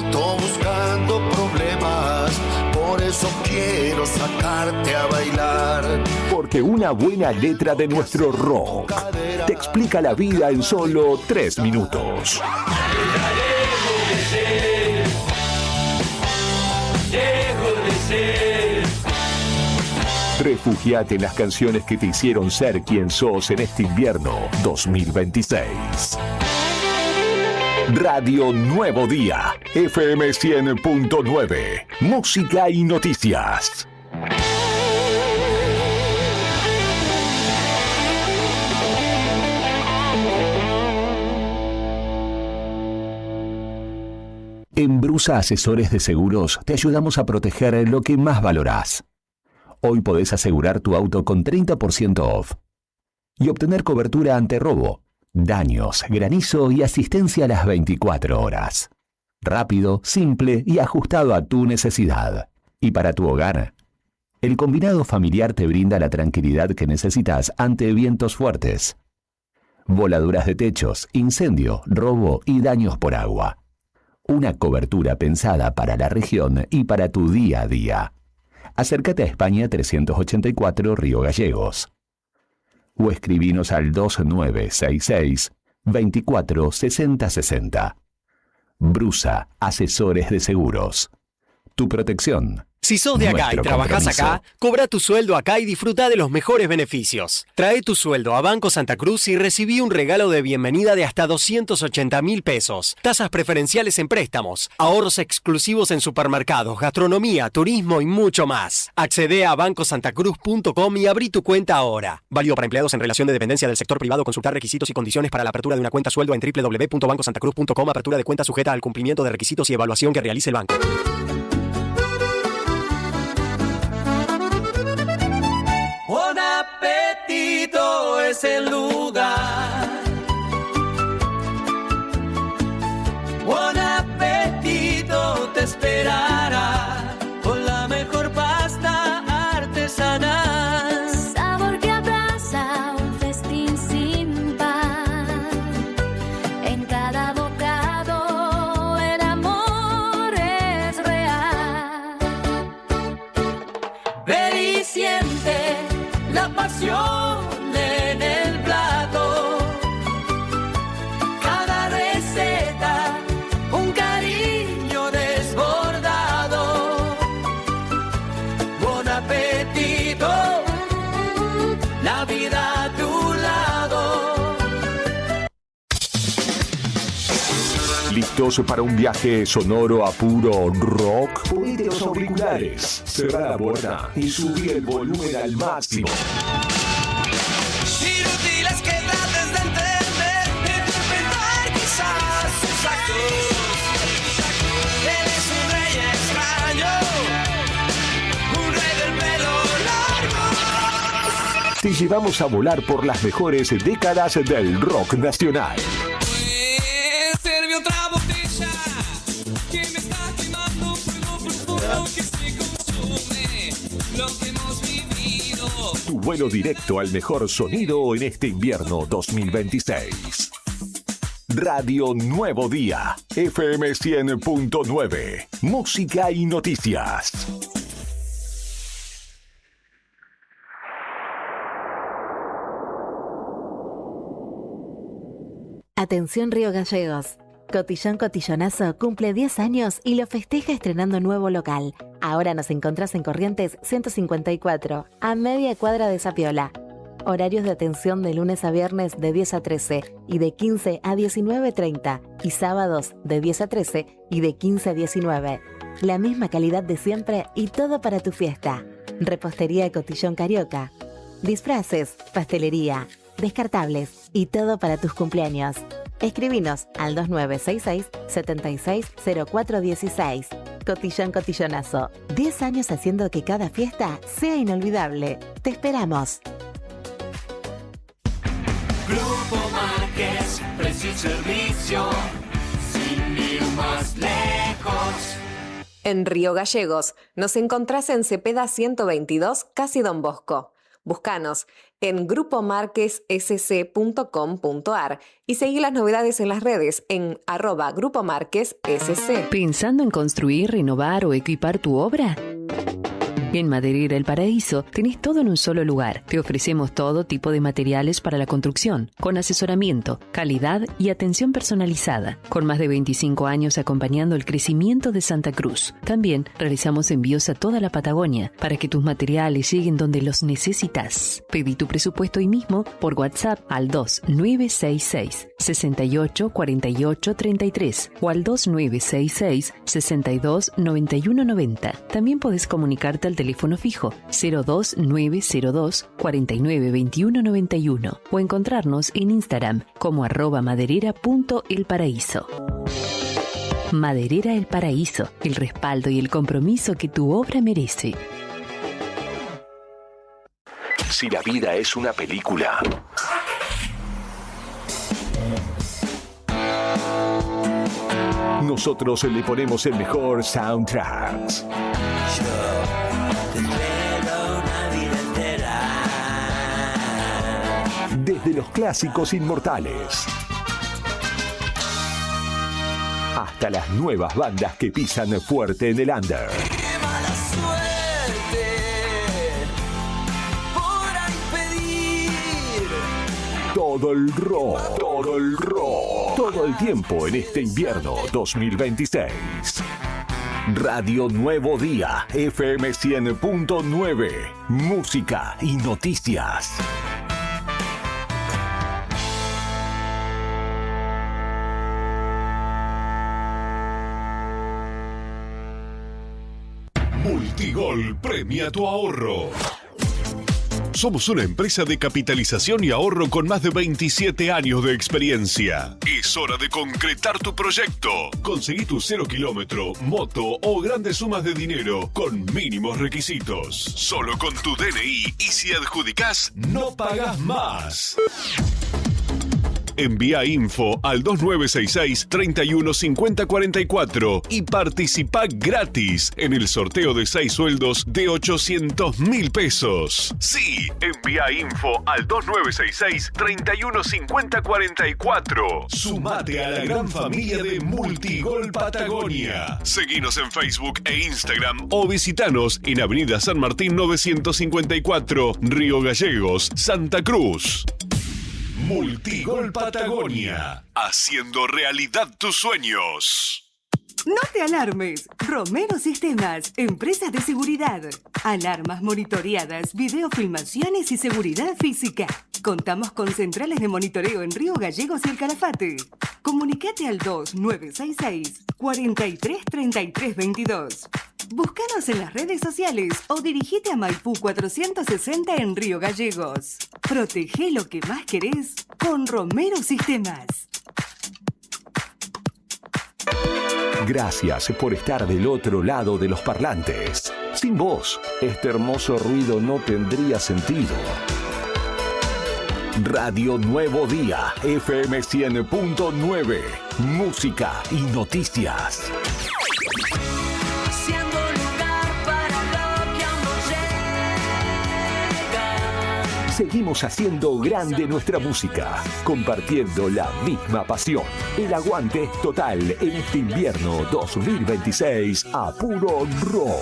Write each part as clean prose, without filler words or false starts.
auto buscando problemas, por eso quiero sacarte a bailar. Porque una buena letra de nuestro rock te explica la vida en solo 3 minutos. Refugiate en las canciones que te hicieron ser quien sos en este invierno 2026. Radio Nuevo Día, FM 100.9, música y noticias. En Brusa Asesores de Seguros te ayudamos a proteger lo que más valorás. Hoy podés asegurar tu auto con 30% off y obtener cobertura ante robo, daños, granizo y asistencia a las 24 horas. Rápido, simple y ajustado a tu necesidad. Y para tu hogar, el combinado familiar te brinda la tranquilidad que necesitas ante vientos fuertes, voladuras de techos, incendio, robo y daños por agua. Una cobertura pensada para la región y para tu día a día. Acércate a España 384 Río Gallegos. O escribinos al 2966 24 60 60. Brusa Asesores de Seguros. Tu protección. Si sos de acá y trabajás acá, cobra tu sueldo acá y disfruta de los mejores beneficios. Trae tu sueldo a Banco Santa Cruz y recibí un regalo de bienvenida de hasta 280.000 pesos. Tasas preferenciales en préstamos, ahorros exclusivos en supermercados, gastronomía, turismo y mucho más. Accede a bancosantacruz.com y abrí tu cuenta ahora. Válido para empleados en relación de dependencia del sector privado. Consultar requisitos y condiciones para la apertura de una cuenta sueldo en www.bancosantacruz.com. Apertura de cuenta sujeta al cumplimiento de requisitos y evaluación que realice el banco. Buen apetito es el lugar. Buen apetito te esperará con la mejor pasta artesanal. Sabor que abraza un festín sin par. En cada bocado el amor es real. Ven y siente la pasión en el plato. Cada receta, un cariño desbordado. Buen apetito, la vida a tu lado. ¿Listos para un viaje sonoro a puro rock? Ponete los auriculares, cerrá la puerta y subí el volumen al máximo. Inútiles que trates de entender, de interpretar quizás sus actos. Eres un rey extraño, un rey del pelo largo. Te llevamos a volar por las mejores décadas del rock nacional. Serve otra botella que me está quemando fuego profundo que se consume lo que hemos vivido. Tu vuelo directo al mejor sonido en este invierno 2026. Radio Nuevo Día, FM 100.9, música y noticias. Atención Río Gallegos. Cotillón Cotillonazo cumple 10 años y lo festeja estrenando nuevo local. Ahora nos encontrás en Corrientes 154, a media cuadra de Zapiola. Horarios de atención de lunes a viernes de 10 a 13 y de 15 a 19:30 y sábados de 10 a 13 y de 15 a 19. La misma calidad de siempre y todo para tu fiesta. Repostería Cotillón Carioca. Disfraces, pastelería, descartables y todo para tus cumpleaños. Escribinos al 2966-760416. Cotillón Cotillonazo. 10 años haciendo que cada fiesta sea inolvidable. Te esperamos. Grupo Márquez, precio y servicio, sin ir más lejos. En Río Gallegos nos encontrás en Cepeda 122, casi Don Bosco. Búscanos en grupomarquessc.com.ar y seguí las novedades en las redes en @grupomarquessc. ¿Pensando en construir, renovar o equipar tu obra? En Maderera El Paraíso tenés todo en un solo lugar. Te ofrecemos todo tipo de materiales para la construcción, con asesoramiento, calidad y atención personalizada. Con más de 25 años acompañando el crecimiento de Santa Cruz. También realizamos envíos a toda la Patagonia para que tus materiales lleguen donde los necesitas. Pedí tu presupuesto hoy mismo por WhatsApp al 2966 68 48 33 o al 2966 62 91 90. También podés comunicarte al teléfono fijo 02902 49 21 91 o encontrarnos en Instagram como @maderera.elparaíso. Maderera El Paraíso, el respaldo y el compromiso que tu obra merece. Si la vida es una película, nosotros le ponemos el mejor soundtrack. Desde los clásicos inmortales hasta las nuevas bandas que pisan fuerte en el under. ¡Qué mala suerte! Por impedir. Todo el rock, todo el tiempo en este invierno 2026. Radio Nuevo Día, FM 100.9, música y noticias. Multigol premia tu ahorro. Somos una empresa de capitalización y ahorro con más de 27 años de experiencia. Es hora de concretar tu proyecto. Conseguí tu 0 kilómetro, moto o grandes sumas de dinero con mínimos requisitos. Solo con tu DNI y si adjudicás, no pagás más. Envía info al 2966 31 50 44 y participa gratis en el sorteo de 6 sueldos de 800.000 pesos. Sí, envía info al 2966 31 50 44. Sumate a la gran familia de Multigol Patagonia. Seguinos en Facebook e Instagram o visitanos en Avenida San Martín 954, Río Gallegos, Santa Cruz. Multigol Patagonia, haciendo realidad tus sueños. No te alarmes. Romero Sistemas, empresa de seguridad. Alarmas monitoreadas, videofilmaciones y seguridad física. Contamos con centrales de monitoreo en Río Gallegos y El Calafate. Comunicate al 2966 43 33 22. Búscanos en las redes sociales o dirigite a Maipú 460 en Río Gallegos. Protege lo que más querés con Romero Sistemas. Gracias por estar del otro lado de los parlantes. Sin vos, este hermoso ruido no tendría sentido. Radio Nuevo Día, FM 100.9, música y noticias. Siendo lugar para lo que aún no llega. Seguimos haciendo grande nuestra música, compartiendo la misma pasión. El aguante es total en este invierno 2026 a puro rock.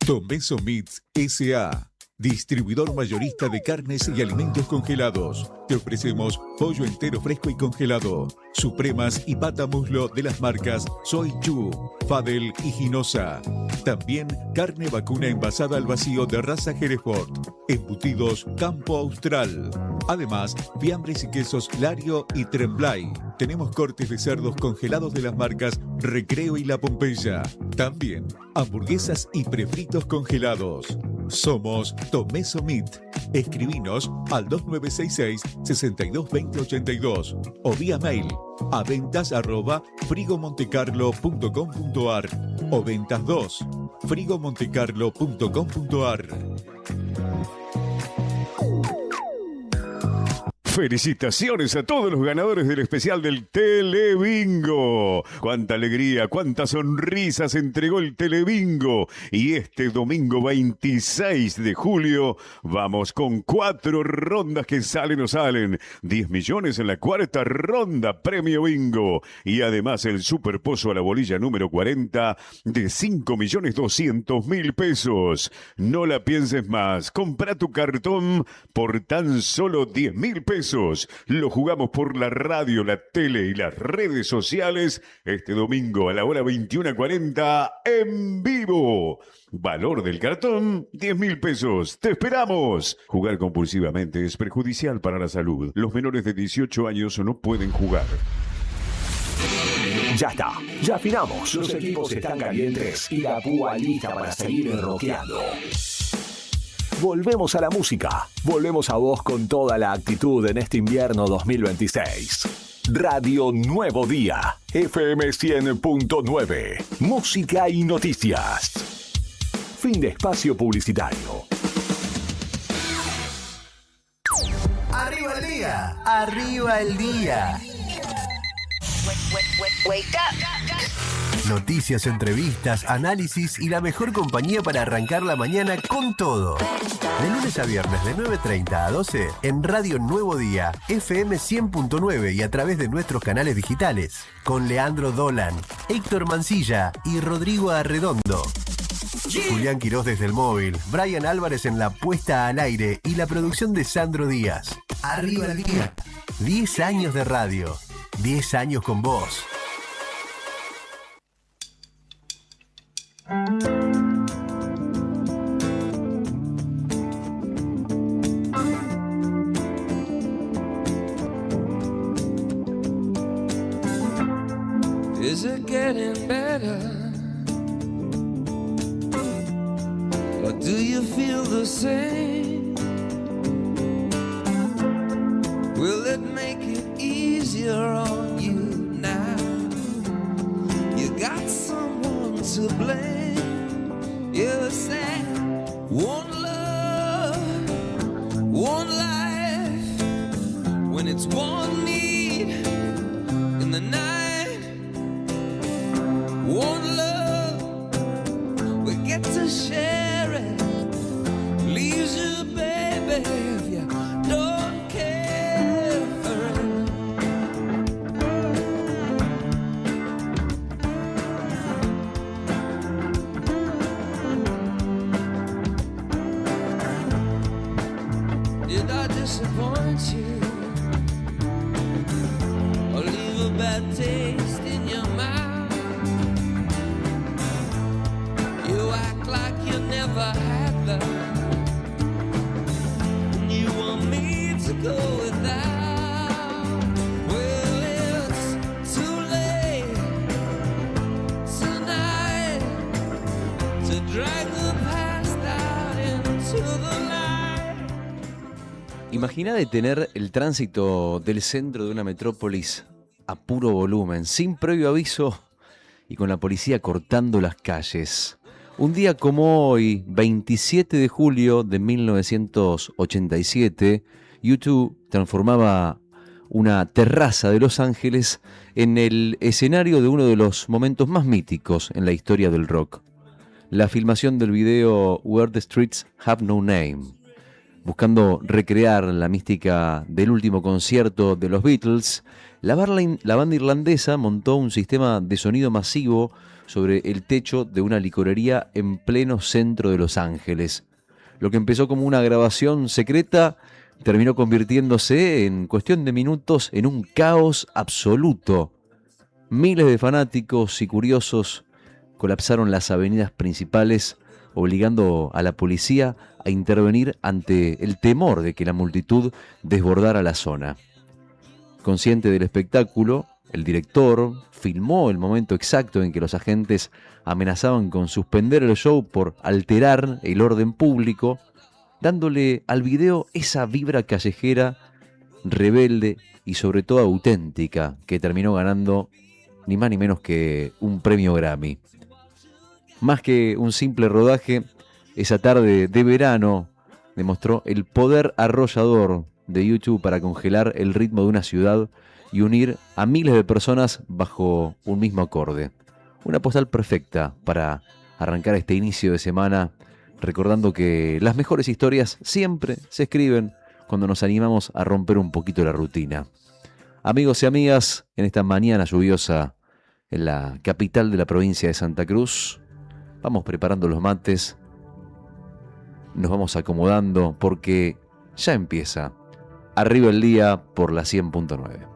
Tomeso Meats S.A., distribuidor mayorista de carnes y alimentos congelados. Te ofrecemos pollo entero fresco y congelado, supremas y pata muslo de las marcas Soy Chu, Fadel y Ginosa. También carne vacuna envasada al vacío de raza Hereford, embutidos Campo Austral. Además, fiambres y quesos Lario y Tremblay. Tenemos cortes de cerdos congelados de las marcas Recreo y La Pompeya. También hamburguesas y prefritos congelados. Somos Tomeso Meat. Escribinos al 2966 622082 o vía mail a ventas@frigomontecarlo.com.ar o ventas2 frigomontecarlo.com.ar. Felicitaciones a todos los ganadores del especial del Telebingo. Cuánta alegría, cuántas sonrisas entregó el Telebingo. Y este domingo 26 de julio vamos con 4 rondas que salen o salen. 10 millones en la 4ª ronda, premio bingo. Y además el superpozo a la bolilla número 40 de 5.200.000 pesos. No la pienses más. Compra tu cartón por tan solo 10.000 pesos. Lo jugamos por la radio, la tele y las redes sociales este domingo a la hora 21:40 en vivo. Valor del cartón, 10.000 pesos. ¡Te esperamos! Jugar compulsivamente es perjudicial para la salud. Los menores de 18 años no pueden jugar. Ya está, ya afinamos. Los equipos están calientes y la púa lista para seguir rockeando. Volvemos a la música. Volvemos a vos con toda la actitud en este invierno 2026. Radio Nuevo Día, FM 100.9. Música y noticias. Fin de espacio publicitario. ¡Arriba el día! ¡Arriba el día! Wake up. Noticias, entrevistas, análisis y la mejor compañía para arrancar la mañana con todo. De lunes a viernes de 9:30 a 12 en Radio Nuevo Día, FM 100.9 y a través de nuestros canales digitales. Con Leandro Dolan, Héctor Mancilla y Rodrigo Arredondo. Julián Quirós desde el móvil, Brian Álvarez en la puesta al aire y la producción de Sandro Díaz. Arriba el día. 10 años de radio. 10 años con vos. Is it getting better? Or do you feel the same? Will it make it easier on you now? You got someone to blame. You said one love, one life. When it's one need in the night. One love, we get to share it. Leaves you, baby, if you don't care for it. Did I disappoint you? Or leave a bad taste in your mouth? Like you never had love. You want me to go without. Well, it's too late tonight to drag the past out into the night. Imagina detener el tránsito del centro de una metrópolis a puro volumen, sin previo aviso y con la policía cortando las calles. Un día como hoy, 27 de julio de 1987, U2 transformaba una terraza de Los Ángeles en el escenario de uno de los momentos más míticos en la historia del rock. La filmación del video Where the Streets Have No Name, buscando recrear la mística del último concierto de los Beatles, la banda irlandesa montó un sistema de sonido masivo sobre el techo de una licorería en pleno centro de Los Ángeles. Lo que empezó como una grabación secreta terminó convirtiéndose en cuestión de minutos en un caos absoluto. Miles de fanáticos y curiosos colapsaron las avenidas principales, obligando a la policía a intervenir ante el temor de que la multitud desbordara la zona. Consciente del espectáculo, el director filmó el momento exacto en que los agentes amenazaban con suspender el show por alterar el orden público, dándole al video esa vibra callejera, rebelde y sobre todo auténtica, que terminó ganando ni más ni menos que un premio Grammy. Más que un simple rodaje, esa tarde de verano demostró el poder arrollador de YouTube para congelar el ritmo de una ciudad y unir a miles de personas bajo un mismo acorde. Una postal perfecta para arrancar este inicio de semana, recordando que las mejores historias siempre se escriben cuando nos animamos a romper un poquito la rutina. Amigos y amigas, en esta mañana lluviosa en la capital de la provincia de Santa Cruz, vamos preparando los mates, nos vamos acomodando porque ya empieza Arriba el Día por la 100.9.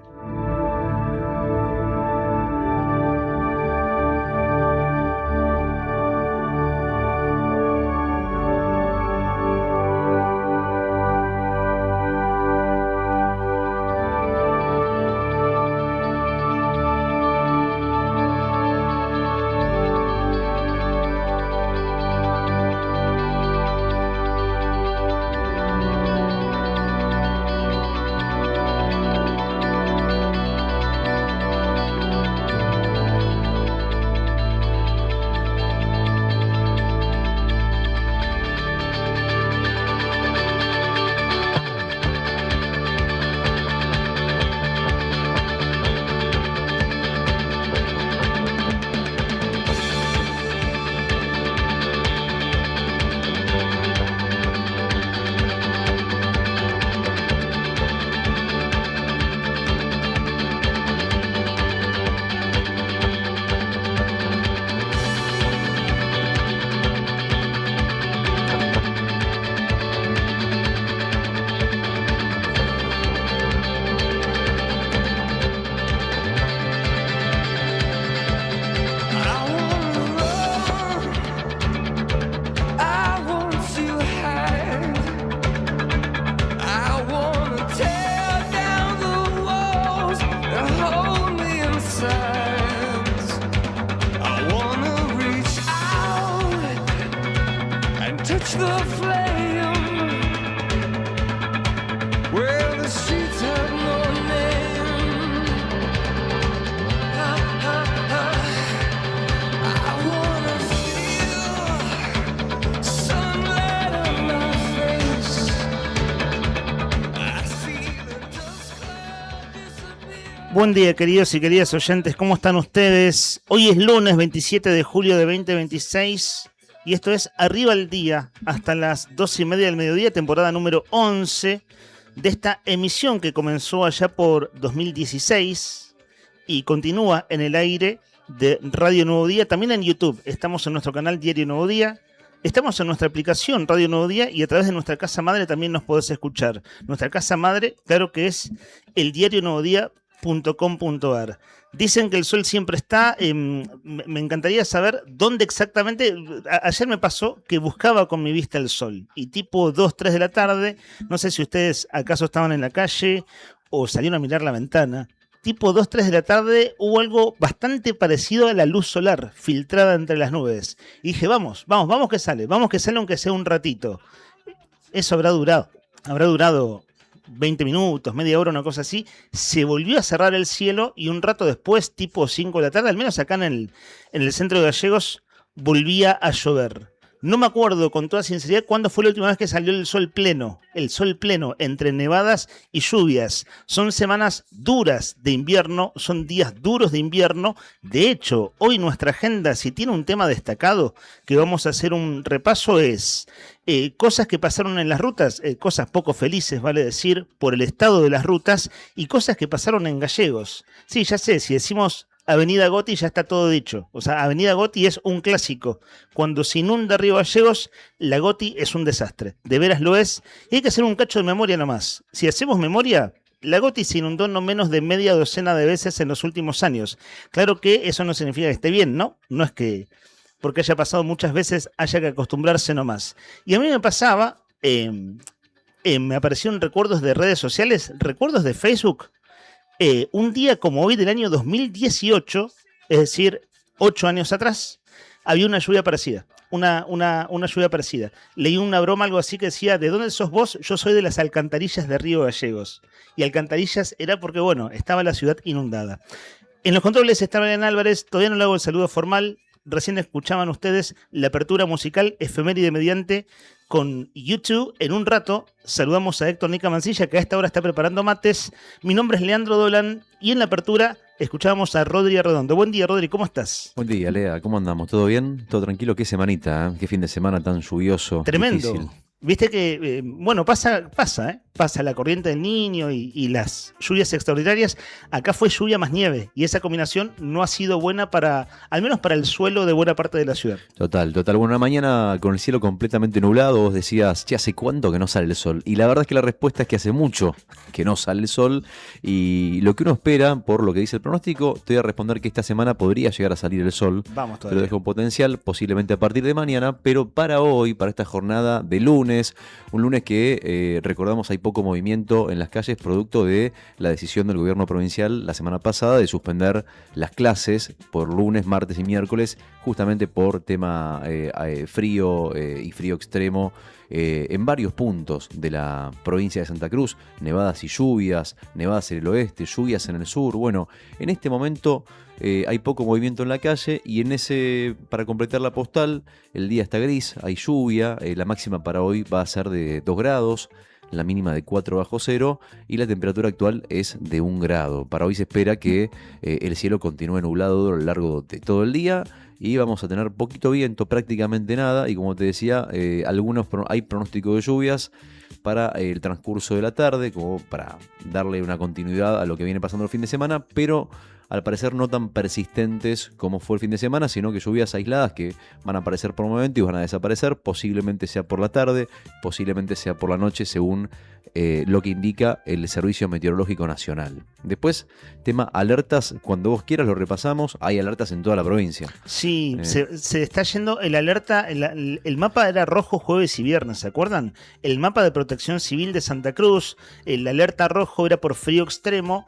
Buen día, queridos y queridas oyentes, ¿cómo están ustedes? Hoy es lunes 27 de julio de 2026 y esto es Arriba el Día, hasta las 2:30 del mediodía, temporada número 11 de esta emisión que comenzó allá por 2016 y continúa en el aire de Radio Nuevo Día, también en YouTube. Estamos en nuestro canal Diario Nuevo Día, estamos en nuestra aplicación Radio Nuevo Día y a través de nuestra casa madre también nos podés escuchar. Nuestra casa madre, claro que es el diarionuevodía.com.ar. Dicen que el sol siempre está. Me encantaría saber dónde exactamente. Ayer me pasó que buscaba con mi vista el sol y tipo 2, 3 de la tarde, no sé si ustedes acaso estaban en la calle o salieron a mirar la ventana, tipo 2, 3 de la tarde hubo algo bastante parecido a la luz solar filtrada entre las nubes y dije vamos que sale aunque sea un ratito. Eso habrá durado 20 minutos, media hora, una cosa así. Se volvió a cerrar el cielo y un rato después, tipo 5 de la tarde, al menos acá en el centro de Gallegos, volvía a llover. No me acuerdo con toda sinceridad cuándo fue la última vez que salió el sol pleno entre nevadas y lluvias. Son semanas duras de invierno, son días duros de invierno. De hecho, hoy nuestra agenda, si tiene un tema destacado que vamos a hacer un repaso, es cosas que pasaron en las rutas, cosas poco felices, vale decir, por el estado de las rutas, y cosas que pasaron en Gallegos. Sí, ya sé, si decimos Avenida Goti ya está todo dicho. O sea, Avenida Goti es un clásico. Cuando se inunda Río Gallegos, la Goti es un desastre. De veras lo es. Y hay que hacer un cacho de memoria nomás. Si hacemos memoria, la Goti se inundó no menos de media docena de veces en los últimos años. Claro que eso no significa que esté bien, ¿no? No es que porque haya pasado muchas veces haya que acostumbrarse nomás. Y a mí me pasaba, me aparecieron recuerdos de redes sociales, recuerdos de Facebook. Un día como hoy del año 2018, es decir, 8 años atrás, había una lluvia parecida. Una lluvia parecida. Leí una broma, algo así que decía: ¿de dónde sos vos? Yo soy de las alcantarillas de Río Gallegos. Y alcantarillas era porque, bueno, estaba la ciudad inundada. En los controles está Brian Álvarez, todavía no le hago el saludo formal. recién escuchaban ustedes la apertura musical efeméride mediante con YouTube. En un rato saludamos a Héctor Nica Mancilla, que a esta hora está preparando mates. Mi nombre es Leandro Dolan y en la apertura escuchábamos a Rodri Arredondo. Buen día, Rodri, ¿cómo estás? Buen día, Lea, ¿cómo andamos? ¿Todo bien? ¿Todo tranquilo? ¿Qué semanita? ¿Eh? ¿Qué fin de semana tan lluvioso? Tremendo. Difícil. Viste que, pasa la corriente del Niño y las lluvias extraordinarias. Acá fue lluvia más nieve y esa combinación no ha sido buena al menos para el suelo de buena parte de la ciudad. Total. Bueno, una mañana con el cielo completamente nublado, vos decías, ¿hace cuánto que no sale el sol? Y la verdad es que la respuesta es que hace mucho que no sale el sol y lo que uno espera, por lo que dice el pronóstico, te voy a responder que esta semana podría llegar a salir el sol. Vamos Pero todavía. deja un potencial, posiblemente a partir de mañana, pero para hoy, para esta jornada de lunes, un lunes que recordamos hay poco movimiento en las calles producto de la decisión del gobierno provincial la semana pasada de suspender las clases por lunes, martes y miércoles, justamente por tema frío y frío extremo en varios puntos de la provincia de Santa Cruz, nevadas y lluvias, nevadas en el oeste, lluvias en el sur. Bueno, en este momento hay poco movimiento en la calle y para completar la postal, el día está gris, hay lluvia, la máxima para hoy va a ser de 2 grados, la mínima de 4 bajo cero y la temperatura actual es de 1 grado. Para hoy se espera que el cielo continúe nublado a lo largo de todo el día y vamos a tener poquito viento, prácticamente nada, y como te decía, hay pronóstico de lluvias para el transcurso de la tarde, como para darle una continuidad a lo que viene pasando el fin de semana, pero al parecer no tan persistentes como fue el fin de semana, sino que lluvias aisladas que van a aparecer por un momento y van a desaparecer, posiblemente sea por la tarde, posiblemente sea por la noche, según lo que indica el Servicio Meteorológico Nacional. Después, tema alertas, cuando vos quieras lo repasamos, hay alertas en toda la provincia. Sí, se está yendo el alerta, el mapa era rojo jueves y viernes, ¿se acuerdan? El mapa de protección civil de Santa Cruz, el alerta rojo era por frío extremo.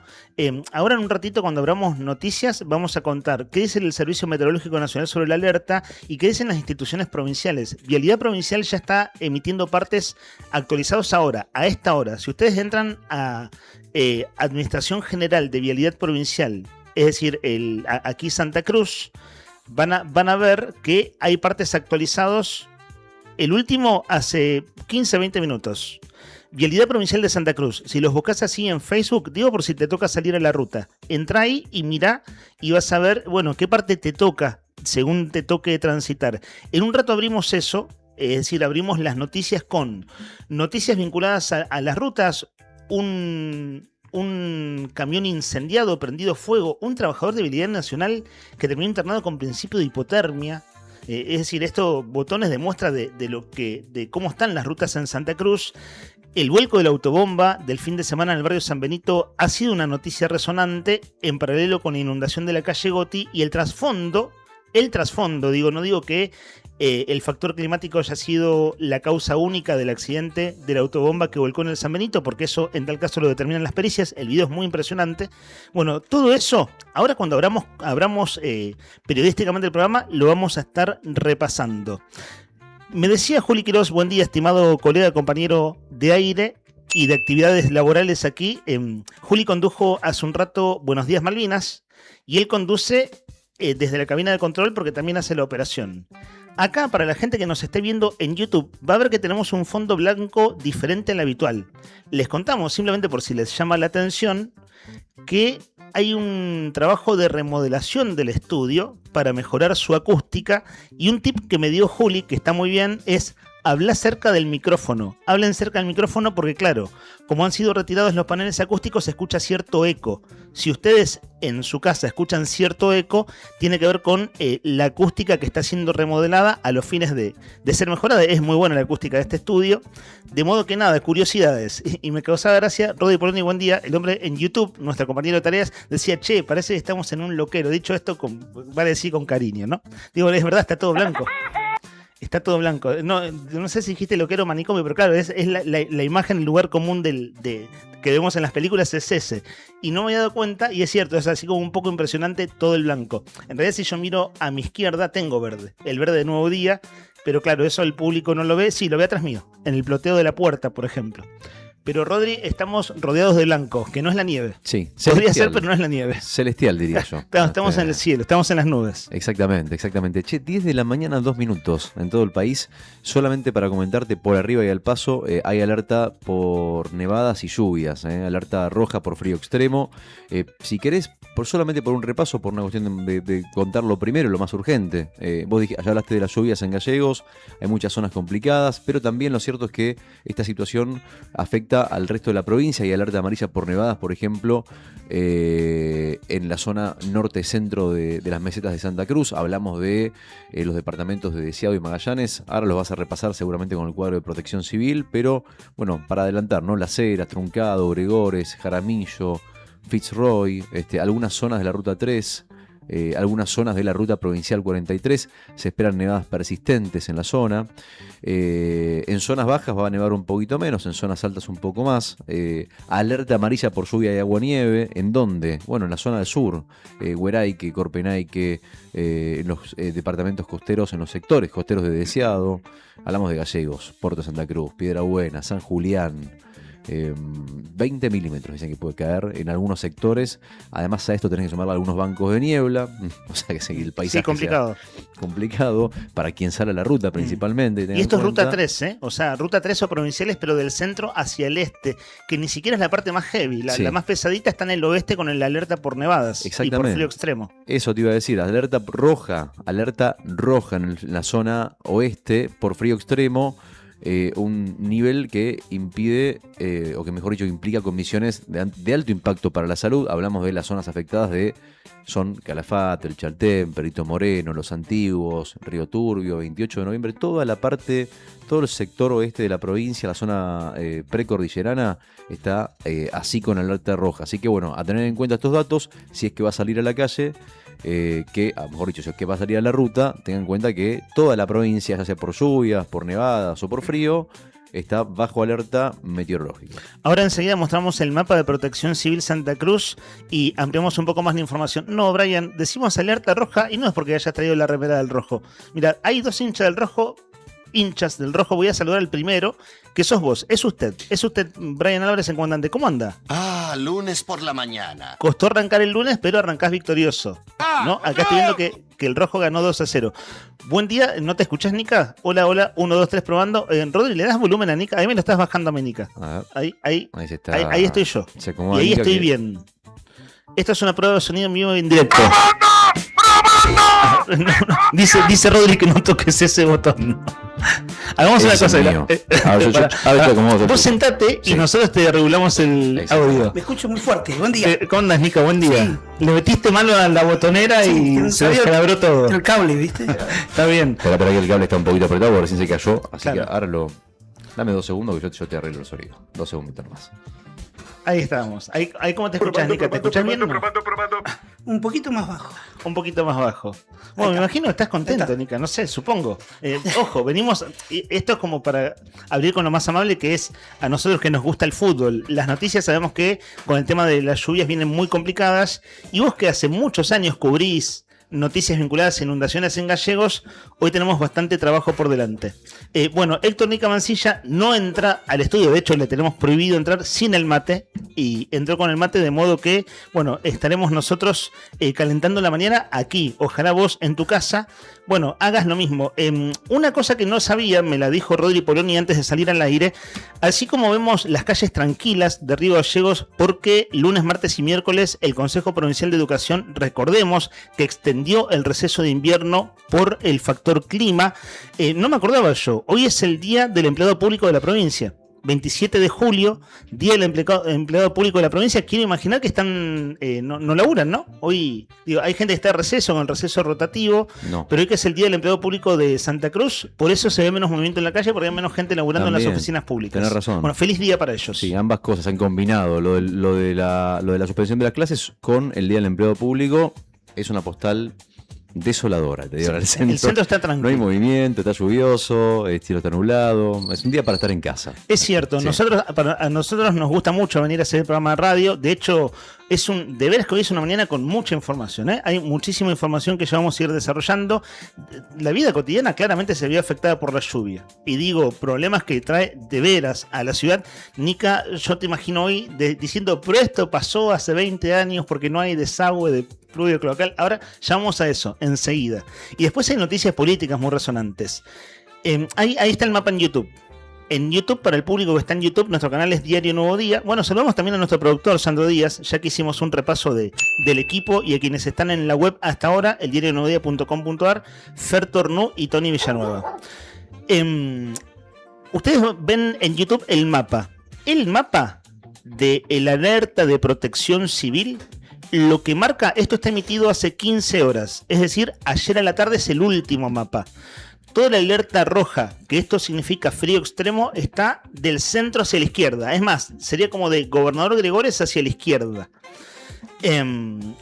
Ahora en un ratito cuando abramos noticias vamos a contar qué dice el Servicio Meteorológico Nacional sobre la alerta y qué dicen las instituciones provinciales. Vialidad Provincial ya está emitiendo partes actualizados ahora, a esta hora. Si ustedes entran a Administración General de Vialidad Provincial, es decir, aquí Santa Cruz, van a ver que hay partes actualizados. El último hace 15-20 minutos. Vialidad Provincial de Santa Cruz. Si los buscas así en Facebook, digo por si te toca salir a la ruta, entra ahí y mira y vas a ver, bueno, qué parte te toca según te toque transitar. En un rato abrimos eso, es decir, abrimos las noticias con noticias vinculadas a las rutas, un camión incendiado, prendido fuego, un trabajador de Vialidad Nacional que terminó internado con principio de hipotermia. Es decir, esto botones de muestra de cómo están las rutas en Santa Cruz. El vuelco de la autobomba del fin de semana en el barrio San Benito ha sido una noticia resonante en paralelo con la inundación de la calle Gotti y el trasfondo, no digo que el factor climático haya sido la causa única del accidente de la autobomba que volcó en el San Benito, porque eso en tal caso lo determinan las pericias. El video es muy impresionante. Bueno, todo eso, ahora cuando abramos periodísticamente el programa, lo vamos a estar repasando. Me decía Juli Quirós, buen día, estimado colega, compañero de aire y de actividades laborales aquí. Juli condujo hace un rato Buenos Días Malvinas y él conduce desde la cabina de control porque también hace la operación. Acá, para la gente que nos esté viendo en YouTube, va a ver que tenemos un fondo blanco diferente al habitual. Les contamos, simplemente por si les llama la atención, que hay un trabajo de remodelación del estudio para mejorar su acústica y un tip que me dio Juli, que está muy bien, es habla cerca del micrófono. Hablen cerca del micrófono porque, claro, como han sido retirados los paneles acústicos, se escucha cierto eco. Si ustedes en su casa escuchan cierto eco, tiene que ver con la acústica que está siendo remodelada a los fines de ser mejorada. Es muy buena la acústica de este estudio. De modo que nada, curiosidades. Y me causaba gracia, Rodri Poloni, buen día. El hombre en YouTube, nuestro compañero de tareas, decía, che, parece que estamos en un loquero. Dicho esto, vale decir con cariño, ¿no? Digo, es verdad, está todo blanco. Está todo blanco. No sé si dijiste loquero manicomio, pero claro, es la imagen, el lugar común que vemos en las películas es ese. Y no me había dado cuenta, y es cierto, es así como un poco impresionante todo el blanco. En realidad, si yo miro a mi izquierda, tengo verde. El verde de Nuevo Día, pero claro, eso el público no lo ve. Sí, lo ve atrás mío, en el ploteo de la puerta, por ejemplo. Pero Rodri, estamos rodeados de blanco, que no es la nieve. Sí, Podría ser, pero no es la nieve. Celestial, diría yo. Estamos en el cielo, estamos en las nubes. Exactamente. Che, 10 de la mañana, 2 minutos en todo el país. Solamente para comentarte, por arriba y al paso, hay alerta por nevadas y lluvias. Alerta roja por frío extremo. Si querés, solamente por un repaso, por una cuestión de contar lo primero, lo más urgente. Vos ya hablaste de las lluvias en Gallegos, hay muchas zonas complicadas, pero también lo cierto es que esta situación afecta al resto de la provincia. Hay alerta amarilla por nevadas, por ejemplo, en la zona norte-centro de las mesetas de Santa Cruz. Hablamos de los departamentos de Deseado y Magallanes. Ahora los vas a repasar seguramente con el cuadro de Protección Civil, pero bueno, para adelantar, ¿no? Las Heras, Truncado, Gregores, Jaramillo, Fitzroy, algunas zonas de la Ruta 3, algunas zonas de la Ruta Provincial 43, se esperan nevadas persistentes en la zona. En zonas bajas va a nevar un poquito menos, en zonas altas un poco más. Alerta amarilla por lluvia y agua-nieve. ¿En dónde? Bueno, en la zona del sur, Hueraique, Corpenaique, en los departamentos costeros, en los sectores costeros de Deseado. Hablamos de Gallegos, Puerto Santa Cruz, Piedrabuena, San Julián. 20 milímetros dicen que puede caer en algunos sectores. Además a esto tenés que sumarle algunos bancos de niebla, o sea que el paisaje complicado para quien sale a la ruta principalmente. Y esto es Ruta 3, o sea, Ruta 3 o provinciales, pero del centro hacia el este, que ni siquiera es la parte más heavy, la más pesadita está en el oeste con la alerta por nevadas y por frío extremo. Eso te iba a decir, alerta roja en la zona oeste por frío extremo. Un nivel que impide, o que mejor dicho, implica condiciones de alto impacto para la salud. Hablamos de las zonas afectadas son Calafate, el Chaltén, Perito Moreno, Los Antiguos, Río Turbio, 28 de noviembre, todo el sector oeste de la provincia, la zona precordillerana, está así con alerta roja. Así que bueno, a tener en cuenta estos datos, si es que va a salir a la calle, mejor dicho, si es que va a salir a la ruta, tengan en cuenta que toda la provincia, ya sea por lluvias, por nevadas o por frío, está bajo alerta meteorológica. Ahora enseguida mostramos el mapa de Protección Civil Santa Cruz y ampliamos un poco más la información. No, Brian, decimos alerta roja y no es porque hayas traído la remera del rojo. Mira, hay dos hinchas del rojo. Voy a saludar al primero, que sos vos. Es usted, Brian Álvarez, el comandante. ¿Cómo anda? Lunes por la mañana. Costó arrancar el lunes, pero arrancás victorioso, ¿no? Acá estoy viendo que el rojo ganó 2-0. Buen día, ¿no te escuchás, Nica? Hola, 1, 2, 3, probando. Rodri, ¿le das volumen a Nica? Ahí me lo estás bajando a mí, Nica. Ahí estoy yo. Y ahí estoy bien. Esto es una prueba de sonido en vivo e indirecto. No. Dice Rodri que no toques ese botón. Hagamos una cosa. Vos sentate y nosotros te regulamos el audio. Me escucho muy fuerte. Buen día. ¿Cómo andas, Nica? Buen día. Sí. Le metiste mano a la botonera y se descalabró todo. El cable, ¿viste? Está bien. Pero que el cable está un poquito apretado porque recién se cayó. Así que ahora dame 2 segundos que yo te arreglo el sonido. 2 segundos más. Ahí estábamos. Ahí ¿cómo te escuchás, Nica? ¿Te escuchás bien? Probando. Un poquito más bajo. Un poquito más bajo. Bueno, me imagino que estás contento, Nica. No sé, supongo. Ojo, venimos... Esto es como para abrir con lo más amable, que es a nosotros que nos gusta el fútbol. Las noticias sabemos que con el tema de las lluvias vienen muy complicadas. Y vos que hace muchos años cubrís noticias vinculadas a inundaciones en Gallegos, hoy tenemos bastante trabajo por delante. Bueno, Héctor Nica Mancilla no entra al estudio, de hecho le tenemos prohibido entrar sin el mate, y entró con el mate, de modo que, bueno, estaremos nosotros calentando la mañana aquí. Ojalá vos en tu casa, bueno, hagas lo mismo. Una cosa que no sabía, me la dijo Rodri Poloni antes de salir al aire, así como vemos las calles tranquilas de Río Gallegos, porque lunes, martes y miércoles el Consejo Provincial de Educación, recordemos que extendió el receso de invierno por el factor clima. No me acordaba yo, hoy es el Día del Empleado Público de la provincia. 27 de julio, Día del Empleado Público de la provincia. Quiero imaginar que están no laburan, ¿no? Hoy, digo, hay gente que está en receso, con el receso rotativo, pero hoy que es el Día del Empleado Público de Santa Cruz, por eso se ve menos movimiento en la calle, porque hay menos gente laburando también en las oficinas públicas. Tenés razón. Bueno, feliz día para ellos. Sí, ambas cosas han combinado, lo de la suspensión de las clases con el Día del Empleado Público. Es una postal desoladora, te digo, en el centro. El centro está tranquilo. No hay movimiento, está lluvioso, el cielo está nublado. Es un día para estar en casa. Es cierto, sí. A nosotros nos gusta mucho venir a hacer el programa de radio. De hecho, De veras que hoy es una mañana con mucha información, ¿eh? Hay muchísima información que ya vamos a ir desarrollando. La vida cotidiana claramente se vio afectada por la lluvia. Y digo, problemas que trae de veras a la ciudad. Nica, yo te imagino hoy diciendo, pero esto pasó hace 20 años porque no hay desagüe de fluido cloacal. Ahora ya vamos a eso, enseguida. Y después hay noticias políticas muy resonantes. Ahí está el mapa en YouTube. En YouTube, para el público que está en YouTube, nuestro canal es Diario Nuevo Día. Bueno, saludamos también a nuestro productor, Sandro Díaz, ya que hicimos un repaso del equipo y a quienes están en la web hasta ahora, el diarionuevodía.com.ar, Fer Tornú y Tony Villanueva. Ustedes ven en YouTube el mapa. El mapa de el alerta de protección civil, lo que marca, esto está emitido hace 15 horas, es decir, ayer a la tarde es el último mapa. Toda la alerta roja, que esto significa frío extremo, está del centro hacia la izquierda. Es más, sería como de Gobernador Gregores hacia la izquierda.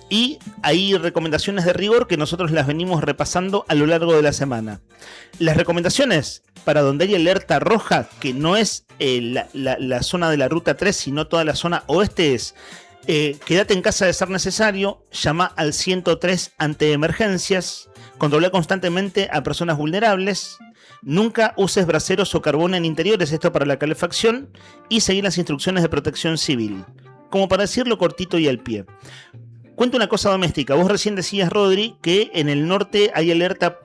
Y hay recomendaciones de rigor que nosotros las venimos repasando a lo largo de la semana. Las recomendaciones para donde hay alerta roja, que no es la zona de la ruta 3, sino toda la zona oeste, es quédate en casa de ser necesario, llama al 103 ante emergencias, controla constantemente a personas vulnerables, nunca uses braseros o carbón en interiores, esto para la calefacción, y seguir las instrucciones de protección civil. Como para decirlo cortito y al pie. Cuento una cosa doméstica. Vos recién decías, Rodri, que en el norte hay alerta,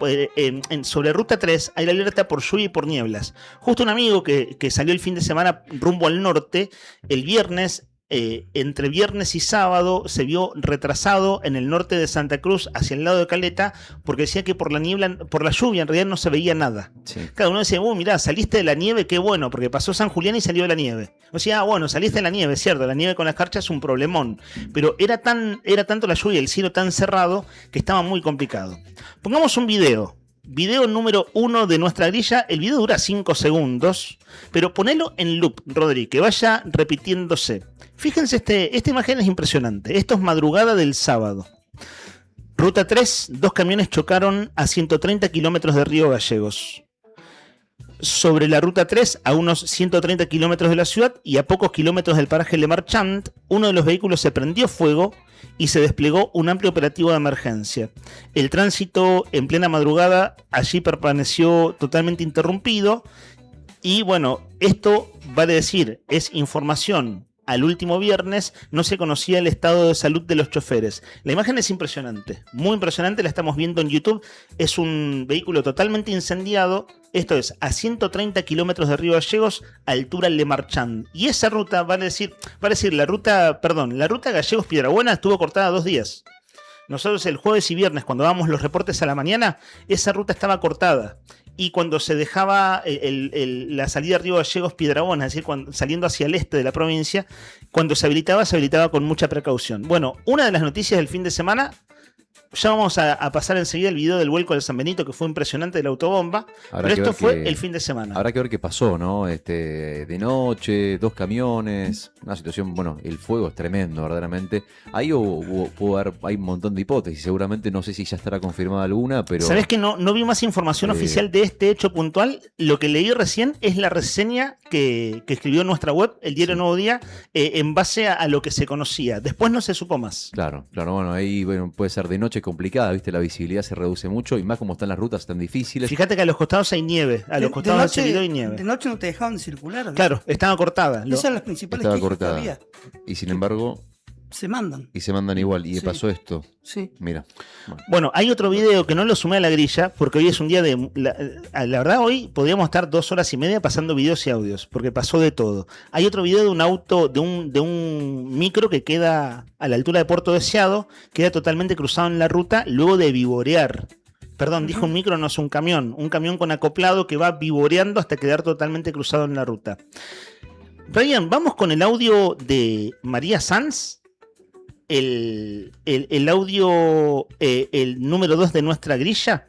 sobre Ruta 3 hay alerta por lluvia y por nieblas. Justo un amigo que salió el fin de semana rumbo al norte, el viernes, entre viernes y sábado se vio retrasado en el norte de Santa Cruz hacia el lado de Caleta porque decía que por la lluvia en realidad no se veía nada. Sí. Cada uno decía, mirá, saliste de la nieve, qué bueno, porque pasó San Julián y salió de la nieve. O sea, bueno, saliste de la nieve, es cierto, la nieve con la escarcha es un problemón, pero era tanto la lluvia y el cielo tan cerrado que estaba muy complicado. Pongamos un video. Video número 1 de nuestra grilla. El video dura 5 segundos, pero ponelo en loop, Rodri, que vaya repitiéndose. Fíjense, esta imagen es impresionante. Esto es madrugada del sábado. Ruta 3, 2 camiones chocaron a 130 kilómetros de Río Gallegos. Sobre la Ruta 3, a unos 130 kilómetros de la ciudad y a pocos kilómetros del paraje Le Marchand, uno de los vehículos se prendió fuego y se desplegó un amplio operativo de emergencia. El tránsito en plena madrugada allí permaneció totalmente interrumpido y bueno, esto vale decir, es información. Al último viernes no se conocía el estado de salud de los choferes. La imagen es impresionante, muy impresionante, la estamos viendo en YouTube. Es un vehículo totalmente incendiado. Esto es a 130 kilómetros de Río Gallegos, altura Le Marchand. Y esa ruta, vale decir, la ruta Gallegos-Piedrabuena estuvo cortada 2 días. Nosotros el jueves y viernes, cuando dábamos los reportes a la mañana, esa ruta estaba cortada. Y cuando se dejaba la salida Río Gallegos-Piedrabuena, es decir, saliendo hacia el este de la provincia, cuando se habilitaba con mucha precaución. Bueno, una de las noticias del fin de semana, ya vamos a pasar enseguida el video del vuelco del San Benito, que fue impresionante, de la autobomba, pero esto fue el fin de semana. Habrá que ver qué pasó, ¿no? De noche, 2 camiones, una situación, bueno, el fuego es tremendo, verdaderamente. Ahí hay un montón de hipótesis, seguramente, no sé si ya estará confirmada alguna, pero... ¿Sabés que no vi más información oficial de este hecho puntual? Lo que leí recién es la reseña que escribió en nuestra web, el Diario Nuevo Día, en base a lo que se conocía. Después no se supo más. Claro, bueno, ahí puede ser de noche complicada, ¿viste? La visibilidad se reduce mucho y más como están las rutas tan difíciles. Fíjate que a los costados hay nieve, los costados del Celidó hay nieve. De noche no te dejaban circular. Claro, estaba cortada. Esas son las principales quejas que había. Y sin embargo... Se mandan. Y se mandan igual. Y pasó esto. Sí. Mira. Bueno, hay otro video que no lo sumé a la grilla porque hoy es un día de... La verdad, hoy podríamos estar 2 horas y media pasando videos y audios porque pasó de todo. Hay otro video de un auto, de un micro que queda a la altura de Puerto Deseado, queda totalmente cruzado en la ruta luego de vivorear. Perdón, dijo un micro, no es un camión con acoplado que va vivoreando hasta quedar totalmente cruzado en la ruta. Ryan, vamos con el audio de María Sanz. El audio, el número 2 de nuestra grilla.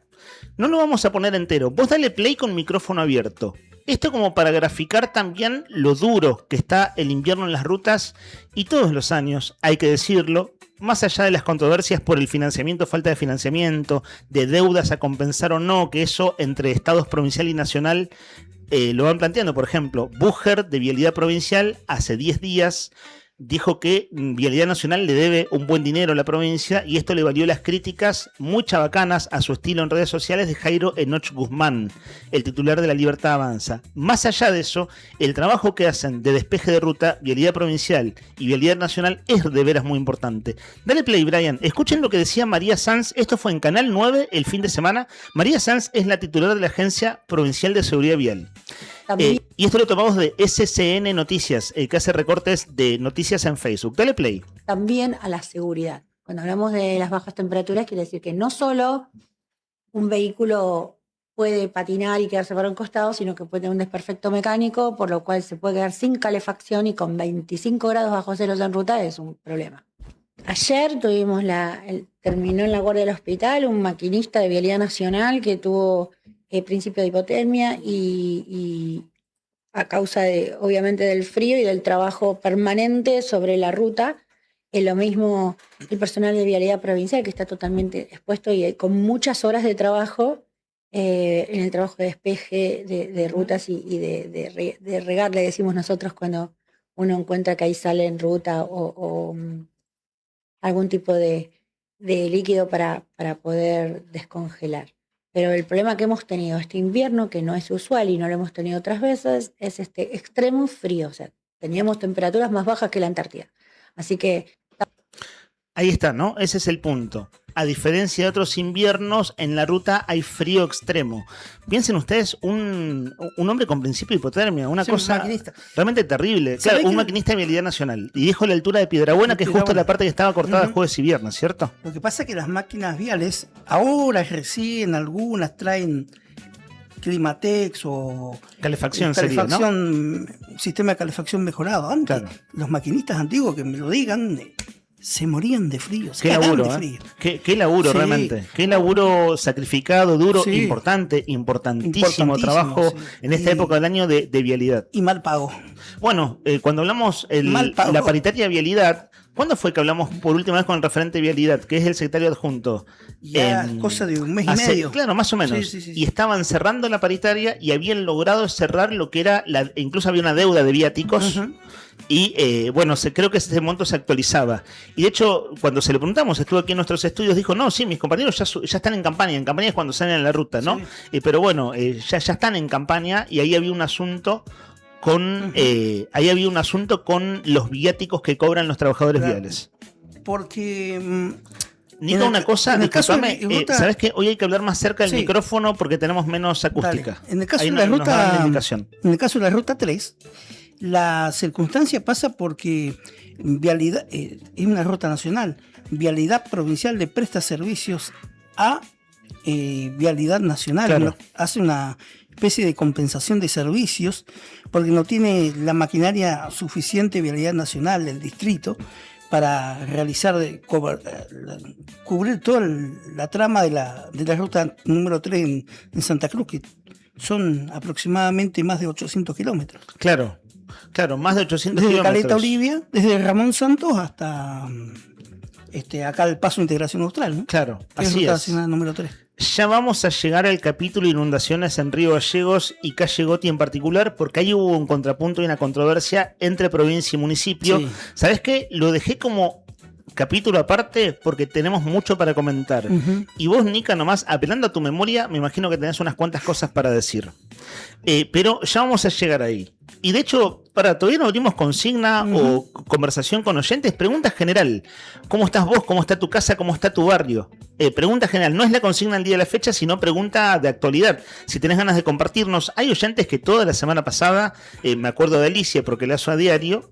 No lo vamos a poner entero. Vos dale play con micrófono abierto. Esto como para graficar también lo duro que está el invierno en las rutas. Y todos los años, hay que decirlo, más allá de las controversias por el financiamiento, falta de financiamiento, de deudas a compensar o no, que eso entre estados provincial y nacional lo van planteando. Por ejemplo, Búger de Vialidad Provincial hace 10 días dijo que Vialidad Nacional le debe un buen dinero a la provincia y esto le valió las críticas muy chabacanas a su estilo en redes sociales de Jairo Enoch Guzmán, el titular de La Libertad Avanza. Más allá de eso, el trabajo que hacen de despeje de ruta, Vialidad Provincial y Vialidad Nacional es de veras muy importante. Dale play, Brian. Escuchen lo que decía María Sanz. Esto fue en Canal 9 el fin de semana. María Sanz es la titular de la Agencia Provincial de Seguridad Vial. Y esto lo tomamos de SCN Noticias, que hace recortes de noticias en Facebook. Dale play. También a la seguridad. Cuando hablamos de las bajas temperaturas, quiere decir que no solo un vehículo puede patinar y quedarse para un costado, sino que puede tener un desperfecto mecánico, por lo cual se puede quedar sin calefacción y con 25 grados bajo cero en ruta es un problema. Ayer tuvimos terminó en la guardia del hospital un maquinista de Vialidad Nacional que tuvo principio de hipotermia y a causa de, obviamente, del frío y del trabajo permanente sobre la ruta. Lo mismo el personal de Vialidad Provincial, que está totalmente expuesto y con muchas horas de trabajo en el trabajo de despeje de rutas y de regar, le decimos nosotros cuando uno encuentra que ahí sale en ruta o algún tipo de líquido para poder descongelar. Pero el problema que hemos tenido este invierno, que no es usual y no lo hemos tenido otras veces, es este extremo frío. O sea, teníamos temperaturas más bajas que la Antártida. Así que... Ahí está, ¿no? Ese es el punto. A diferencia de otros inviernos, en la ruta hay frío extremo. Piensen ustedes, un hombre con principio de hipotermia, una cosa realmente terrible. Claro, un maquinista de Vialidad Nacional. Y dijo la altura de Piedrabuena, que es justo la parte que estaba cortada jueves y viernes, ¿cierto? Lo que pasa es que las máquinas viales, ahora recién algunas traen Climatex o calefacción, sería, ¿no? Sistema de calefacción mejorado. Antes, los maquinistas antiguos, que me lo digan, se morían de frío. Qué laburo, qué laburo, sí. Realmente. Qué laburo sacrificado, duro, sí. Importantísimo trabajo en esta época del año de vialidad. Y mal pago. Bueno, cuando hablamos la paritaria vialidad, ¿cuándo fue que hablamos por última vez con el referente de vialidad, que es el secretario adjunto? Ya, cosa de un mes y medio. Claro, más o menos. Sí. Y estaban cerrando la paritaria y habían logrado cerrar lo que era, incluso había una deuda de viáticos. Y bueno, creo que ese monto se actualizaba. Y de hecho, cuando se le preguntamos, estuvo aquí en nuestros estudios, dijo, no, sí, mis compañeros ya están en campaña. En campaña es cuando salen en la ruta, ¿no? Sí. Pero bueno, ya están en campaña y ahí había un asunto con los viáticos que cobran los trabajadores viales. Porque... Nico, una cosa, discúlpame, ¿sabes qué? Hoy hay que hablar más cerca del micrófono porque tenemos menos acústica. Dale. En el caso de la ruta, en el caso de la ruta 3, la circunstancia pasa porque Vialidad es una ruta nacional. Vialidad Provincial le presta servicios a Vialidad Nacional. Claro. Hace una especie de compensación de servicios porque no tiene la maquinaria suficiente Vialidad Nacional del distrito para realizar, cubrir toda la trama de la ruta número 3 en Santa Cruz, que son aproximadamente más de 800 kilómetros. Claro, más de 800 desde kilómetros. Desde Caleta Olivia, desde Ramón Santos hasta acá el Paso Integración Austral, ¿no? Claro, así ruta es. nacional número 3. Ya vamos a llegar al capítulo de inundaciones en Río Gallegos y Calle Goti en particular, porque ahí hubo un contrapunto y una controversia entre provincia y municipio. Sí. ¿Sabes qué? Lo dejé como capítulo aparte porque tenemos mucho para comentar. Y vos, Nica, nomás apelando a tu memoria, me imagino que tenés unas cuantas cosas para decir. Pero ya vamos a llegar ahí. Y de hecho, todavía no abrimos consigna o conversación con oyentes. Pregunta general. ¿Cómo estás vos? ¿Cómo está tu casa? ¿Cómo está tu barrio? Pregunta general. No es la consigna del día de la fecha, sino pregunta de actualidad. Si tenés ganas de compartirnos. Hay oyentes que toda la semana pasada, me acuerdo de Alicia porque la hago a diario,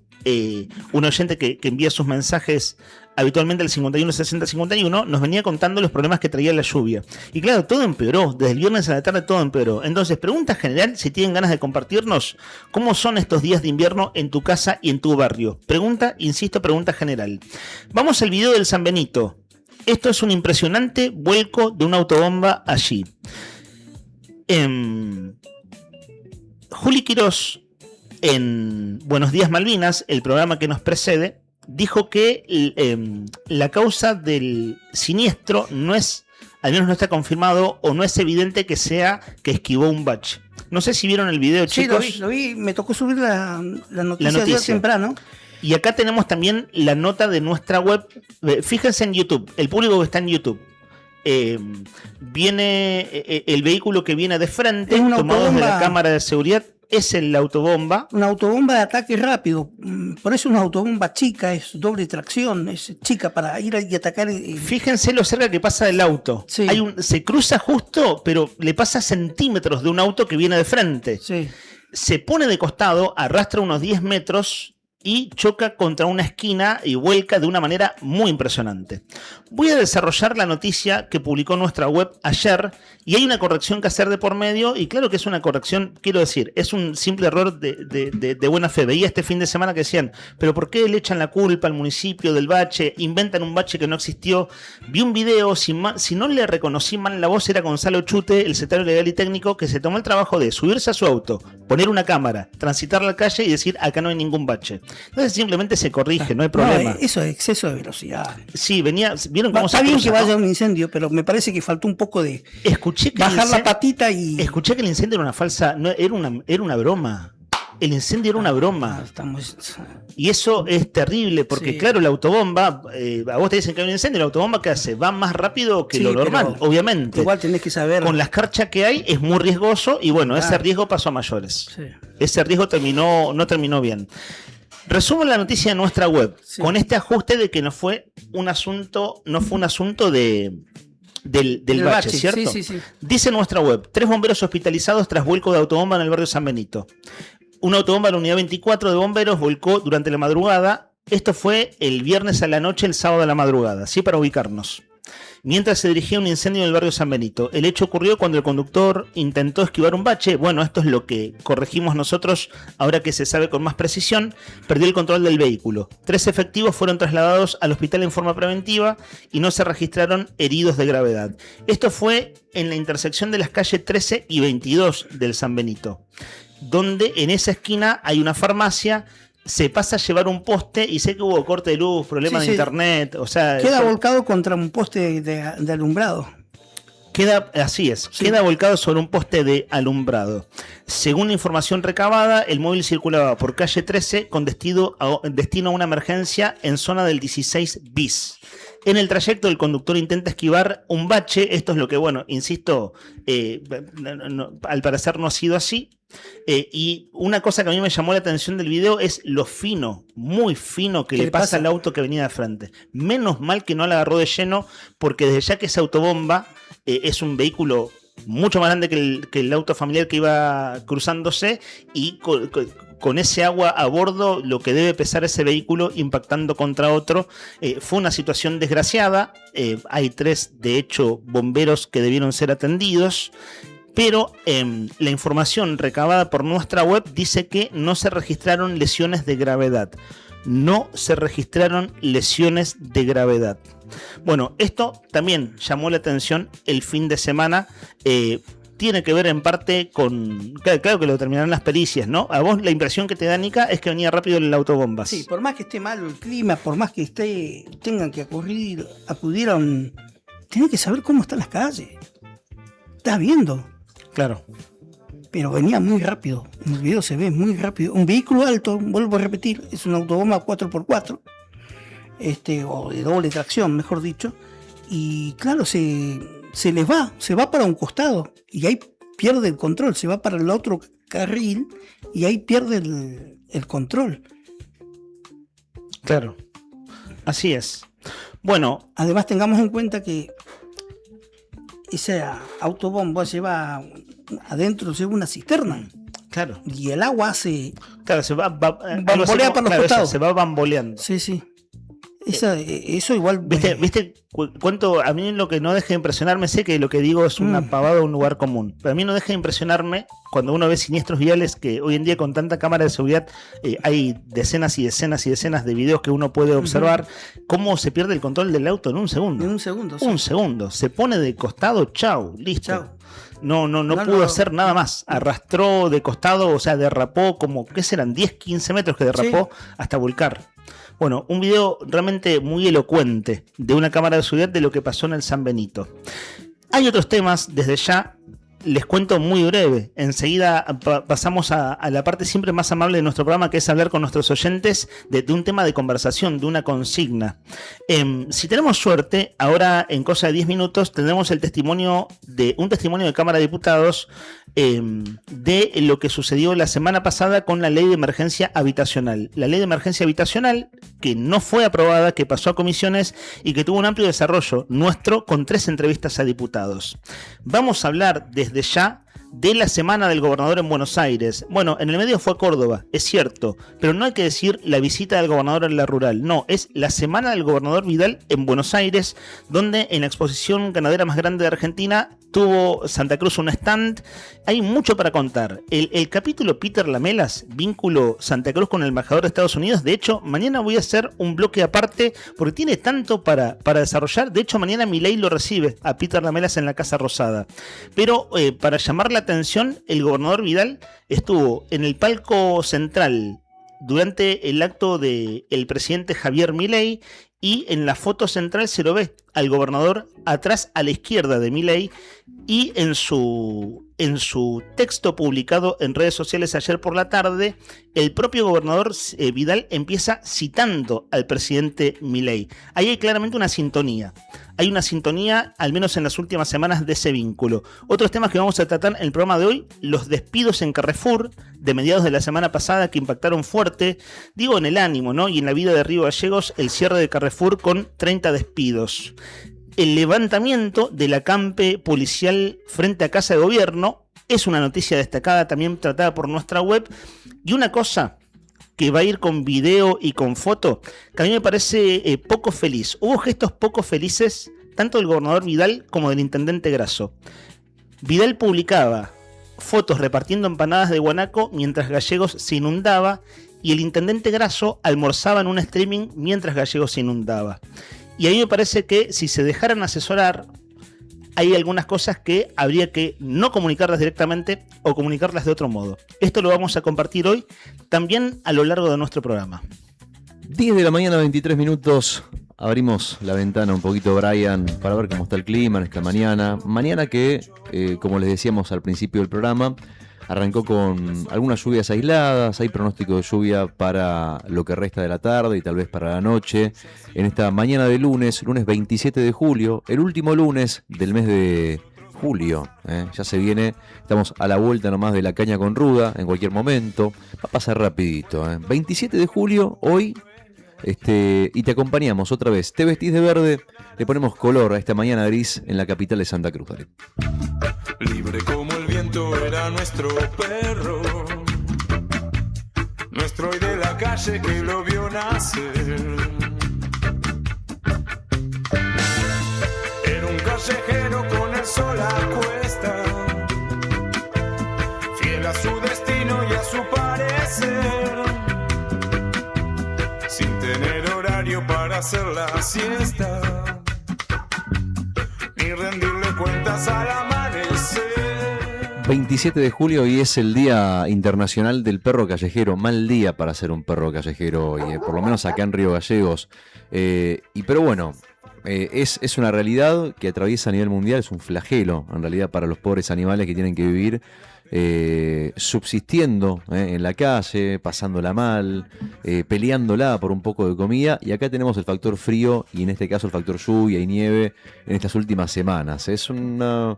un oyente que envía sus mensajes habitualmente al 51 60 51, nos venía contando los problemas que traía la lluvia. Y claro, todo empeoró, desde el viernes a la tarde todo empeoró. Entonces, pregunta general, si tienen ganas de compartirnos, ¿cómo son estos días de invierno en tu casa y en tu barrio? Pregunta general. Vamos al video del San Benito. Esto es un impresionante vuelco de una autobomba allí. Juli Quirós, en Buenos Días Malvinas, el programa que nos precede, dijo que la causa del siniestro no es, al menos no está confirmado o no es evidente que sea que esquivó un bache. No sé si vieron el video, chicos. Sí, lo vi. Me tocó subir la noticia de temprano. Y acá tenemos también la nota de nuestra web. Fíjense en YouTube, el público que está en YouTube. Viene el vehículo que viene de frente, Es una tomado desde la autobomba. cámara de seguridad. Es la autobomba. Una autobomba de ataque rápido. Por eso es una autobomba chica, es doble tracción, es chica para ir y atacar. Fíjense lo cerca que pasa del auto. Se cruza justo, pero le pasa centímetros de un auto que viene de frente. Se pone de costado, arrastra unos 10 metros y choca contra una esquina y vuelca de una manera muy impresionante. Voy a desarrollar la noticia que publicó nuestra web ayer y hay una corrección que hacer de por medio, y claro que es una corrección, quiero decir, es un simple error de buena fe. Veía este fin de semana que decían, pero ¿por qué le echan la culpa al municipio del bache? Inventan un bache que no existió. Vi un video, si no le reconocí mal la voz, era Gonzalo Chute, el secretario legal y técnico, que se tomó el trabajo de subirse a su auto, poner una cámara, transitar la calle y decir, acá no hay ningún bache. Entonces simplemente se corrige, no hay problema. No, eso es exceso de velocidad. Sí, ¿vieron cómo se Está bien cruza, que vaya no? un incendio, pero me parece que faltó un poco de Escuché que bajar la patita y... Escuché que el incendio era una falsa, no, era una broma. El incendio era una broma. Y eso es terrible, porque claro, la autobomba, a vos te dicen que hay un incendio, la autobomba ¿qué hace? Va más rápido que Sí, lo normal, pero obviamente. igual tenés que saber. Con la escarcha que hay es muy riesgoso y bueno, ese riesgo pasó a mayores. Ese riesgo no terminó bien. Resumo la noticia de nuestra web, con este ajuste de que no fue un asunto del bache, ¿cierto? Sí. Dice nuestra web, 3 bomberos hospitalizados tras vuelco de autobomba en el barrio San Benito. Una autobomba de la unidad 24 de bomberos volcó durante la madrugada. Esto fue el viernes a la noche, el sábado a la madrugada, ¿sí? Para ubicarnos. Mientras se dirigía un incendio en el barrio San Benito. El hecho ocurrió cuando el conductor intentó esquivar un bache. Bueno, esto es lo que corregimos nosotros ahora que se sabe con más precisión. Perdió el control del vehículo. 3 efectivos fueron trasladados al hospital en forma preventiva y no se registraron heridos de gravedad. Esto fue en la intersección de las calles 13 y 22 del San Benito, donde en esa esquina hay una farmacia. Se pasa a llevar un poste y sé que hubo corte de luz, problemas de internet, o sea... Queda volcado contra un poste de alumbrado. Queda volcado sobre un poste de alumbrado. Según la información recabada, el móvil circulaba por calle 13 con destino a una emergencia en zona del 16 bis. En el trayecto el conductor intenta esquivar un bache. Esto es lo que, bueno, insisto, al parecer no ha sido así. Y una cosa que a mí me llamó la atención del video es lo fino, muy fino que le pasa al auto que venía de frente. Menos mal que no la agarró de lleno, porque desde ya que esa autobomba es un vehículo mucho más grande que el auto familiar que iba cruzándose, y con ese agua a bordo, lo que debe pesar ese vehículo impactando contra otro. Fue una situación desgraciada. Hay 3, de hecho, bomberos que debieron ser atendidos. Pero la información recabada por nuestra web dice que no se registraron lesiones de gravedad. No se registraron lesiones de gravedad. Bueno, esto también llamó la atención el fin de semana. Tiene que ver en parte con... Claro que lo determinarán las pericias, ¿no? A vos la impresión que te da, Nica, es que venía rápido el autobombas. Sí, por más que esté malo el clima, por más que tengan que acudir a un... Tienen que saber cómo están las calles. Estás viendo. Claro. Pero venía muy rápido. En el video se ve muy rápido. Un vehículo alto, vuelvo a repetir, es una autobomba 4x4. O de doble tracción, mejor dicho. Y claro, se va para un costado. Y ahí pierde el control. Se va para el otro carril y ahí pierde el control. Claro. Así es. Bueno. Además tengamos en cuenta que esa autobomba adentro lleva una cisterna. Claro. Y el agua hace... Claro, se bambolea para los costados. Se va bamboleando. Sí. Eso igual... ¿Viste cuánto? A mí lo que no deja de impresionarme, sé que lo que digo es una pavada, un lugar común, pero a mí no deja de impresionarme cuando uno ve siniestros viales, que hoy en día con tanta cámara de seguridad hay decenas y decenas y decenas de videos que uno puede observar, cómo se pierde el control del auto en un segundo. En un segundo, sí. Un segundo. Se pone de costado, chau, listo. Chau. No pudo hacer nada más. Arrastró de costado, o sea, derrapó como, ¿qué serán? 10, 15 metros que derrapó hasta volcar. Bueno, un video realmente muy elocuente de una cámara de seguridad de lo que pasó en el San Benito. Hay otros temas, desde ya, les cuento muy breve. Enseguida pasamos a la parte siempre más amable de nuestro programa, que es hablar con nuestros oyentes de un tema de conversación, de una consigna. Si tenemos suerte, ahora en cosa de 10 minutos tendremos un testimonio de Cámara de Diputados de lo que sucedió la semana pasada con la ley de emergencia habitacional. La ley de emergencia habitacional que no fue aprobada, que pasó a comisiones y que tuvo un amplio desarrollo nuestro con 3 entrevistas a diputados. Vamos a hablar desde ya de la semana del gobernador en Buenos Aires. Bueno, en el medio fue Córdoba, es cierto, pero no hay que decir la visita del gobernador en la rural, no, es la semana del gobernador Vidal en Buenos Aires, donde en la exposición ganadera más grande de Argentina tuvo Santa Cruz un stand. Hay mucho para contar. El capítulo Peter Lamelas, vínculo Santa Cruz con el embajador de Estados Unidos, de hecho, mañana voy a hacer un bloque aparte porque tiene tanto para desarrollar. De hecho, mañana Milei lo recibe a Peter Lamelas en la Casa Rosada. Pero para llamar la atención, el gobernador Vidal estuvo en el palco central durante el acto del presidente Javier Milei, y en la foto central se lo ve al gobernador atrás a la izquierda de Milei, y en su texto publicado en redes sociales ayer por la tarde, el propio gobernador Vidal empieza citando al presidente Milei. Ahí hay claramente una sintonía. Hay una sintonía, al menos en las últimas semanas, de ese vínculo. Otros temas que vamos a tratar en el programa de hoy: los despidos en Carrefour de mediados de la semana pasada, que impactaron fuerte, digo, en el ánimo, ¿no? Y en la vida de Río Gallegos, el cierre de Carrefour con 30 despidos. El levantamiento del acampe policial frente a Casa de Gobierno es una noticia destacada, también tratada por nuestra web. Y una cosa que va a ir con video y con foto, que a mí me parece poco feliz. Hubo gestos poco felices tanto del gobernador Vidal como del intendente Grasso. Vidal publicaba fotos repartiendo empanadas de guanaco mientras Gallegos se inundaba, y el intendente Grasso almorzaba en un streaming mientras Gallegos se inundaba. Y a mí me parece que si se dejaran asesorar, hay algunas cosas que habría que no comunicarlas directamente o comunicarlas de otro modo. Esto lo vamos a compartir hoy también a lo largo de nuestro programa. 10 de la mañana, 23 minutos. Abrimos la ventana un poquito, Brian, para ver cómo está el clima en esta mañana. Mañana que, como les decíamos al principio del programa, arrancó con algunas lluvias aisladas. Hay pronóstico de lluvia para lo que resta de la tarde y tal vez para la noche. En esta mañana de lunes 27 de julio, el último lunes del mes de julio. Ya se viene, estamos a la vuelta nomás de la caña con ruda, en cualquier momento. Va a pasar rapidito. 27 de julio, hoy, y te acompañamos otra vez. Te vestís de verde, le ponemos color a esta mañana gris en la capital de Santa Cruz. Dale. Libre como el viento era nuestro perro, nuestro hoy de la calle que lo vio nacer. Era un callejero con el sol a cuesta, fiel a su destino y a su parecer, sin tener horario para hacer la siesta, ni rendirle cuentas al amanecer. 27 de julio y es el Día Internacional del Perro Callejero. Mal día para ser un perro callejero hoy, por lo menos acá en Río Gallegos. Pero bueno, es una realidad que atraviesa a nivel mundial, es un flagelo en realidad para los pobres animales que tienen que vivir subsistiendo en la calle, pasándola mal, peleándola por un poco de comida. Y acá tenemos el factor frío y en este caso el factor lluvia y nieve en estas últimas semanas. Es un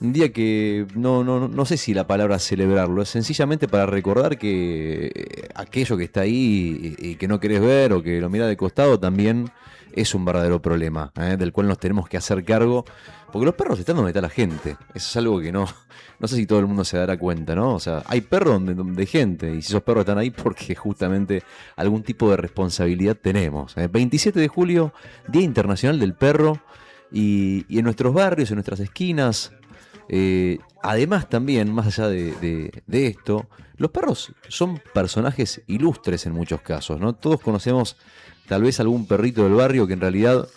día que no sé si la palabra celebrarlo, es sencillamente para recordar que aquello que está ahí y que no querés ver o que lo mirás de costado también es un verdadero problema, del cual nos tenemos que hacer cargo, porque los perros están donde está la gente. Eso es algo que no sé si todo el mundo se dará cuenta, ¿no? O sea, hay perros donde hay gente, y si esos perros están ahí porque justamente algún tipo de responsabilidad tenemos. 27 de julio, Día Internacional del Perro, y en nuestros barrios, en nuestras esquinas, además también, más allá de esto, los perros son personajes ilustres en muchos casos, ¿no? Todos conocemos tal vez algún perrito del barrio que en realidad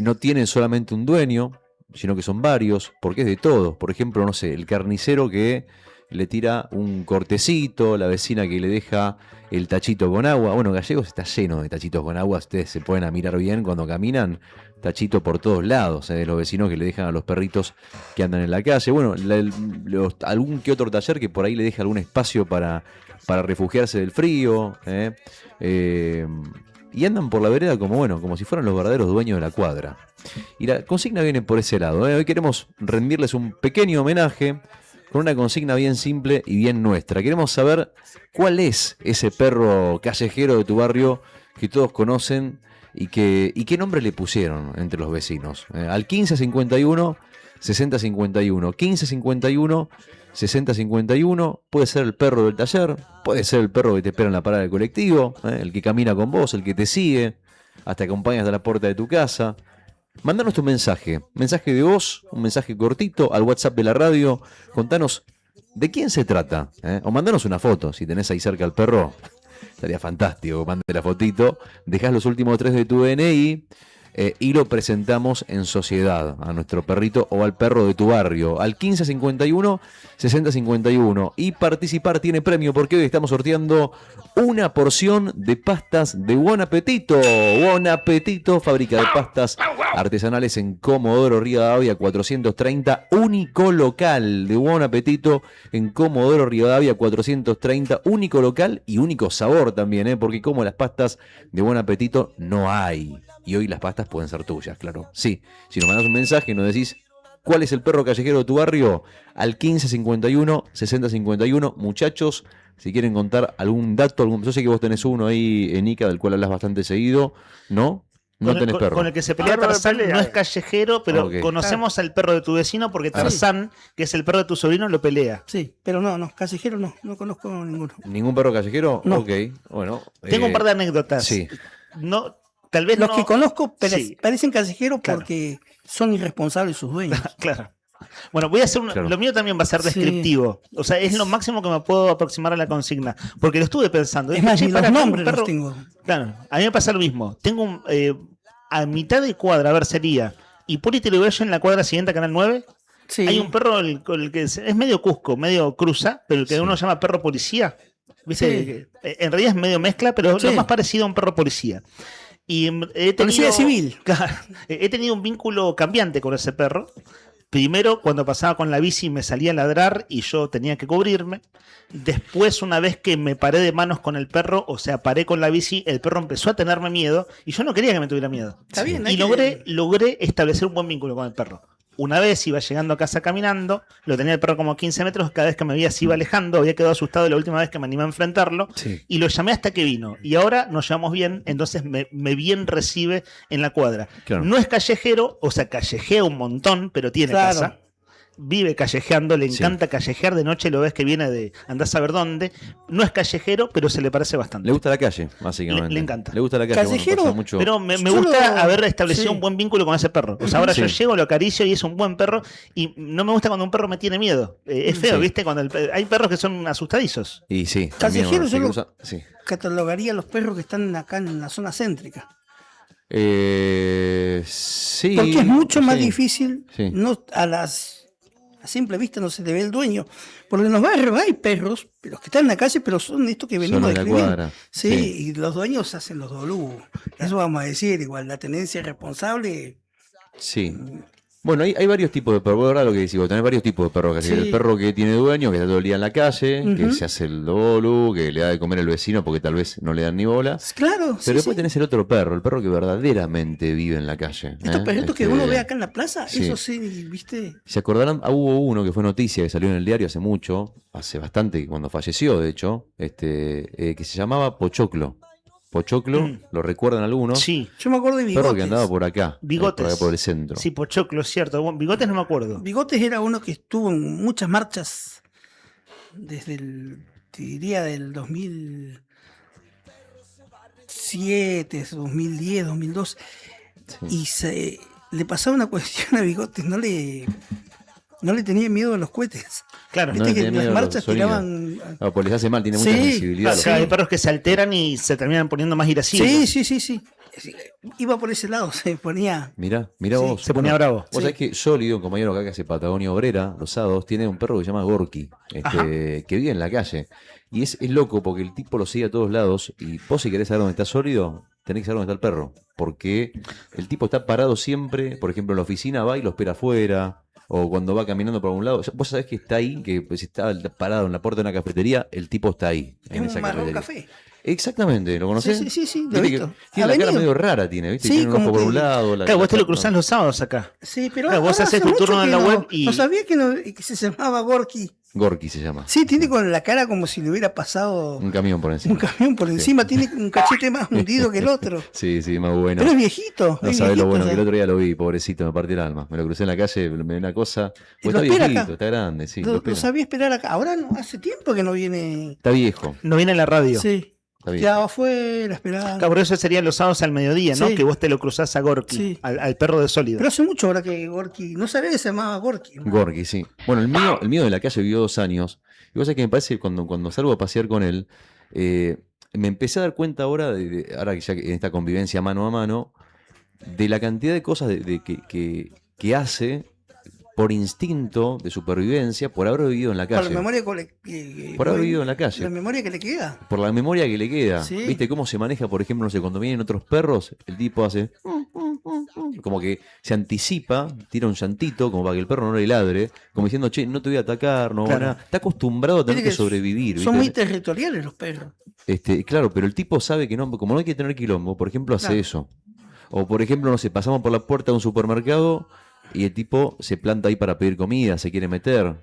no tienen solamente un dueño, sino que son varios, porque es de todos. Por ejemplo, no sé, el carnicero que le tira un cortecito, la vecina que le deja el tachito con agua. Bueno, Gallegos está lleno de tachitos con agua, ustedes se pueden mirar bien cuando caminan, tachito por todos lados, los vecinos que le dejan a los perritos que andan en la calle. Bueno, algún que otro taller que por ahí le deja algún espacio para refugiarse del frío, y andan por la vereda como si fueran los verdaderos dueños de la cuadra. Y la consigna viene por ese lado. Hoy queremos rendirles un pequeño homenaje con una consigna bien simple y bien nuestra. Queremos saber cuál es ese perro callejero de tu barrio que todos conocen y qué nombre le pusieron entre los vecinos. Al 1551 6051. 1551 6051. Puede ser el perro del taller, puede ser el perro que te espera en la parada del colectivo, el que camina con vos, el que te sigue, hasta que acompañas a la puerta de tu casa. Mándanos tu mensaje de voz, un mensaje cortito al WhatsApp de la radio. Contanos de quién se trata, o mandanos una foto, si tenés ahí cerca al perro, estaría fantástico, mande la fotito, dejás los últimos 3 de tu DNI y lo presentamos en sociedad a nuestro perrito o al perro de tu barrio, al 1551 6051. Y participar tiene premio porque hoy estamos sorteando una porción de pastas de Buon Appetito. Buon Appetito, fábrica de pastas artesanales en Comodoro Rivadavia 430, único local de Buon Appetito en Comodoro Rivadavia 430, único local y único sabor también, porque como las pastas de Buon Appetito no hay. Y hoy las pastas pueden ser tuyas, claro. Sí, si nos mandás un mensaje y nos decís cuál es el perro callejero de tu barrio, al 1551 6051. Muchachos, si quieren contar algún dato, yo sé que vos tenés uno ahí, Nica, del cual hablas bastante seguido, ¿no? No tenés perro. Con el que se pelea Tarzán no es callejero, pero conocemos al perro de tu vecino porque Tarzán, que es el perro de tu sobrino, lo pelea. Sí, pero no, callejero no conozco ninguno. ¿Ningún perro callejero? No. Ok, bueno. Tengo un par de anécdotas. Sí. No, tal vez Los no... que conozco Sí. parecen callejeros porque son irresponsables sus dueños. Claro. Bueno, voy a hacer lo mío también va a ser descriptivo. O sea, es lo máximo que me puedo aproximar a la consigna. Porque lo estuve pensando. Es más, ni los nombres los perro... tengo. Claro, a mí me pasa lo mismo. Tengo a mitad de cuadra, a ver, sería Hipólito Yrigoyen en la cuadra siguiente a Canal 9. Sí. Hay un perro el que es medio Cusco, medio cruza, pero el que uno llama perro policía. ¿Viste? Sí. En realidad es medio mezcla, pero Sí. lo más parecido a un perro policía. Y Policía civil. Claro, he tenido un vínculo cambiante con ese perro. Primero, cuando pasaba con la bici me salía a ladrar y yo tenía que cubrirme. Después, una vez que me paré de manos con el perro, o sea, paré con la bici, el perro empezó a tenerme miedo y yo no quería que me tuviera miedo. Está bien, Y logré establecer un buen vínculo con el perro. Una vez iba llegando a casa caminando, lo tenía el perro como a 15 metros, cada vez que me veía se iba alejando, había quedado asustado la última vez que me animé a enfrentarlo, y lo llamé hasta que vino. Y ahora nos llevamos bien, entonces me bien recibe en la cuadra. Claro. No es callejero, o sea, callejea un montón, pero tiene Claro. casa. Vive callejeando, le encanta callejear, de noche lo ves que viene de andás a ver dónde. No es callejero, pero se le parece bastante. Le gusta la calle, básicamente. Le encanta. Le gusta la calle. Callejero, pasa mucho. Pero me Solo- gusta haber establecido sí. un buen vínculo con ese perro. O sea, ahora Sí. yo llego, lo acaricio y es un buen perro. Y no me gusta cuando un perro me tiene miedo. Es feo, Sí. ¿viste? Cuando hay perros que son asustadizos. Y sí, también, Callejero bueno, se yo lo cruza- sí. catalogaría a los perros que están acá en la zona céntrica. Sí. Porque es mucho más sí. difícil, Sí. no a simple vista no se te ve el dueño. Porque en los barrios hay perros, pero que están en la calle, pero son estos que venimos Son de la describiendo. cuadra. Sí, Sí. y los dueños hacen los dolú. Eso vamos a decir, igual la tenencia responsable. Sí. Bueno, hay varios tipos de perros, ¿verdad? Lo que decís, vos tenés varios tipos de perros. Que Sí. El perro que tiene dueño, que está todo el día en la calle, que Ujú. se hace el dolu, que le da de comer al vecino porque tal vez no le dan ni bola. Claro, sí, Pero después sí. tenés el otro perro, el perro que verdaderamente vive en la calle. Estos perritos que uno ve acá en la plaza, sí. eso sí, ¿viste? ¿Se acordarán? Hubo uno que fue noticia, que salió en el diario hace mucho, hace bastante, cuando falleció, de hecho, que se llamaba Pochoclo. Pochoclo, ¿lo recuerdan algunos? Sí. Yo me acuerdo de Perro Bigotes. que andaba por acá, Bigotes. por acá por el centro. Sí, Pochoclo, es cierto. Bueno, Bigotes no me acuerdo. Bigotes era uno que estuvo en muchas marchas desde te diría del 2007, 2010, 2002. Y le pasaba una cuestión a Bigotes, no le tenía miedo a los cohetes. Claro. Viste No le que tenía las miedo a los marchas sonidos. tiraban. Ah, pues les hace mal, tiene mucha Sí, sensibilidad. O sea, hay perros que se alteran y se terminan poniendo más irascibles. Sí. iba por ese lado, se ponía... Mirá Sí, vos. se ponía bravo. Vos sabés que Sólido, un compañero acá que hace Patagonia Obrera, los sábados, tiene un perro que se llama Gorky, que vive en la calle. Y es loco porque el tipo lo sigue a todos lados. Y vos, si querés saber dónde está Sólido, tenés que saber dónde está el perro. Porque el tipo está parado siempre, por ejemplo, en la oficina va y lo espera afuera. O cuando va caminando por algún lado. Vos sabés que está ahí, que si está parado en la puerta de una cafetería, el tipo está ahí. Es un marrón café. Exactamente, ¿lo conocés? Sí, lo he visto. Tiene la cara medio rara, tiene, ¿viste? Sí, Tiene un como ojo por que- un lado. Claro, vos te lo cruzás los sábados acá. Sí, pero Claro, vos ahora haces hace tu turno mucho en que la no- web y... No sabía que se llamaba Gorky. Gorky se llama. Sí, tiene con la cara como si le hubiera pasado Un camión por encima. un camión por encima. Tiene un cachete más hundido que el otro. Sí, más bueno. Pero es viejito. No es sabés lo viejito, bueno, o sea. que el otro día lo vi, pobrecito, me partió el alma. Me lo crucé en la calle, me dio una cosa. ¿Y Pues lo está espera viejito, acá? está grande, sí. Lo espera. sabía esperar acá. Ahora no, hace tiempo que no viene. Está viejo. No viene a la radio. Sí. Está viejo. Quedaba afuera, esperaba. Claro, por eso serían los sábados al mediodía, ¿no? Sí. Que vos te lo cruzás a Gorky, Sí. al perro de Sólido. Pero hace mucho ahora que Gorky. No sabía que se llamaba Gorky. Gorky, sí. Bueno, el mío de la calle vivió 2 años. Y vos sabés que me parece que cuando salgo a pasear con él, me empecé a dar cuenta ahora, ahora que ya en esta convivencia mano a mano, de la cantidad de cosas que hace por instinto de supervivencia, por haber vivido en la Por la calle. memoria Por haber vivido en la calle. La memoria que le queda. Por la memoria que le queda. Sí. ¿Viste cómo se maneja, por ejemplo, no sé, cuando vienen otros perros, el tipo hace como que se anticipa, tira un llantito como para que el perro no le ladre, como diciendo, che, no te voy a atacar, no Claro. nada. Está acostumbrado a tener Viste que sobrevivir. Son ¿viste? muy territoriales los perros. Claro, pero el tipo sabe que no, como no hay que tener quilombo, por ejemplo, hace Claro. eso. O por ejemplo, no sé, pasamos por la puerta de un supermercado y el tipo se planta ahí para pedir comida, se quiere meter.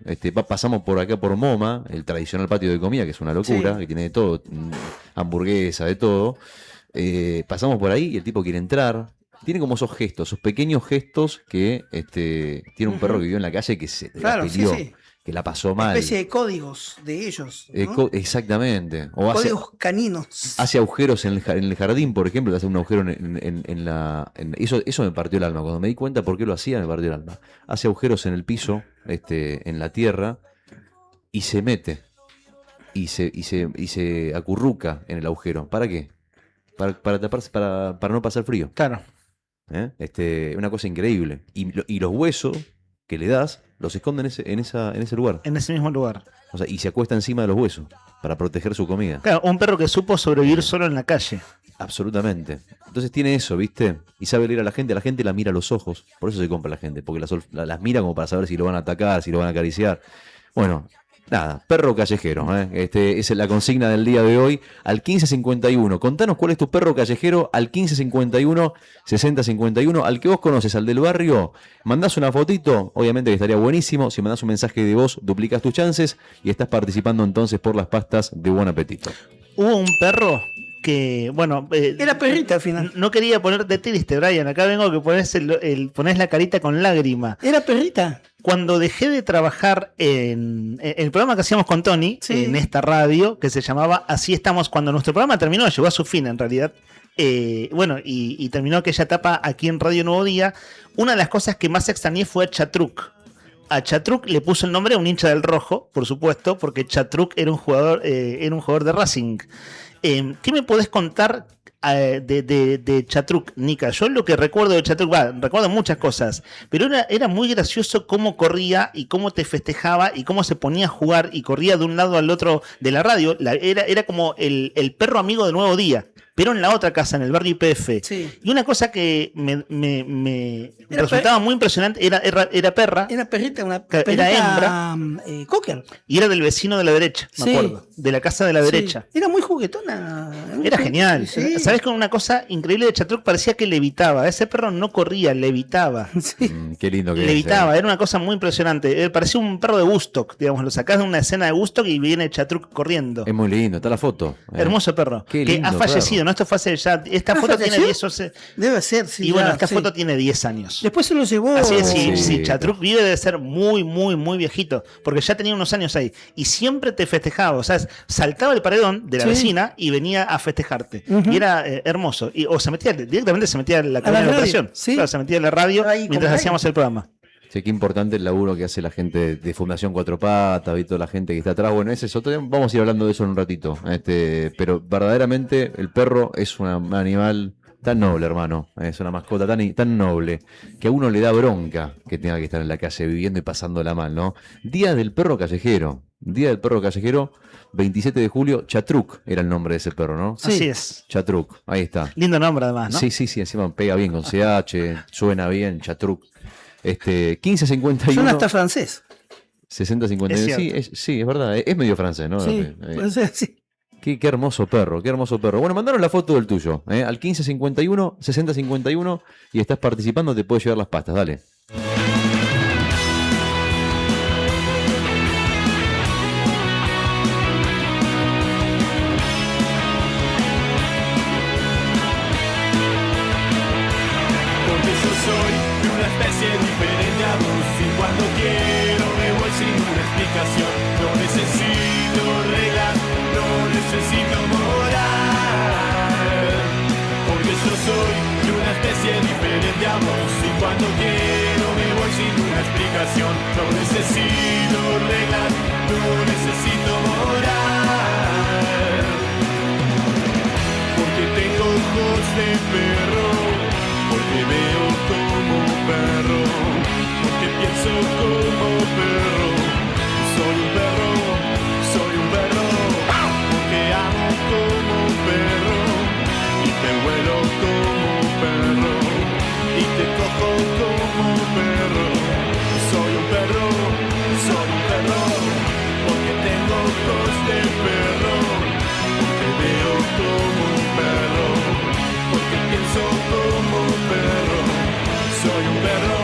Pasamos por acá por MoMA, el tradicional patio de comida, que es una locura, Sí. que tiene de todo, hamburguesa, de todo. Pasamos por ahí y el tipo quiere entrar. Tiene como esos gestos, esos pequeños gestos que tiene un perro que vivió en la calle que se Claro, la sí, peleó, sí. que la pasó Una mal. especie de códigos de ellos. ¿no? Exactamente. O hace, Códigos caninos. hace agujeros en el jardín, por ejemplo, le hace un agujero eso me partió el alma. Cuando me di cuenta por qué lo hacía, me partió el alma. Hace agujeros en el piso, en la tierra, y se mete. Y se acurruca en el agujero. ¿Para qué? Para taparse, para no pasar frío. Claro. Una cosa increíble. Y los huesos que le das, los esconde en ese lugar. En ese mismo lugar. O sea, y se acuesta encima de los huesos para proteger su comida. Claro, un perro que supo sobrevivir solo en la calle. Absolutamente. Entonces tiene eso, ¿viste? Y sabe leer a la gente la mira a los ojos. Por eso se compra la gente, porque las mira como para saber si lo van a atacar, si lo van a acariciar. Bueno, nada, perro callejero. Esa es la consigna del día de hoy. Al 1551. Contanos cuál es tu perro callejero. Al 1551 6051. Al que vos conoces, al del barrio. Mandás una fotito. Obviamente que estaría buenísimo. Si mandás un mensaje de voz, duplicas tus chances. Y estás participando entonces por las pastas de Buen Apetito. Hubo un perro que, bueno... Era perrita al final. No quería ponerte triste, Brian. Acá vengo que pones, pones la carita con lágrima. Era perrita. Cuando dejé de trabajar en el programa que hacíamos con Tony, en esta radio, que se llamaba Así Estamos, cuando nuestro programa terminó, llegó a su fin en realidad, y terminó aquella etapa aquí en Radio Nuevo Día, una de las cosas que más extrañé fue a Chatruc. A Chatruc le puso el nombre a un hincha del Rojo, por supuesto, porque Chatruc era un jugador de Racing. ¿Qué me podés contar de Chatruc, Nica? Yo lo que recuerdo de Chatruc, recuerdo muchas cosas, pero era muy gracioso cómo corría y cómo te festejaba y cómo se ponía a jugar y corría de un lado al otro de la radio. Era como el perro amigo del Nuevo Día, pero en la otra casa, en el barrio IPF. Y una cosa que me resultaba muy impresionante era perra. Era perrita, una Era perrita, hembra. cocker. Y era del vecino de la derecha, me Sí. acuerdo. De la casa de la Sí. derecha. Era muy juguetona. Era genial. Sí. ¿Sabes? Con una cosa increíble de Chatruc, parecía que levitaba. Ese perro no corría, levitaba. Qué lindo que Levitaba, era una cosa muy impresionante. Parecía un perro de Woodstock, digamos. Lo sacás de una escena de Woodstock y viene Chatruc corriendo. Es muy lindo, está la foto. Hermoso perro. Qué Que lindo ha fallecido, perro. ¿no? Esto fue hace ya. Esta ¿Ah, foto tiene falleció? 10 o se- Debe ser, sí. Y bueno, ya, esta sí. foto tiene 10 años. Después se lo llevó. Así es, Sí. si Chatruc vive debe ser muy, muy, muy viejito, porque ya tenía unos años ahí y siempre te festejaba, o sea, saltaba el paredón de la Sí. vecina y venía a festejarte. Ujú. Y era hermoso. O se metía, directamente se metía en la cabina de radio, operación. sí. Claro, se metía en la radio Ahí, mientras como hacíamos el programa. Sí, qué importante el laburo que hace la gente de Fundación Cuatro Patas, y toda la gente que está atrás. Bueno, ese es otro tema. Vamos a ir hablando de eso en un ratito. Pero verdaderamente el perro es un animal Tan noble, hermano. Es una mascota tan noble que a uno le da bronca que tenga que estar en la calle viviendo y pasándola mal, ¿no? Día del perro callejero. Día del perro callejero, 27 de julio. Chatruc era el nombre de ese perro, ¿no? Sí. Así es. Chatruc, ahí está. Lindo nombre además, ¿no? Sí, encima pega bien con CH, suena bien, Chatruc. 1551. Suena hasta francés. 6051. Sí, es verdad. Es medio francés, ¿no? Sí, puede ser, sí. Qué hermoso perro, qué hermoso perro. Bueno, mandaron la foto del tuyo, al 1551, 6051 y estás participando, te puedes llevar las pastas, dale. Porque yo soy de una especie diferente a vos y cuando quiero me voy sin una explicación. No necesito reglas, no necesito moral. Porque yo soy de una especie diferente a vos y cuando quiero me voy sin una explicación. No necesito reglas, no necesito moral. Porque tengo ojos de perro, porque veo como perro, porque pienso como perro. Soy un perro, porque amo como perro y te huelo como perro y te cojo como perro. Soy un perro, porque tengo ojos de perro, porque veo como perro, porque pienso como perro. Soy un perro.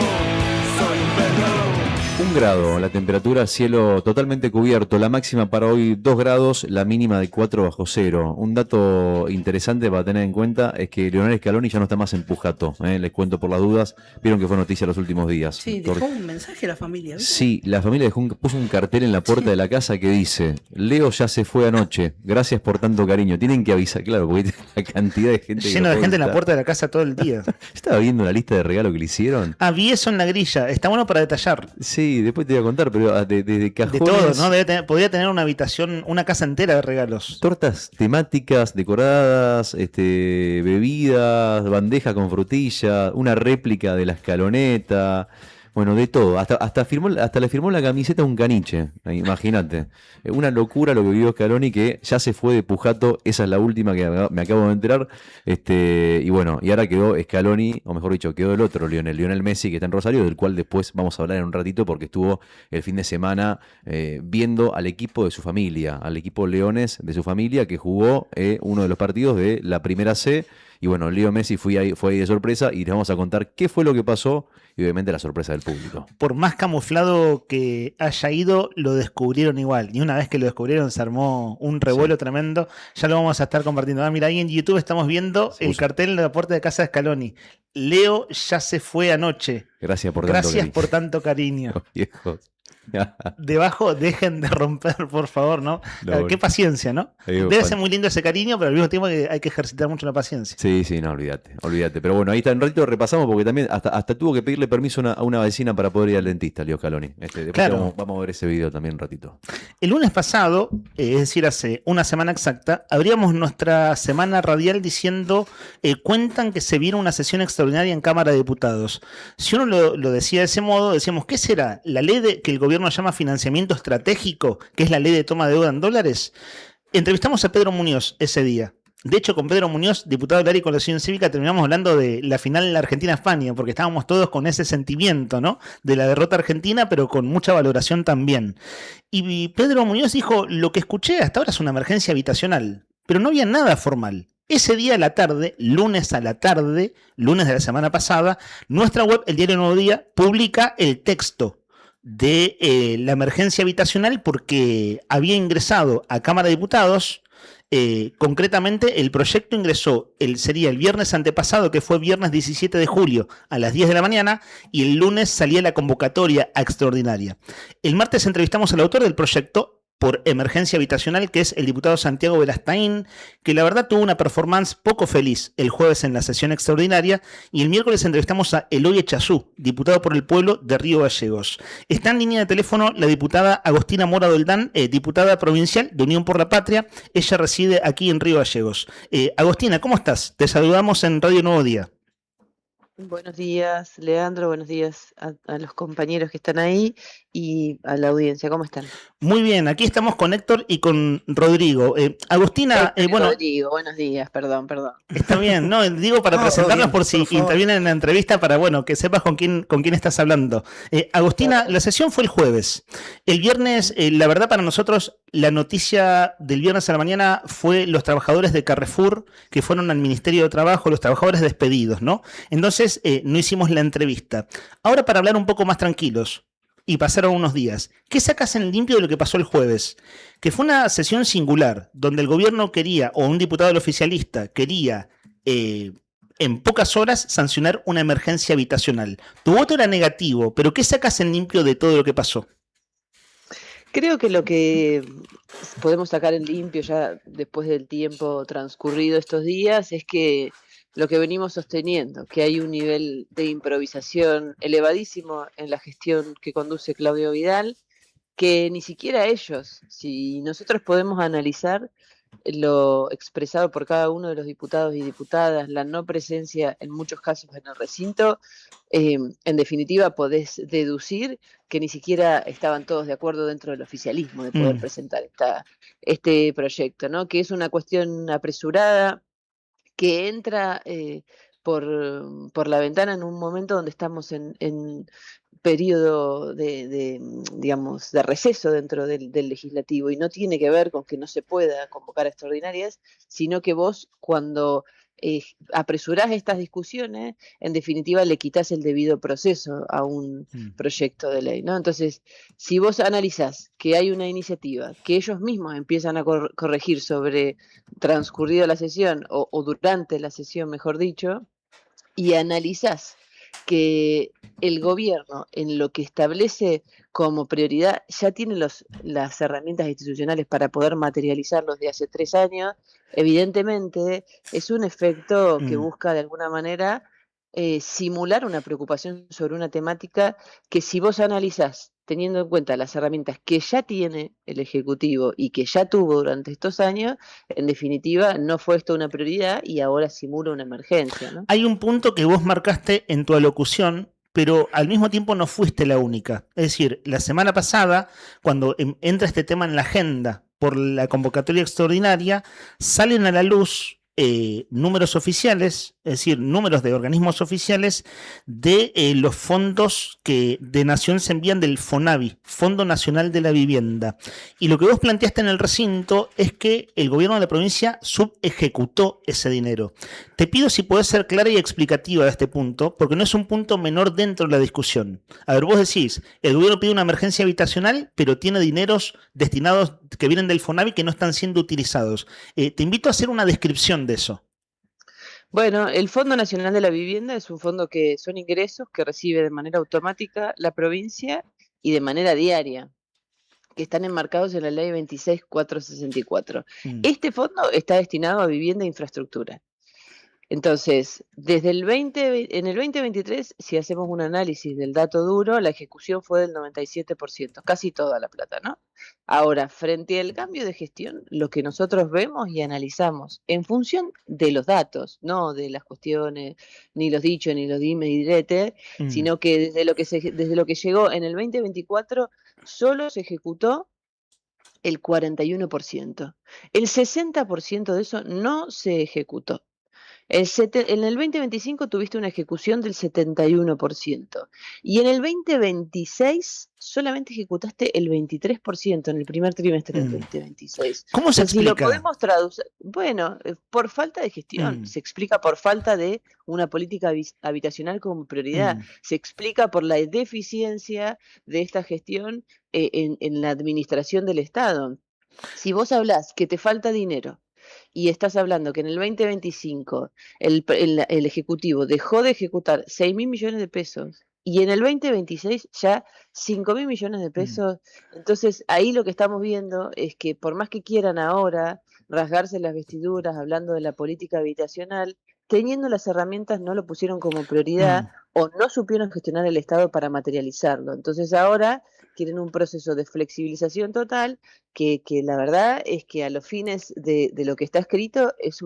1 grado, la temperatura, cielo totalmente cubierto, la máxima para hoy 2 grados, la mínima de 4 bajo cero. Un dato interesante para tener en cuenta es que Lionel Scaloni ya no está más en Pujato, les cuento por las dudas, vieron que fue noticia los últimos días. Sí, dejó un mensaje a la familia, ¿viste? Sí, la familia puso un cartel en la puerta de la casa que dice: Leo ya se fue anoche, gracias por tanto cariño. Tienen que avisar, claro, porque la cantidad de gente lleno de gente en la puerta de la casa todo el día. Estaba viendo la lista de regalos que le hicieron. Vi eso en la grilla, está bueno para detallar. Sí, después te voy a contar, pero de cajones. De todo, ¿no? Podría tener una habitación, una casa entera de regalos. Tortas temáticas, decoradas, bebidas, bandeja con frutilla, una réplica de la escaloneta. Bueno, de todo. Hasta le firmó la camiseta a un caniche. Imagínate. Una locura lo que vivió Scaloni, que ya se fue de Pujato. Esa es la última que me acabo de enterar. Y bueno, y ahora quedó Scaloni, o mejor dicho, quedó el otro Lionel Messi, que está en Rosario, del cual después vamos a hablar en un ratito, porque estuvo el fin de semana viendo al equipo de su familia, al equipo Leones de su familia, que jugó uno de los partidos de la Primera C. Y bueno, Leo Messi fue ahí de sorpresa y les vamos a contar qué fue lo que pasó y obviamente la sorpresa del público. Por más camuflado que haya ido, lo descubrieron igual. Y una vez que lo descubrieron se armó un revuelo tremendo. Ya lo vamos a estar compartiendo. Mira, ahí en YouTube estamos viendo el cartel de la puerta de casa de Scaloni. Leo ya se fue anoche. Gracias por tanto cariño. Viejos. Debajo, dejen de romper, por favor, ¿no? Qué paciencia, ¿no? Debe ser muy lindo ese cariño, pero al mismo tiempo hay que ejercitar mucho la paciencia. Sí, no, olvídate. Pero bueno, ahí está, en ratito repasamos, porque también hasta tuvo que pedirle permiso a una vecina para poder ir al dentista, Leo Scaloni. Después claro. Vamos a ver ese video también un ratito. El lunes pasado, es decir, hace una semana exacta, abríamos nuestra semana radial diciendo, cuentan que se viene una sesión extraordinaria en Cámara de Diputados. Si uno lo decía de ese modo, decíamos, ¿qué será? ¿La ley que el gobierno llama financiamiento estratégico, que es la ley de toma de deuda en dólares? Entrevistamos a Pedro Muñoz ese día. De hecho, con Pedro Muñoz, diputado del área de Coalición Cívica, terminamos hablando de la final de la Argentina-España, porque estábamos todos con ese sentimiento, ¿no? De la derrota argentina, pero con mucha valoración también. Y Pedro Muñoz dijo, lo que escuché hasta ahora es una emergencia habitacional, pero no había nada formal. Ese día a la tarde, lunes de la semana pasada, nuestra web, el Diario Nuevo Día, publica el texto de la emergencia habitacional porque había ingresado a Cámara de Diputados. Concretamente, el proyecto ingresó, sería el viernes antepasado, que fue viernes 17 de julio a las 10 de la mañana, y el lunes salía la convocatoria a extraordinaria. El martes entrevistamos al autor del proyecto, por emergencia habitacional, que es el diputado Santiago Verastaín, que la verdad tuvo una performance poco feliz el jueves en la sesión extraordinaria, y el miércoles entrevistamos a Eloy Echazú, diputado por el Pueblo de Río Gallegos. Está en línea de teléfono la diputada Agostina Mora Doldán, diputada provincial de Unión por la Patria. Ella reside aquí en Río Gallegos. Agostina, ¿cómo estás? Te saludamos en Radio Nuevo Día. Buenos días, Leandro, buenos días a los compañeros que están ahí y a la audiencia, ¿cómo están? Muy bien, aquí estamos con Héctor y con Rodrigo. Agostina, bueno... Rodrigo, buenos días, perdón. Está bien, no, digo para presentarnos por si intervienen en la entrevista, para bueno, que sepas con quién estás hablando. Agostina, la sesión fue el jueves. El viernes, la verdad para nosotros, la noticia del viernes a la mañana fue los trabajadores de Carrefour que fueron al Ministerio de Trabajo, los trabajadores despedidos, ¿no? Entonces, no hicimos la entrevista. Ahora, para hablar un poco más tranquilos, y pasaron unos días, ¿qué sacas en limpio de lo que pasó el jueves? Que fue una sesión singular, donde el gobierno quería, o un diputado del oficialista quería, en pocas horas, sancionar una emergencia habitacional. Tu voto era negativo, pero ¿qué sacas en limpio de todo lo que pasó? Creo que lo que podemos sacar en limpio ya después del tiempo transcurrido estos días es que lo que venimos sosteniendo, que hay un nivel de improvisación elevadísimo en la gestión que conduce Claudio Vidal, que ni siquiera ellos, si nosotros podemos analizar lo expresado por cada uno de los diputados y diputadas, la no presencia en muchos casos en el recinto, en definitiva podés deducir que ni siquiera estaban todos de acuerdo dentro del oficialismo de poder presentar este proyecto, ¿no? Que es una cuestión apresurada, que entra por la ventana en un momento donde estamos en periodo digamos, de receso dentro del legislativo, y no tiene que ver con que no se pueda convocar a extraordinarias, sino que vos cuando apresurás estas discusiones, en definitiva le quitas el debido proceso a un proyecto de ley, ¿no? Entonces, si vos analizás que hay una iniciativa que ellos mismos empiezan a corregir sobre transcurrida la sesión, o durante la sesión, mejor dicho, y analizás que el gobierno en lo que establece como prioridad ya tiene las herramientas institucionales para poder materializarlos de hace 3 años, evidentemente es un efecto que busca de alguna manera simular una preocupación sobre una temática que, si vos analizás teniendo en cuenta las herramientas que ya tiene el Ejecutivo y que ya tuvo durante estos años, en definitiva no fue esto una prioridad y ahora simula una emergencia, ¿no? Hay un punto que vos marcaste en tu alocución, pero al mismo tiempo no fuiste la única. Es decir, la semana pasada, cuando entra este tema en la agenda por la convocatoria extraordinaria, salen a la luz números oficiales, es decir, números de organismos oficiales de los fondos que de Nación se envían del FONAVI, Fondo Nacional de la Vivienda. Y lo que vos planteaste en el recinto es que el gobierno de la provincia subejecutó ese dinero. Te pido si podés ser clara y explicativa de este punto, porque no es un punto menor dentro de la discusión. A ver, vos decís, el gobierno pide una emergencia habitacional, pero tiene dineros destinados que vienen del FONAVI que no están siendo utilizados. Te invito a hacer una descripción de eso. Bueno, el Fondo Nacional de la Vivienda es un fondo que son ingresos que recibe de manera automática la provincia y de manera diaria, que están enmarcados en la Ley 26.464. Este fondo está destinado a vivienda e infraestructura. Entonces, en el 2023, si hacemos un análisis del dato duro, la ejecución fue del 97%, casi toda la plata, ¿no? Ahora, frente al cambio de gestión, lo que nosotros vemos y analizamos en función de los datos, no de las cuestiones, ni los dichos, ni los dimes y diretes, sino que desde lo que llegó en el 2024, solo se ejecutó el 41%. El 60% de eso no se ejecutó. En el 2025 tuviste una ejecución del 71% y en el 2026 solamente ejecutaste el 23% en el primer trimestre del 2026. ¿Cómo se explica? Si lo podemos traducir, bueno, por falta de gestión, se explica por falta de una política habitacional como prioridad, se explica por la deficiencia de esta gestión en la administración del Estado. Si vos hablás que te falta dinero, y estás hablando que en el 2025 el Ejecutivo dejó de ejecutar 6.000 millones de pesos y en el 2026 ya 5.000 millones de pesos. Entonces, ahí lo que estamos viendo es que por más que quieran ahora rasgarse las vestiduras hablando de la política habitacional, teniendo las herramientas no lo pusieron como prioridad o no supieron gestionar el Estado para materializarlo. Entonces ahora quieren un proceso de flexibilización total que la verdad es que a los fines de lo que está escrito es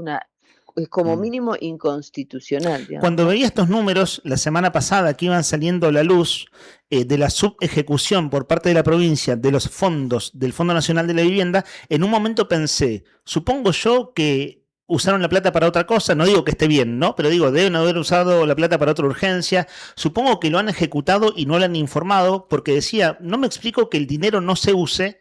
como mínimo inconstitucional. Digamos. Cuando veía estos números la semana pasada que iban saliendo a la luz de la subejecución por parte de la provincia de los fondos del Fondo Nacional de la Vivienda, en un momento pensé, supongo yo que usaron la plata para otra cosa, no digo que esté bien, ¿no? Pero digo, deben haber usado la plata para otra urgencia. Supongo que lo han ejecutado y no lo han informado, porque decía, no me explico que el dinero no se use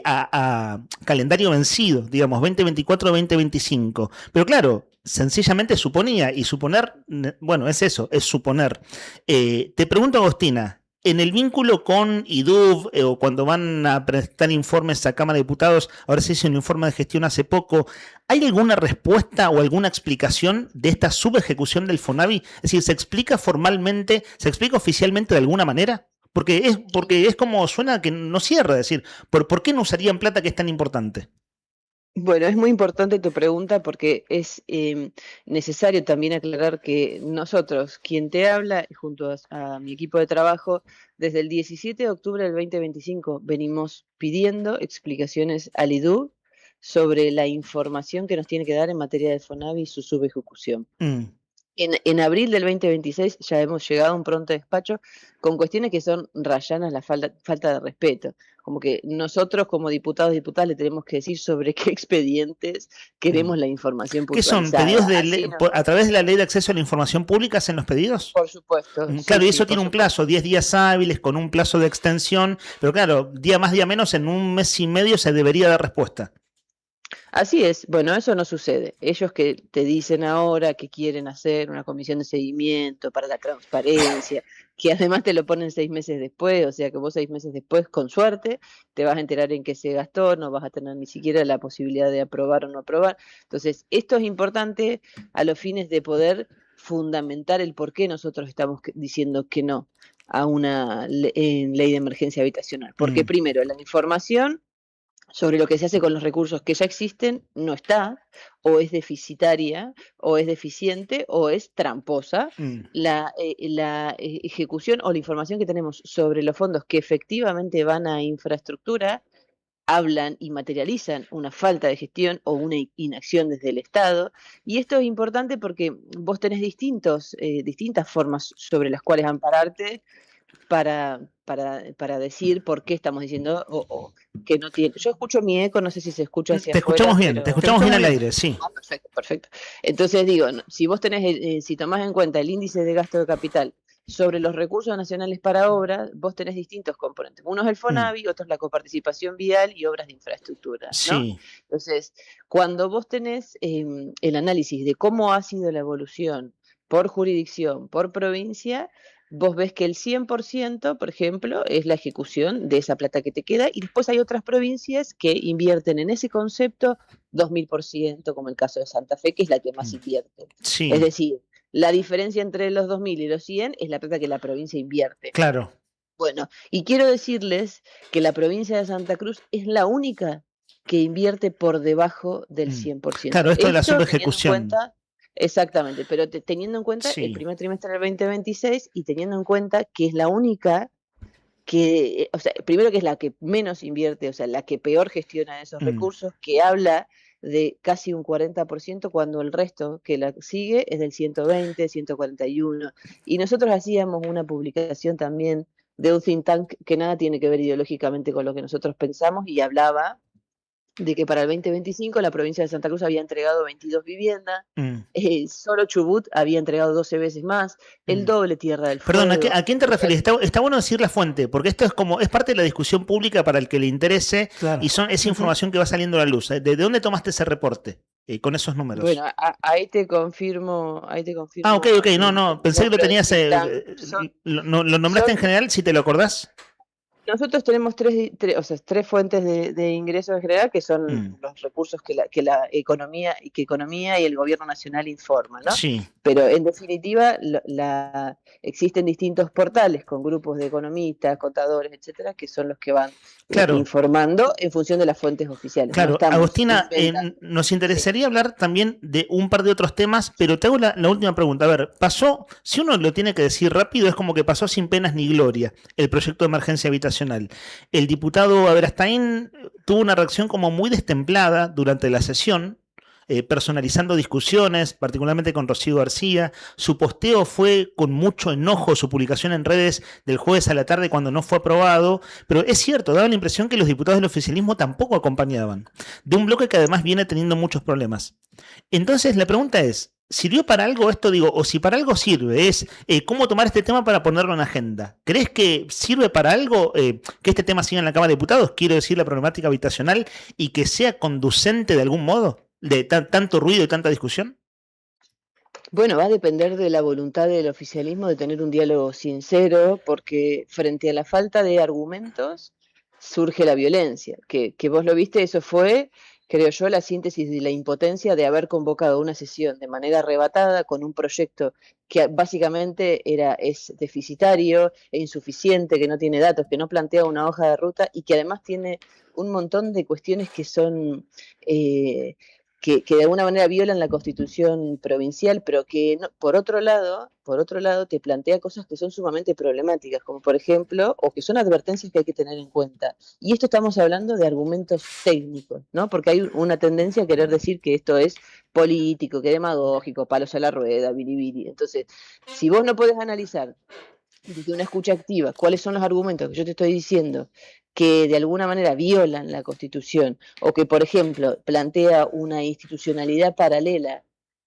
a calendario vencido, digamos, 2024-2025. Pero claro, sencillamente suponía, y suponer, bueno, es eso, es suponer. Te pregunto, Agostina, en el vínculo con IDUV o cuando van a prestar informes a Cámara de Diputados, ahora se hizo un informe de gestión hace poco, ¿hay alguna respuesta o alguna explicación de esta subejecución del FONAVI? Es decir, ¿se explica formalmente, se explica oficialmente de alguna manera? Porque es como suena que no cierra, es decir, ¿por qué no usarían plata que es tan importante? Bueno, es muy importante tu pregunta porque es necesario también aclarar que nosotros, quien te habla, junto a mi equipo de trabajo, desde el 17 de octubre del 2025 venimos pidiendo explicaciones al IDU sobre la información que nos tiene que dar en materia de FONAVI y su subejecución. En abril del 2026 ya hemos llegado a un pronto despacho con cuestiones que son rayanas la falta de respeto. Como que nosotros como diputados y diputadas le tenemos que decir sobre qué expedientes queremos la información ¿Qué puntualizada. son? ¿Pedidos de Así a través de la ley de acceso a la información pública hacen los pedidos? Por supuesto. Claro, sí, y eso sí, tiene un plazo, 10 días hábiles con un plazo de extensión, pero claro, día más, día menos, en un mes y medio se debería dar respuesta. Así es, bueno, eso no sucede. Ellos que te dicen ahora que quieren hacer una comisión de seguimiento para la transparencia, que además te lo ponen 6 meses después, o sea que vos 6 meses después, con suerte, te vas a enterar en qué se gastó, no vas a tener ni siquiera la posibilidad de aprobar o no aprobar. Entonces, esto es importante a los fines de poder fundamentar el por qué nosotros estamos diciendo que no a una ley de emergencia habitacional. Porque primero, la información sobre lo que se hace con los recursos que ya existen no está, o es deficitaria, o es deficiente, o es tramposa. La ejecución o la información que tenemos sobre los fondos que efectivamente van a infraestructura hablan y materializan una falta de gestión o una inacción desde el Estado. Y esto es importante porque vos tenés distintas formas sobre las cuales ampararte para decir por qué estamos diciendo o que no tiene. Yo escucho mi eco, no sé si se escucha hacia Te escuchamos afuera, bien, pero... te escuchamos bien al aire, sí. Perfecto. Entonces digo, si vos tenés, si tomás en cuenta el índice de gasto de capital sobre los recursos nacionales para obras, vos tenés distintos componentes. Uno es el FONAVI, otro es la coparticipación vial y obras de infraestructura, ¿no? Sí. Entonces, cuando vos tenés el análisis de cómo ha sido la evolución por jurisdicción, por provincia, vos ves que el 100%, por ejemplo, es la ejecución de esa plata que te queda, y después hay otras provincias que invierten en ese concepto 2000%, como el caso de Santa Fe, que es la que más invierte. Sí. Es decir, la diferencia entre los 2000 y los 100 es la plata que la provincia invierte. Claro. Bueno, y quiero decirles que la provincia de Santa Cruz es la única que invierte por debajo del 100%. Claro, esto de la subejecución. Exactamente, pero teniendo en cuenta el primer trimestre del 2026 y teniendo en cuenta que es la única que, o sea, primero que es la que menos invierte, o sea, la que peor gestiona esos recursos, que habla de casi un 40%, cuando el resto que la sigue es del 120, 141. Y nosotros hacíamos una publicación también de un think tank que nada tiene que ver ideológicamente con lo que nosotros pensamos, y hablaba de que para el 2025 la provincia de Santa Cruz había entregado 22 viviendas, solo Chubut había entregado 12 veces más, el doble Tierra del Fuego. Perdón, ¿a quién te referís? Está bueno decir la fuente, porque esto es parte de la discusión pública para el que le interese, claro. Y es información que va saliendo a la luz. ¿De dónde tomaste ese reporte con esos números? Bueno, ahí te confirmo. Ah, ok, no, pensé que lo tenías, lo nombraste en general, si te lo acordás. Nosotros tenemos tres fuentes de ingresos en general, que son los recursos que la economía y el gobierno nacional informan, ¿no? Sí. Pero en definitiva, existen distintos portales con grupos de economistas, contadores, etcétera, que son los que van Claro. informando en función de las fuentes oficiales. Claro, No estamos Agustina, inventando. nos interesaría hablar también de un par de otros temas, pero te hago la última pregunta. A ver, pasó, si uno lo tiene que decir rápido, es como que pasó sin penas ni gloria el proyecto de emergencia habitacional. El diputado Aberastain tuvo una reacción como muy destemplada durante la sesión, personalizando discusiones, particularmente con Rocío García. Su posteo fue con mucho enojo, su publicación en redes del jueves a la tarde cuando no fue aprobado, pero es cierto, daba la impresión que los diputados del oficialismo tampoco acompañaban, de un bloque que además viene teniendo muchos problemas. Entonces la pregunta es, ¿sirvió para algo esto? Digo, o si para algo sirve, es cómo tomar este tema para ponerlo en agenda. ¿Crees que sirve para algo que este tema siga en la Cámara de Diputados? Quiero decir, la problemática habitacional, y que sea conducente de algún modo de tanto ruido y tanta discusión. Bueno, va a depender de la voluntad del oficialismo de tener un diálogo sincero, porque frente a la falta de argumentos surge la violencia. Que vos lo viste, eso fue, creo yo, la síntesis de la impotencia de haber convocado una sesión de manera arrebatada con un proyecto que básicamente es deficitario e insuficiente, que no tiene datos, que no plantea una hoja de ruta y que además tiene un montón de cuestiones que son... que de alguna manera violan la Constitución provincial, pero que por otro lado te plantea cosas que son sumamente problemáticas, como por ejemplo, o que son advertencias que hay que tener en cuenta. Y esto estamos hablando de argumentos técnicos, ¿no? Porque hay una tendencia a querer decir que esto es político, que demagógico, palos a la rueda, biribiri. Entonces, si vos no podés analizar desde una escucha activa cuáles son los argumentos que yo te estoy diciendo que de alguna manera violan la Constitución, o que, por ejemplo, plantea una institucionalidad paralela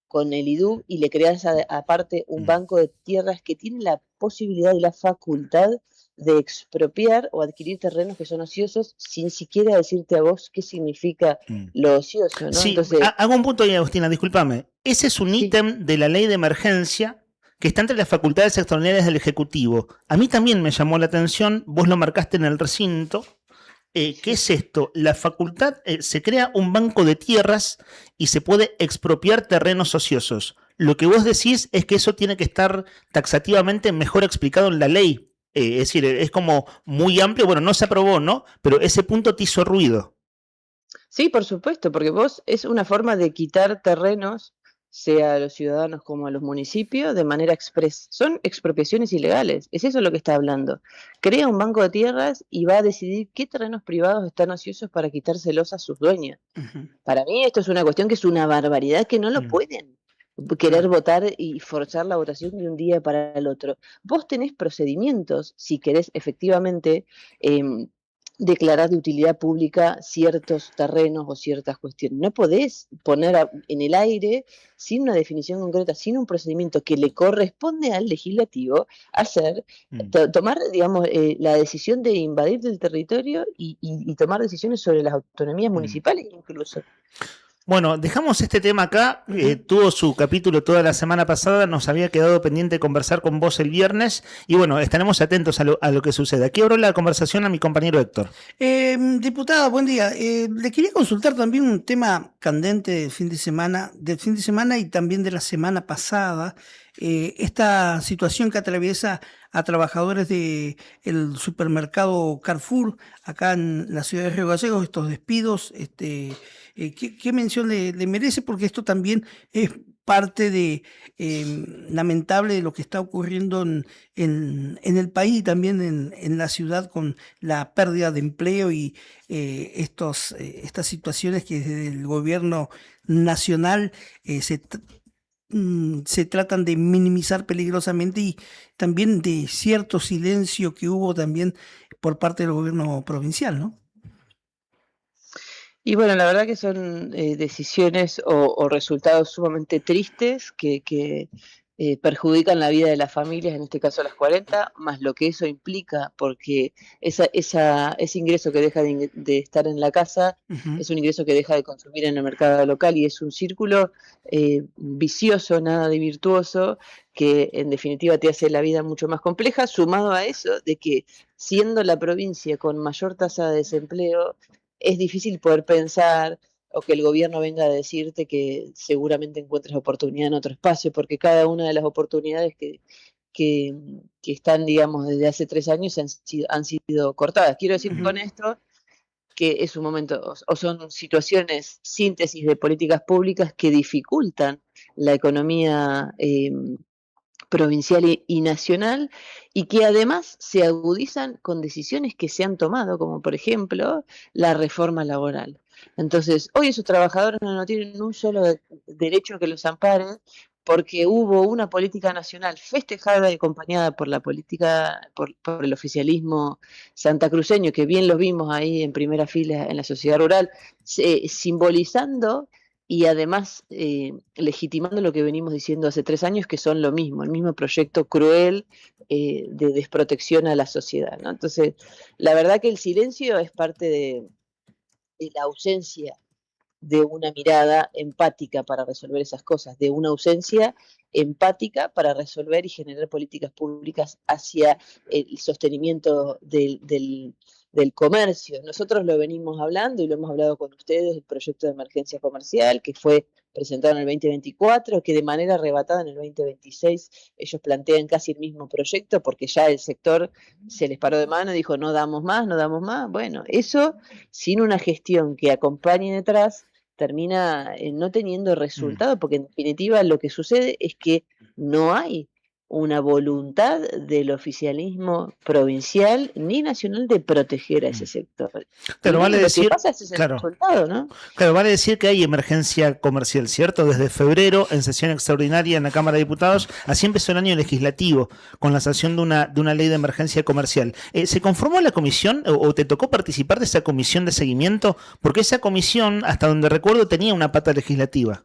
con el IDUB y le creas aparte un banco de tierras que tiene la posibilidad y la facultad de expropiar o adquirir terrenos que son ociosos sin siquiera decirte a vos qué significa lo ocioso, ¿no? Sí, Entonces, hago un punto ahí, Agustina, discúlpame. Ese es un ítem de la ley de emergencia que está entre las facultades extraordinarias del Ejecutivo. A mí también me llamó la atención, vos lo marcaste en el recinto. ¿Qué es esto? La facultad, se crea un banco de tierras y se puede expropiar terrenos ociosos. Lo que vos decís es que eso tiene que estar taxativamente mejor explicado en la ley. Es decir, es como muy amplio, bueno, no se aprobó, ¿no? Pero ese punto te hizo ruido. sí, por supuesto, porque vos es una forma de quitar terrenos, sea a los ciudadanos como a los municipios, de manera expresa. Son expropiaciones ilegales, es eso lo que está hablando. Crea un banco de tierras y va a decidir qué terrenos privados están ociosos para quitárselos a sus dueños. Para mí esto es una cuestión que es una barbaridad, que no lo pueden querer votar y forzar la votación de un día para el otro. Vos tenés procedimientos, si querés efectivamente declarar de utilidad pública ciertos terrenos o ciertas cuestiones. No podés poner en el aire, sin una definición concreta, sin un procedimiento que le corresponde al legislativo hacer, tomar, digamos, la decisión de invadir el territorio y tomar decisiones sobre las autonomías municipales incluso. Bueno, dejamos este tema acá, tuvo su capítulo toda la semana pasada, nos había quedado pendiente conversar con vos el viernes y bueno, estaremos atentos a lo que suceda. Aquí abro la conversación a mi compañero Héctor. Diputada, buen día. Le quería consultar también un tema candente del fin de semana y también de la semana pasada. Esta situación que atraviesa a trabajadores del supermercado Carrefour acá en la ciudad de Río Gallegos, estos despidos, ¿qué mención le merece? Porque esto también es parte de lamentable de lo que está ocurriendo en el país y también en la ciudad con la pérdida de empleo y estas situaciones que desde el gobierno nacional se tratan de minimizar peligrosamente y también de cierto silencio que hubo también por parte del gobierno provincial, ¿no? Y bueno, la verdad que son decisiones o resultados sumamente tristes que perjudican la vida de las familias, en este caso las 40, más lo que eso implica, porque ese ingreso que deja de estar en la casa es un ingreso que deja de consumir en el mercado local y es un círculo vicioso, nada de virtuoso, que en definitiva te hace la vida mucho más compleja, sumado a eso de que siendo la provincia con mayor tasa de desempleo, es difícil poder pensar o que el gobierno venga a decirte que seguramente encuentres oportunidad en otro espacio, porque cada una de las oportunidades que están, digamos, desde hace 3 años han sido cortadas. Quiero decir con esto que es un momento, o son situaciones, síntesis de políticas públicas que dificultan la economía provincial y nacional, y que además se agudizan con decisiones que se han tomado, como por ejemplo la reforma laboral. Entonces, hoy esos trabajadores no tienen un solo derecho que los ampare, porque hubo una política nacional festejada y acompañada por la política, por el oficialismo santacruceño, que bien lo vimos ahí en primera fila en la sociedad rural, simbolizando y además legitimando lo que venimos diciendo hace 3 años, que son lo mismo, el mismo proyecto cruel de desprotección a la sociedad, ¿no? Entonces, la verdad que el silencio es parte de la ausencia de una mirada empática para resolver esas cosas, de una ausencia empática para resolver y generar políticas públicas hacia el sostenimiento del comercio. Nosotros lo venimos hablando y lo hemos hablado con ustedes, el proyecto de emergencia comercial que fue presentado en el 2024, que de manera arrebatada en el 2026 ellos plantean casi el mismo proyecto porque ya el sector se les paró de mano y dijo no damos más, no damos más. Bueno, eso sin una gestión que acompañe detrás termina no teniendo resultado, porque en definitiva lo que sucede es que no hay una voluntad del oficialismo provincial ni nacional de proteger a ese sector. Claro, vale lo decir, que pasa es ese claro, resultado, ¿no? claro, vale decir que hay emergencia comercial, ¿cierto? Desde febrero, en sesión extraordinaria en la Cámara de Diputados, así empezó el año legislativo, con la sanción de una ley de emergencia comercial. ¿Se conformó la comisión o te tocó participar de esa comisión de seguimiento? Porque esa comisión, hasta donde recuerdo, tenía una pata legislativa.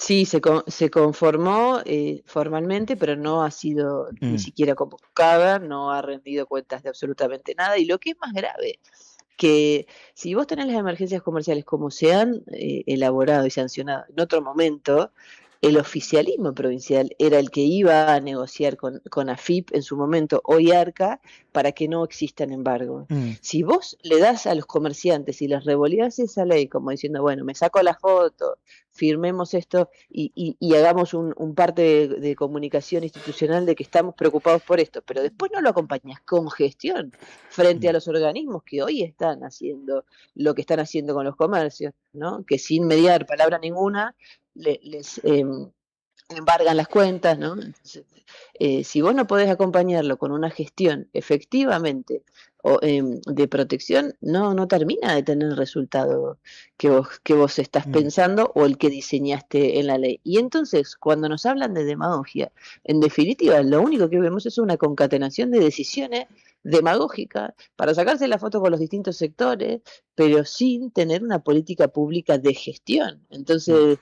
Sí, se conformó formalmente, pero no ha sido ni siquiera convocada, no ha rendido cuentas de absolutamente nada. Y lo que es más grave, que si vos tenés las emergencias comerciales como se han elaborado y sancionado en otro momento, el oficialismo provincial era el que iba a negociar con AFIP en su momento, hoy ARCA, para que no existan embargos. Si vos le das a los comerciantes y les revoleás esa ley como diciendo, bueno, me saco la foto, firmemos esto y hagamos un parte de comunicación institucional de que estamos preocupados por esto, pero después no lo acompañas con gestión frente a los organismos que hoy están haciendo lo que están haciendo con los comercios, ¿no? Que sin mediar palabra ninguna les embargan las cuentas, ¿no? Entonces, si vos no podés acompañarlo con una gestión efectivamente de protección, no termina de tener el resultado que vos estás pensando o el que diseñaste en la ley. Y entonces, cuando nos hablan de demagogia, en definitiva, lo único que vemos es una concatenación de decisiones demagógicas para sacarse la foto con los distintos sectores, pero sin tener una política pública de gestión. Entonces,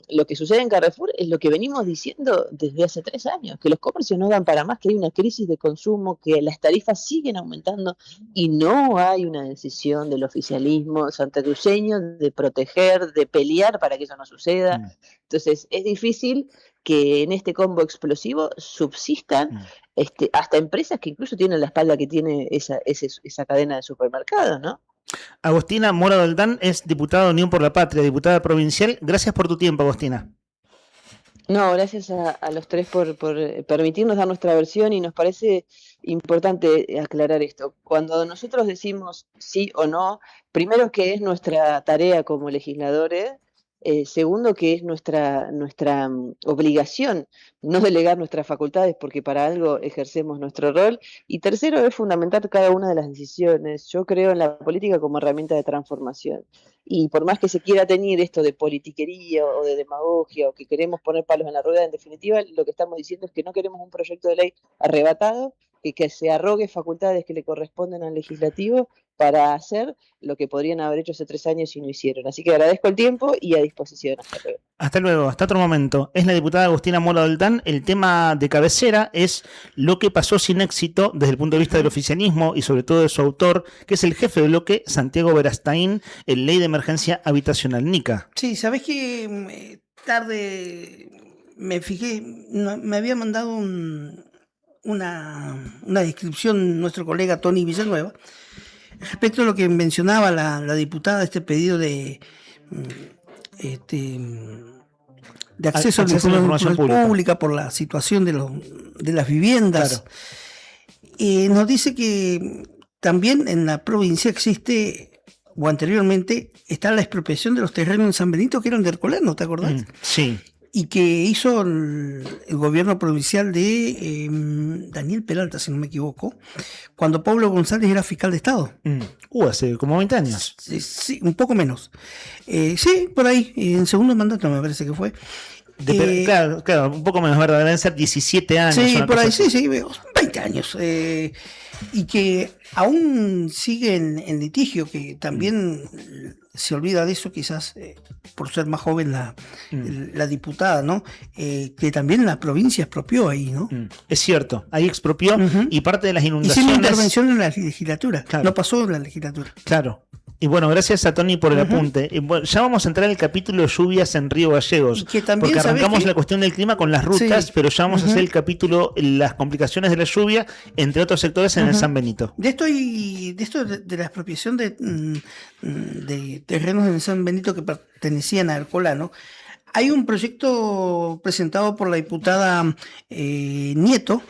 lo que sucede en Carrefour es lo que venimos diciendo desde hace 3 años, que los comercios no dan para más, que hay una crisis de consumo, que las tarifas siguen aumentando y no hay una decisión del oficialismo santacruceño de proteger, de pelear para que eso no suceda. Entonces es difícil que en este combo explosivo subsistan hasta empresas que incluso tienen la espalda que tiene esa cadena de supermercados, ¿no? Agostina Mora Doldán es diputada de Unión por la Patria, diputada provincial. Gracias por tu tiempo, Agostina. No, gracias a los tres por permitirnos dar nuestra versión, y nos parece importante aclarar esto. Cuando nosotros decimos sí o no, primero que es nuestra tarea como legisladores, segundo que es nuestra obligación no delegar nuestras facultades porque para algo ejercemos nuestro rol, y tercero es fundamentar cada una de las decisiones. Yo creo en la política como herramienta de transformación, y por más que se quiera tener esto de politiquería o de demagogia o que queremos poner palos en la rueda, en definitiva lo que estamos diciendo es que no queremos un proyecto de ley arrebatado, que se arrogue facultades que le corresponden al legislativo para hacer lo que podrían haber hecho hace 3 años y no hicieron. Así que agradezco el tiempo y a disposición. Hasta luego. Hasta luego, hasta otro momento. Es la diputada Agustina Mora Doldán. El tema de cabecera es lo que pasó sin éxito desde el punto de vista del oficialismo y sobre todo de su autor, que es el jefe de bloque, Santiago Verastaín, en Ley de Emergencia Habitacional. Nica. Sí, ¿sabés que tarde me fijé? Me había mandado una descripción nuestro colega Tony Villanueva respecto a lo que mencionaba la diputada, este pedido de acceso a la información pública por la situación de las viviendas. Claro. Nos dice que también en la provincia existe, o anteriormente, está la expropiación de los terrenos en San Benito que eran de Ercolano, ¿te acordás? Sí. Y que hizo el gobierno provincial de Daniel Peralta, si no me equivoco, cuando Pablo González era fiscal de Estado. Hace como 20 años. Sí, un poco menos. Sí, por ahí, en segundo mandato me parece que fue. Claro, un poco menos, ¿verdad? Deben ser 17 años. Sí, por ahí, sí, 20 años. Y que aún sigue en litigio, que también se olvida de eso, quizás por ser más joven la diputada, ¿no? Que también la provincia expropió ahí, ¿no? Es cierto, ahí expropió y parte de las inundaciones. Hicieron intervención en la legislatura, no pasó en la legislatura. Claro. Y bueno, gracias a Tony por el apunte. Y bueno, ya vamos a entrar al capítulo de lluvias en Río Gallegos. Que también, porque arrancamos la cuestión del clima con las rutas, pero ya vamos a hacer el capítulo, las complicaciones de la lluvia, entre otros sectores en el San Benito. De esto de la expropiación de terrenos en San Benito que pertenecían a Ercolano, hay un proyecto presentado por la diputada Nieto.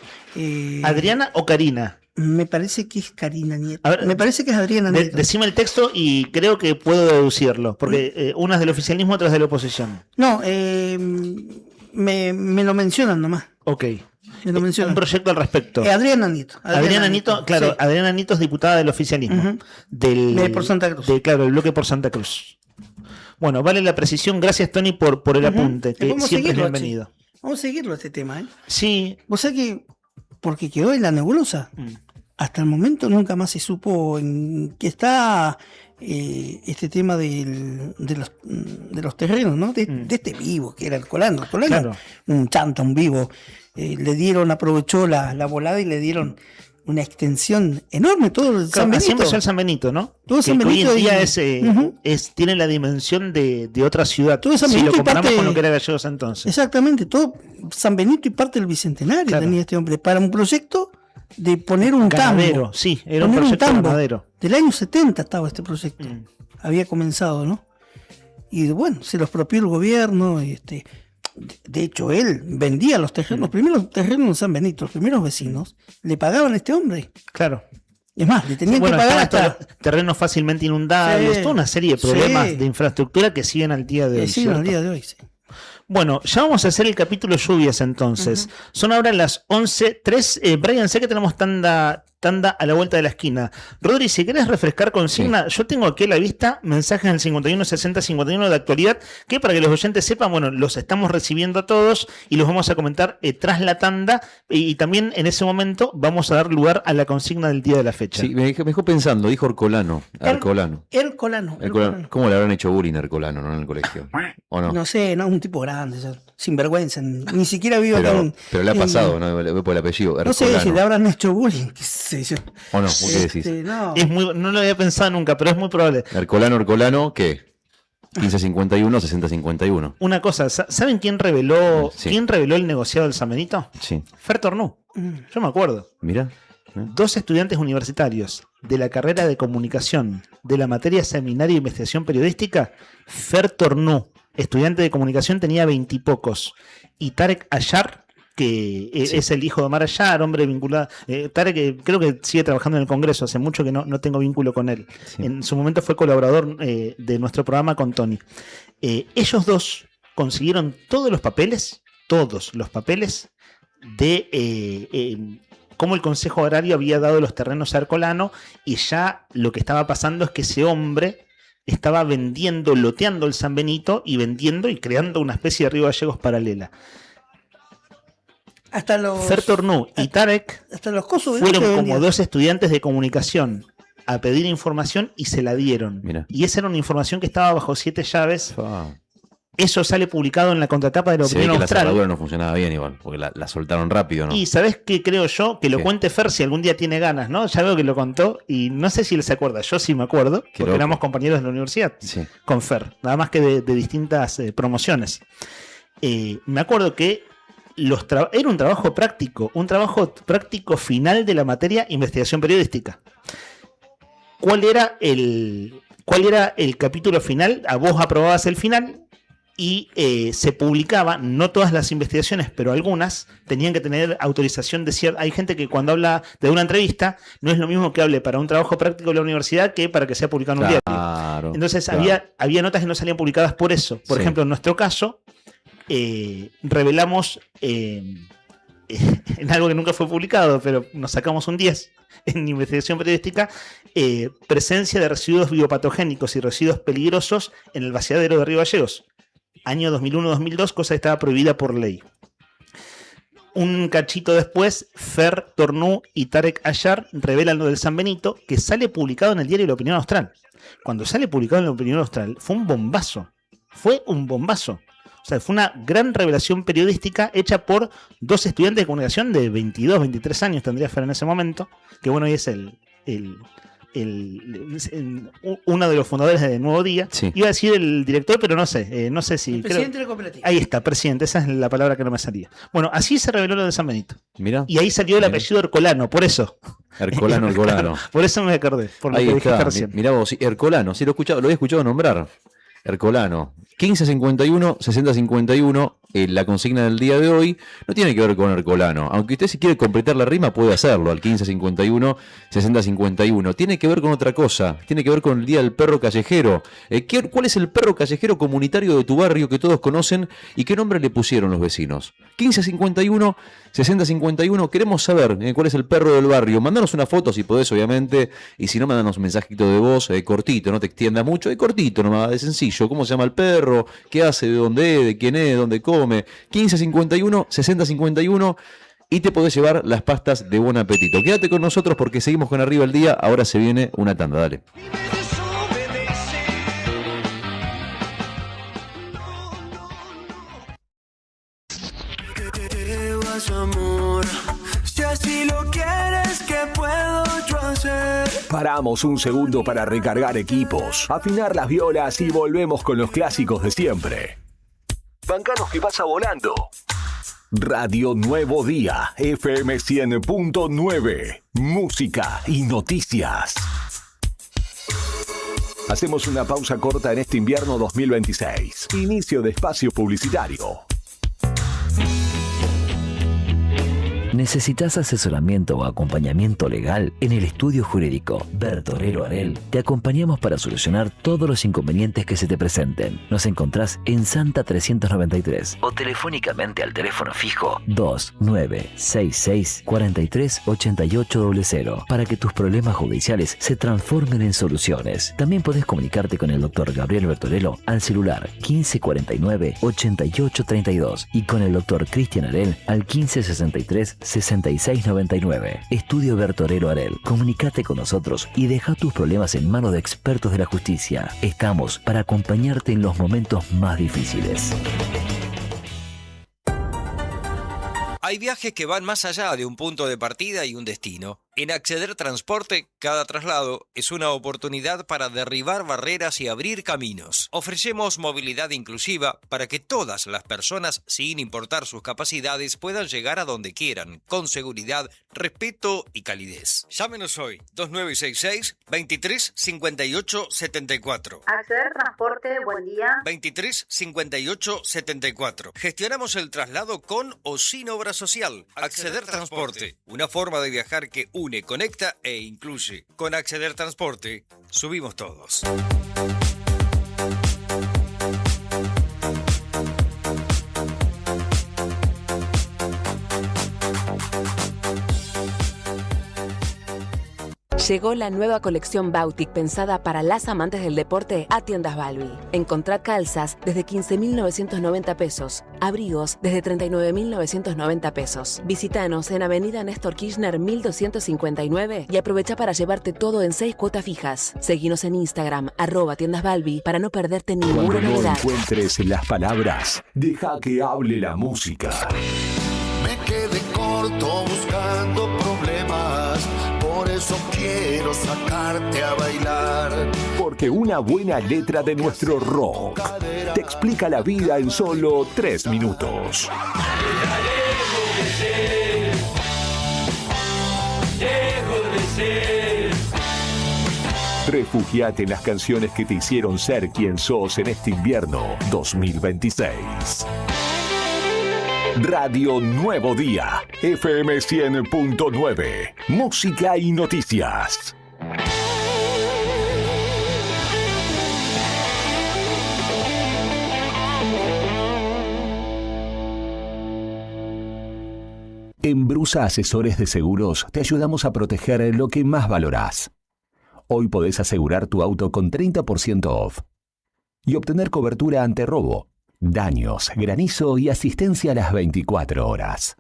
¿Adriana o Karina? Me parece que es Karina Nieto. A ver, me parece que es Adriana Nieto. Decime el texto y creo que puedo deducirlo, porque una es del oficialismo, otra es de la oposición. No, me lo mencionan nomás. Ok. Me lo mencionan. Un proyecto al respecto. Adriana Nieto. Adriana Nieto, claro, sí. Adriana Nieto es diputada del oficialismo. Por Santa Cruz. Claro, el bloque por Santa Cruz. Bueno, vale la precisión. Gracias, Tony, por el apunte, que siempre es bienvenido. Vamos a seguirlo este tema, ¿eh? Sí. ¿Vos sabés que porque quedó en la nebulosa? Hasta el momento nunca más se supo en qué está este tema de los terrenos, ¿no? De este vivo que era Ercolano. Claro. Un chanta, un vivo. Aprovechó la volada y le dieron una extensión enorme, todo el San Benito. Así empezó el San Benito, ¿no? Todo San Benito hoy en día tiene la dimensión de otra ciudad. Todo San si Benito lo comparamos parte, con lo que era Gallegos entonces. Exactamente, todo San Benito y parte del Bicentenario tenía este hombre para un proyecto de poner un ganadero, tambo. Sí, era un proyecto ganadero. Del año 70 estaba este proyecto. Había comenzado, ¿no? Y bueno, se lo expropió el gobierno. De hecho, él vendía los terrenos, los primeros terrenos en San Benito, los primeros vecinos, le pagaban a este hombre. Claro. Es más, le tenían que pagar hasta terrenos fácilmente inundables, toda una serie de problemas de infraestructura que siguen al día de hoy. Siguen al día de hoy, sí. Bueno, ya vamos a hacer el capítulo lluvias entonces. Son ahora las 11:03. Brian, sé que tenemos tanda a la vuelta de la esquina. Rodri, si querés refrescar consigna, yo tengo aquí a la vista mensajes al 51 60 51 de actualidad, que para que los oyentes sepan, bueno, los estamos recibiendo a todos y los vamos a comentar tras la tanda, y también en ese momento vamos a dar lugar a la consigna del día de la fecha. Sí, me dejó pensando, dijo Ercolano. Ercolano. ¿Cómo le habrán hecho bullying a Ercolano, no, en el colegio? ¿O no? No sé, no, un tipo grande, sinvergüenza, ni siquiera vive acá. Pero le ha pasado, ¿no? Por el apellido. No sé si le habrán hecho bullying, qué sé yo. ¿O no? ¿Qué decís? No. No lo había pensado nunca, pero es muy probable. Ercolano, ¿qué? 1551, 6051. Una cosa, ¿saben quién reveló el negociado del San Benito? Sí. Fer Tornú. Yo me acuerdo. Mira. 2 estudiantes universitarios de la carrera de comunicación, de la materia seminario de investigación periodística. Fer Tornú, estudiante de comunicación, tenía 20 y pocos. Y Tarek Ayar, que es el hijo de Omar Ayar, hombre vinculado. Tarek creo que sigue trabajando en el Congreso, hace mucho que no tengo vínculo con él. Sí. En su momento fue colaborador de nuestro programa con Tony. Ellos dos consiguieron todos los papeles de cómo el Consejo Agrario había dado los terrenos a Ercolano, y ya lo que estaba pasando es que ese hombre estaba loteando el San Benito y vendiendo y creando una especie de Río Gallegos paralela. Hasta los... Fer Tornú y Tarek Hasta los cosos fueron que como vendían. dos estudiantes de comunicación a pedir información y se la dieron. Y esa era una información que estaba bajo 7 llaves. Eso sale publicado en la contratapa de la Se ve Opinión que la Austral. cerradura no funcionaba bien igual, porque la soltaron rápido, ¿no? Y ¿sabés qué creo yo? Que lo cuente Fer si algún día tiene ganas, ¿no? Ya veo que lo contó y no sé si él se acuerda. Yo sí me acuerdo, porque loco. éramos compañeros de la universidad con Fer, nada más que de distintas promociones. Me acuerdo que era un trabajo práctico final de la materia investigación periodística. ¿Cuál era el capítulo final? A vos aprobabas el final y se publicaba, no todas las investigaciones, pero algunas tenían que tener autorización de cierta... Hay gente que cuando habla de una entrevista no es lo mismo que hable para un trabajo práctico de la universidad que para que sea publicado en un diario. Entonces había notas que no salían publicadas por eso. Por ejemplo, en nuestro caso, revelamos en algo que nunca fue publicado, pero nos sacamos un 10 en investigación periodística, presencia de residuos biopatogénicos y residuos peligrosos en el vaciadero de Río Gallegos. Año 2001-2002, cosa que estaba prohibida por ley. Un cachito después, Fer Tornú y Tarek Ayar revelan lo del San Benito, que sale publicado en el diario La Opinión Austral. Cuando sale publicado en La Opinión Austral, fue un bombazo. O sea, fue una gran revelación periodística hecha por dos estudiantes de comunicación de 22, 23 años, tendría Fer en ese momento, que bueno, hoy es uno de los fundadores de Nuevo Día. Iba a decir el director, pero no sé si... El presidente de la cooperativa. Ahí está, presidente, esa es la palabra que no me salía. Bueno, así se reveló lo de San Benito. Mirá. Y ahí salió el apellido Ercolano, por eso. Ercolano. Por eso me acordé, por lo Ahí que dijiste está, recién. mirá vos, sí, Ercolano, sí lo había escuchado nombrar. Ercolano. 1551, 6051, la consigna del día de hoy no tiene que ver con Ercolano. Aunque usted si quiere completar la rima puede hacerlo al 1551, 6051. Tiene que ver con otra cosa, tiene que ver con el Día del Perro Callejero. ¿Cuál es el perro callejero comunitario de tu barrio que todos conocen y qué nombre le pusieron los vecinos? 1551, 6051, queremos saber cuál es el perro del barrio. Mandanos una foto si podés, obviamente, y si no, mandanos un mensajito de voz cortito, no te extiendas mucho, cortito nomás, de sencillo. ¿Cómo se llama el perro? ¿Qué hace? ¿De dónde es? ¿De quién es? ¿Dónde come? 1551, 6051 y te podés llevar las pastas de Buen Apetito. Quédate con nosotros porque seguimos con Arriba el Día. Ahora se viene una tanda, dale. Amor, si así lo quieres, ¿qué puedo yo hacer? Paramos un segundo para recargar equipos, afinar las violas y volvemos con los clásicos de siempre. Bancanos que pasa volando. Radio Nuevo Día, FM 100.9. Música y noticias. Hacemos una pausa corta en este invierno 2026. Inicio de espacio publicitario. ¿Necesitas asesoramiento o acompañamiento legal? En el estudio jurídico Bertorero Arel te acompañamos para solucionar todos los inconvenientes que se te presenten. Nos encontrás en Santa 393 o telefónicamente al teléfono fijo 2966 438800 para que tus problemas judiciales se transformen en soluciones. También podés comunicarte con el doctor Gabriel Bertorello al celular 1549 8832 y con el doctor Cristian Arel al 1563 6699. Estudio Bertorero Arel. Comunicate con nosotros y deja tus problemas en manos de expertos de la justicia. Estamos para acompañarte en los momentos más difíciles. Hay viajes que van más allá de un punto de partida y un destino. En Acceder Transporte, cada traslado es una oportunidad para derribar barreras y abrir caminos. Ofrecemos movilidad inclusiva para que todas las personas, sin importar sus capacidades, puedan llegar a donde quieran, con seguridad, respeto y calidez. Llámenos hoy, 2916-235874. Acceder Transporte, buen día. 235874. Gestionamos el traslado con o sin obra social. Acceder Transporte, una forma de viajar que une, conecta e incluye. Con Acceder Transporte, subimos todos. Llegó la nueva colección Bautic pensada para las amantes del deporte a Tiendas Balbi. Encontrá calzas desde 15.990 pesos, abrigos desde 39.990 pesos. Visítanos en Avenida Néstor Kirchner 1259 y aprovecha para llevarte todo en 6 cuotas fijas. Seguinos en Instagram @Tiendas Balbi para no perderte ninguna Cuando no novedad. encuentres las palabras, deja que hable la música. Me quedé corto buscando problemas, por eso quiero sacarte a bailar. Porque una buena letra de nuestro rock te explica la vida en solo 3 minutos. Refugiate en las canciones que te hicieron ser quien sos en este invierno 2026. Radio Nuevo Día, FM 100.9, música y noticias. En Brusa Asesores de Seguros te ayudamos a proteger lo que más valorás. Hoy podés asegurar tu auto con 30% off y obtener cobertura ante robo, daños, granizo y asistencia a las 24 horas.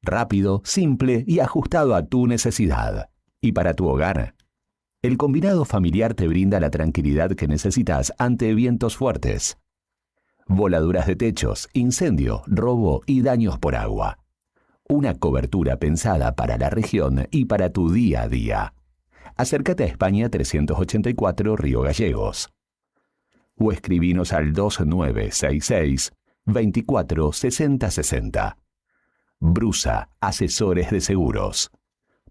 Rápido, simple y ajustado a tu necesidad. Y para tu hogar, el combinado familiar te brinda la tranquilidad que necesitas ante vientos fuertes, voladuras de techos, incendio, robo y daños por agua. Una cobertura pensada para la región y para tu día a día. Acércate a España 384 Río Gallegos. O escribinos al 2966 24 60 60. Brusa Asesores de Seguros.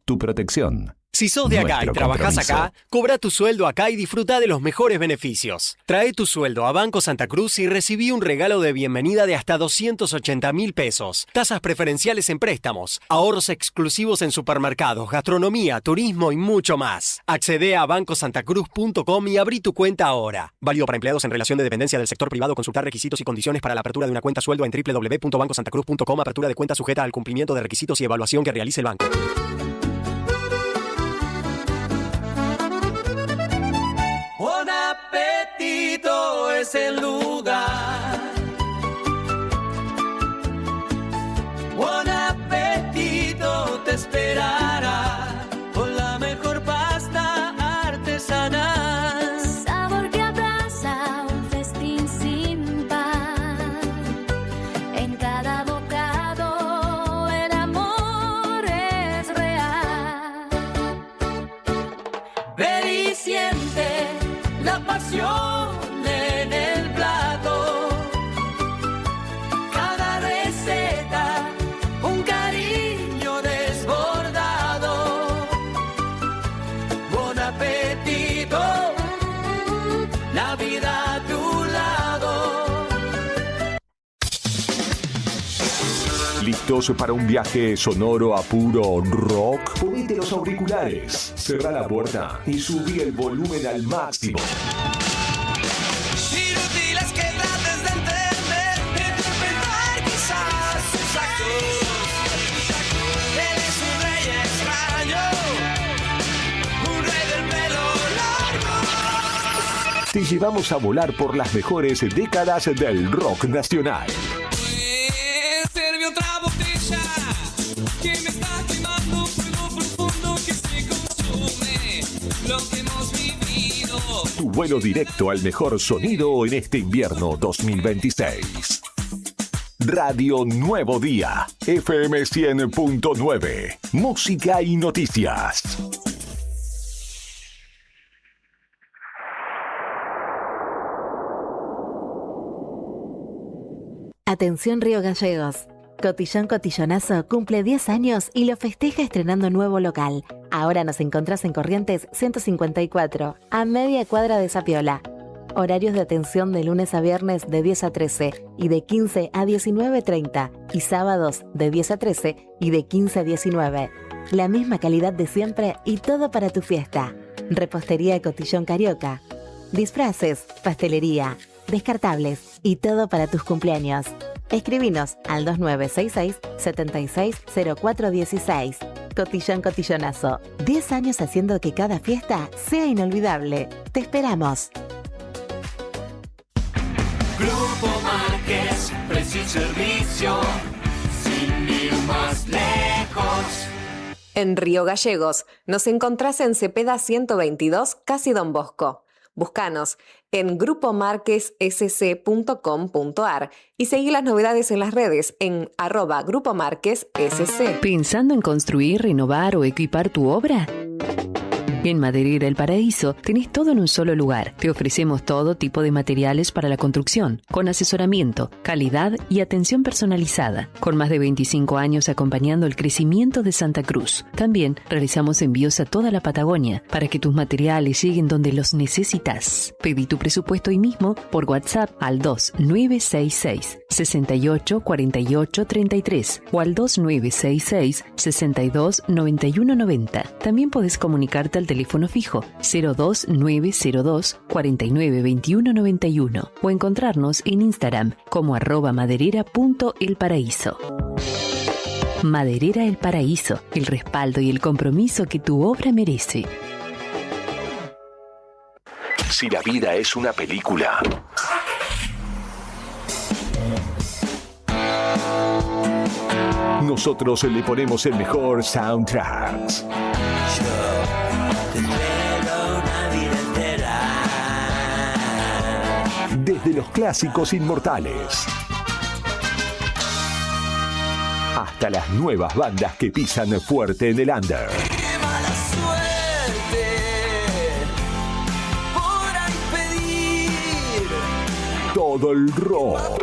Tu protección. Si sos de acá y nuestro trabajás compromiso. acá, cobra tu sueldo acá y disfruta de los mejores beneficios. Trae tu sueldo a Banco Santa Cruz y recibí un regalo de bienvenida de hasta 280.000 pesos. Tasas preferenciales en préstamos, ahorros exclusivos en supermercados, gastronomía, turismo y mucho más. Accede a bancosantacruz.com y abrí tu cuenta ahora. Válido para empleados en relación de dependencia del sector privado. Consultar requisitos y condiciones para la apertura de una cuenta sueldo en www.bancosantacruz.com. Apertura de cuenta sujeta al cumplimiento de requisitos y evaluación que realice el banco. Buon appetito es el lugar. Buon appetito te esperará con la mejor pasta artesanal. Sabor que abraza, un festín sin par. En cada bocado el amor es real. Ven y siente la pasión en el plato. Cada receta, un cariño desbordado. Buen apetito, la vida a tu lado. ¿Listos para un viaje sonoro a puro rock? Ponete los auriculares, cerrá la puerta y subí el volumen al máximo. Inútil es que trates de entender, de interpretar quizás sus actos. Eres un rey extraño, un rey del pelo largo. Te llevamos a volar por las mejores décadas del rock nacional. Serve otra botella que me está quemando, fuego profundo que se consume lo que hemos vivido. Tu vuelo directo al mejor sonido en este invierno 2026. Radio Nuevo Día, FM 100.9, música y noticias. Atención Río Gallegos. Cotillón Cotillonazo cumple 10 años y lo festeja estrenando nuevo local. Ahora nos encontrás en Corrientes 154, a media cuadra de Zapiola. Horarios de atención de lunes a viernes de 10 a 13 y de 15 a 19:30 y sábados de 10 a 13 y de 15 a 19. La misma calidad de siempre y todo para tu fiesta. Repostería Cotillón Carioca. Disfraces, pastelería, descartables y todo para tus cumpleaños. Escribinos al 2966 760416. Cotillón Cotillonazo. 10 años haciendo que cada fiesta sea inolvidable. Te esperamos. Grupo Márquez, precio y servicio, sin ir más lejos. En Río Gallegos nos encontrás en Cepeda 122, casi Don Bosco. Búscanos en grupomarquessc.com.ar y seguí las novedades en las redes en @grupomarquessc. ¿Pensando en construir, renovar o equipar tu obra? En Maderera El Paraíso tenés todo en un solo lugar. Te ofrecemos todo tipo de materiales para la construcción, con asesoramiento, calidad y atención personalizada. Con más de 25 años acompañando el crecimiento de Santa Cruz. También realizamos envíos a toda la Patagonia para que tus materiales lleguen donde los necesitas. Pedí tu presupuesto hoy mismo por WhatsApp al 2966 68 48 33 o al 2966 62 91 90. También podés comunicarte al teléfono fijo 02902 49 21 91 o encontrarnos en Instagram como @maderera.elparaíso. Maderera El Paraíso, el respaldo y el compromiso que tu obra merece. Si la vida es una película, nosotros le ponemos el mejor soundtrack. Desde los clásicos inmortales hasta las nuevas bandas que pisan fuerte en el under. ¡Qué mala suerte por impedir! Todo el rock,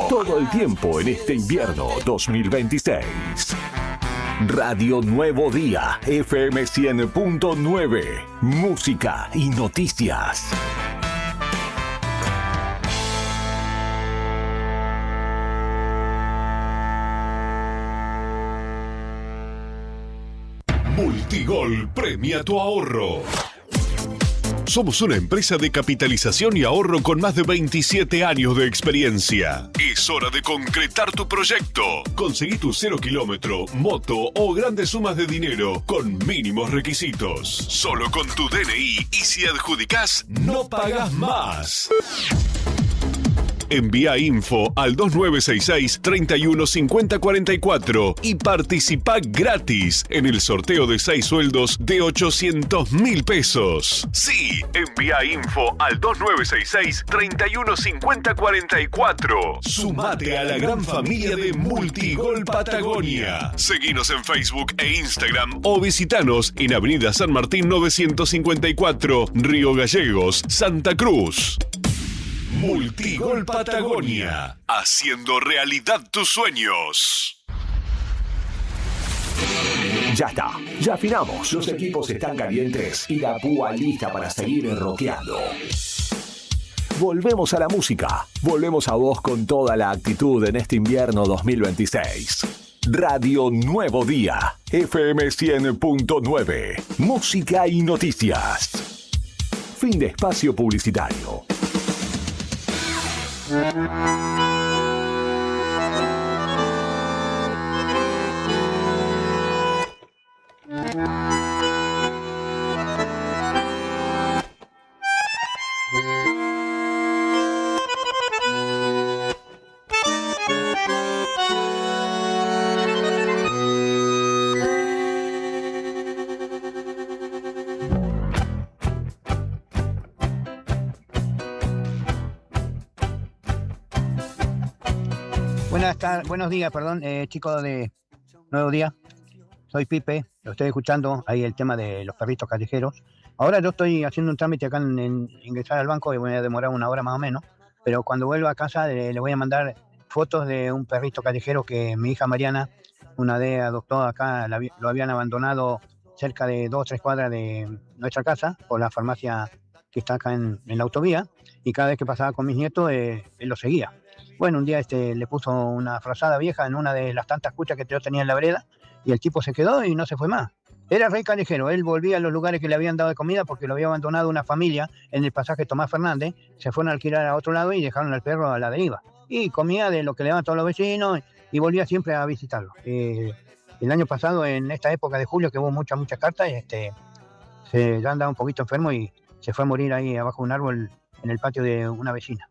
todo el tiempo en este invierno 2026. Radio Nuevo Día, FM 100.9, música y noticias. Multigol premia tu ahorro. Somos una empresa de capitalización y ahorro con más de 27 años de experiencia. Es hora de concretar tu proyecto. Conseguí tu 0 kilómetro, moto o grandes sumas de dinero con mínimos requisitos. Solo con tu DNI y si adjudicás, no pagas más. Envía info al 2966 31 50 44 y participa gratis en el sorteo de 6 sueldos de 800.000 pesos. Sí, envía info al 2966 31 50 44. Sumate a la gran familia de Multigol Patagonia. Seguinos en Facebook e Instagram o visitanos en Avenida San Martín 954, Río Gallegos, Santa Cruz. Multigol Patagonia, haciendo realidad tus sueños. Ya está, ya afinamos. Los equipos están calientes y la púa lista para seguir rockeando. Volvemos a la música, volvemos a vos con toda la actitud en este invierno 2026. Radio Nuevo Día, FM 100.9, música y noticias. Fin de espacio publicitario. Buenos días, chicos de Nuevo Día. Soy Pipe, lo estoy escuchando ahí el tema de los perritos callejeros. Ahora yo estoy haciendo un trámite acá en ingresar al banco y voy a demorar 1 hora más o menos, pero cuando vuelva a casa le voy a mandar fotos de un perrito callejero que mi hija Mariana, una vez adoptó acá, lo habían abandonado cerca de 2 o 3 cuadras de nuestra casa, por la farmacia que está acá en la autovía, y cada vez que pasaba con mis nietos, él lo seguía. Bueno, un día le puso una frazada vieja en una de las tantas cuchas que yo tenía en la vereda, y el tipo se quedó y no se fue más. Era re callejero, él volvía a los lugares que le habían dado de comida porque lo había abandonado una familia en el pasaje Tomás Fernández, se fueron a alquilar a otro lado y dejaron al perro a la deriva. Y comía de lo que le daban todos los vecinos y volvía siempre a visitarlo. El año pasado, en esta época de julio, que hubo muchas cartas, ya andaba un poquito enfermo y se fue a morir ahí abajo de un árbol en el patio de una vecina.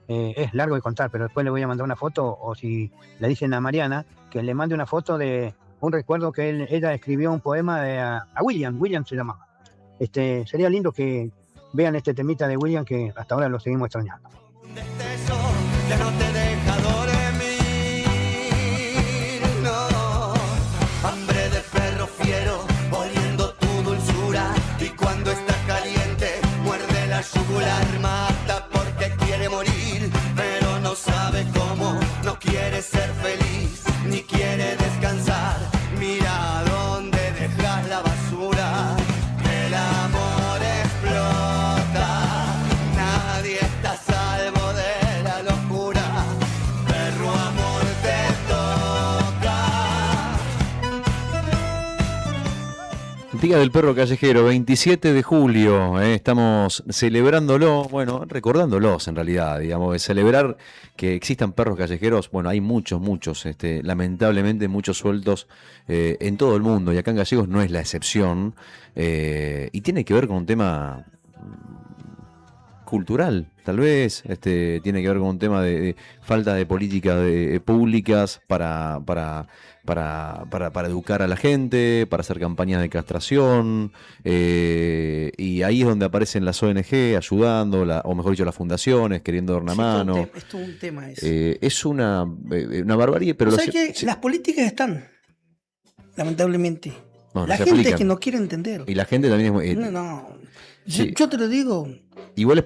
Es largo de contar, pero después le voy a mandar una foto, o si le dicen a Mariana, que le mande una foto de un recuerdo que ella escribió un poema a William se llamaba. Sería lindo que vean este temita de William, que hasta ahora lo seguimos extrañando. Ya no te deja dormir, no. Hambre de perro fiero, oliendo tu dulzura. Y cuando está caliente, muerde la yugular. Mata porque quiere morir, pero no sabe cómo. No quiere ser feliz, ni quiere descansar. Mira dónde dejas la basura. El amor explota, nadie está a salvo de la locura. Perro, amor, te toca. Día del Perro Callejero, 27 de julio, estamos celebrándolo, bueno, recordándolos en realidad, digamos, celebrar que existan perros callejeros. Bueno, hay muchos, lamentablemente muchos sueltos en todo el mundo, y acá en Gallegos no es la excepción, y tiene que ver con un tema cultural, tal vez, tiene que ver con un tema de falta de políticas públicas para educar a la gente, para hacer campañas de castración, y ahí es donde aparecen las ONG ayudando, o mejor dicho, las fundaciones queriendo dar una mano. Es todo un tema eso. Es una barbarie, pero... ¿Sabes qué? Las políticas están, lamentablemente. No, la se gente aplican. es que no quiere entender. Y la gente también es... Yo te lo digo. Igual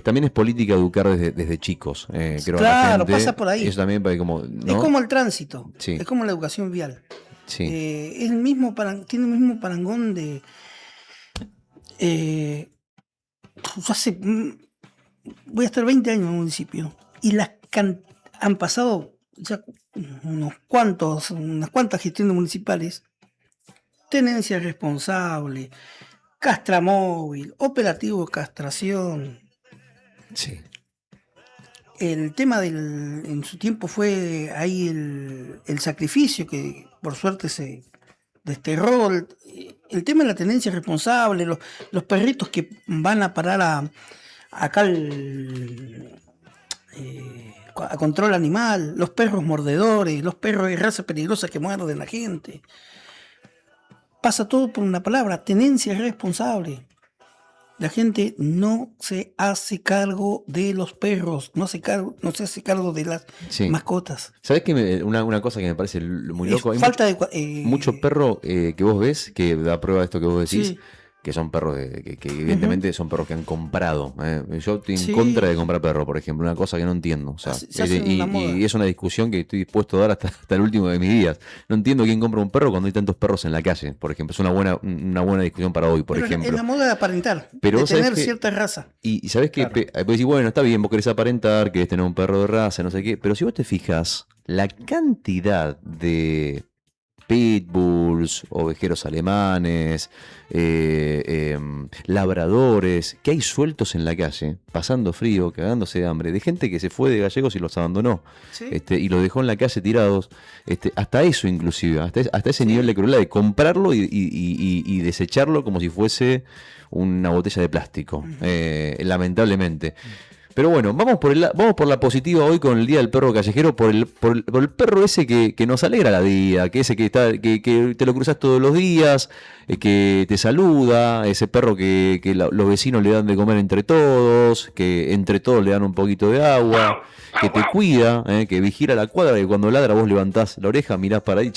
también es política educar desde chicos, creo. Claro, a la gente. pasa por ahí. Eso también como, ¿no? Es como el tránsito, Sí. es como la educación vial. Sí. Es el mismo tiene el mismo parangón de... voy a estar 20 años en el municipio y han pasado ya unas cuantas gestiones municipales. Tenencia responsable, castramóvil, operativo castración. Sí. El tema en su tiempo fue ahí el sacrificio que por suerte se desterró. El tema de la tenencia responsable, los perritos que van a parar acá a control animal, los perros mordedores, los perros de raza peligrosa que muerden a la gente. Pasa todo por una palabra, tenencia responsable. La gente no se hace cargo de los perros, no se hace cargo de las mascotas. ¿Sabés que una cosa que me parece muy loco? Hay falta muchos perros que vos ves, que da prueba de esto que vos decís, que son perros que evidentemente son perros que han comprado. Yo estoy en contra de comprar perros, por ejemplo, una cosa que no entiendo. O sea, y es una discusión que estoy dispuesto a dar hasta el último de mis días. No entiendo quién compra un perro cuando hay tantos perros en la calle, por ejemplo. Es una buena discusión para hoy, por ejemplo. Es la moda de aparentar, pero de tener cierta raza. Y sabés que puedes decir, bueno, está bien, vos querés aparentar, querés tener un perro de raza, no sé qué, pero si vos te fijas, la cantidad de pitbulls, ovejeros alemanes, labradores, que hay sueltos en la calle, pasando frío, cagándose de hambre, de gente que se fue de Gallegos y los abandonó, y los dejó en la calle tirados, hasta eso inclusive, hasta ese nivel de crueldad, de comprarlo y desecharlo como si fuese una botella de plástico, lamentablemente. Pero bueno, vamos por la positiva hoy con el Día del Perro Callejero, por el perro ese que nos alegra la vida, que te lo cruzas todos los días, que te saluda, ese perro que los vecinos le dan de comer entre todos, que entre todos le dan un poquito de agua, que te cuida, que vigila la cuadra, que cuando ladra vos levantás la oreja, mirás para ahí,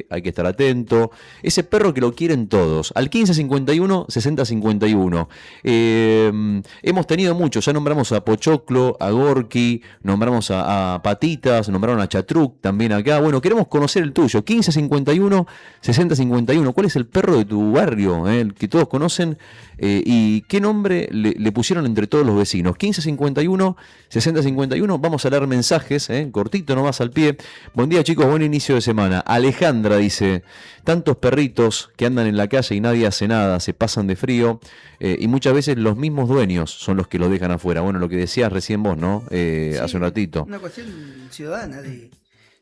hay que estar atento. Ese perro que lo quieren todos. Al 1551 6051. Hemos tenido muchos, ya nombramos a Pochoclo, a Gorky, nombramos a Patitas, nombraron a Chatruc también acá. Bueno, queremos conocer el tuyo. 1551 6051. ¿Cuál es el perro de tu barrio, el que todos conocen? ¿Y qué nombre le pusieron entre todos los vecinos? 1551 6051. Vamos a leer mensajes, cortito nomás al pie. Buen día, chicos, buen inicio de semana. Alejandra dice: tantos perritos que andan en la calle y nadie hace nada, se pasan de frío, y muchas veces los mismos dueños son los que los dejan afuera. Bueno, lo que decías recién vos, ¿no? Hace un ratito. Una cuestión ciudadana de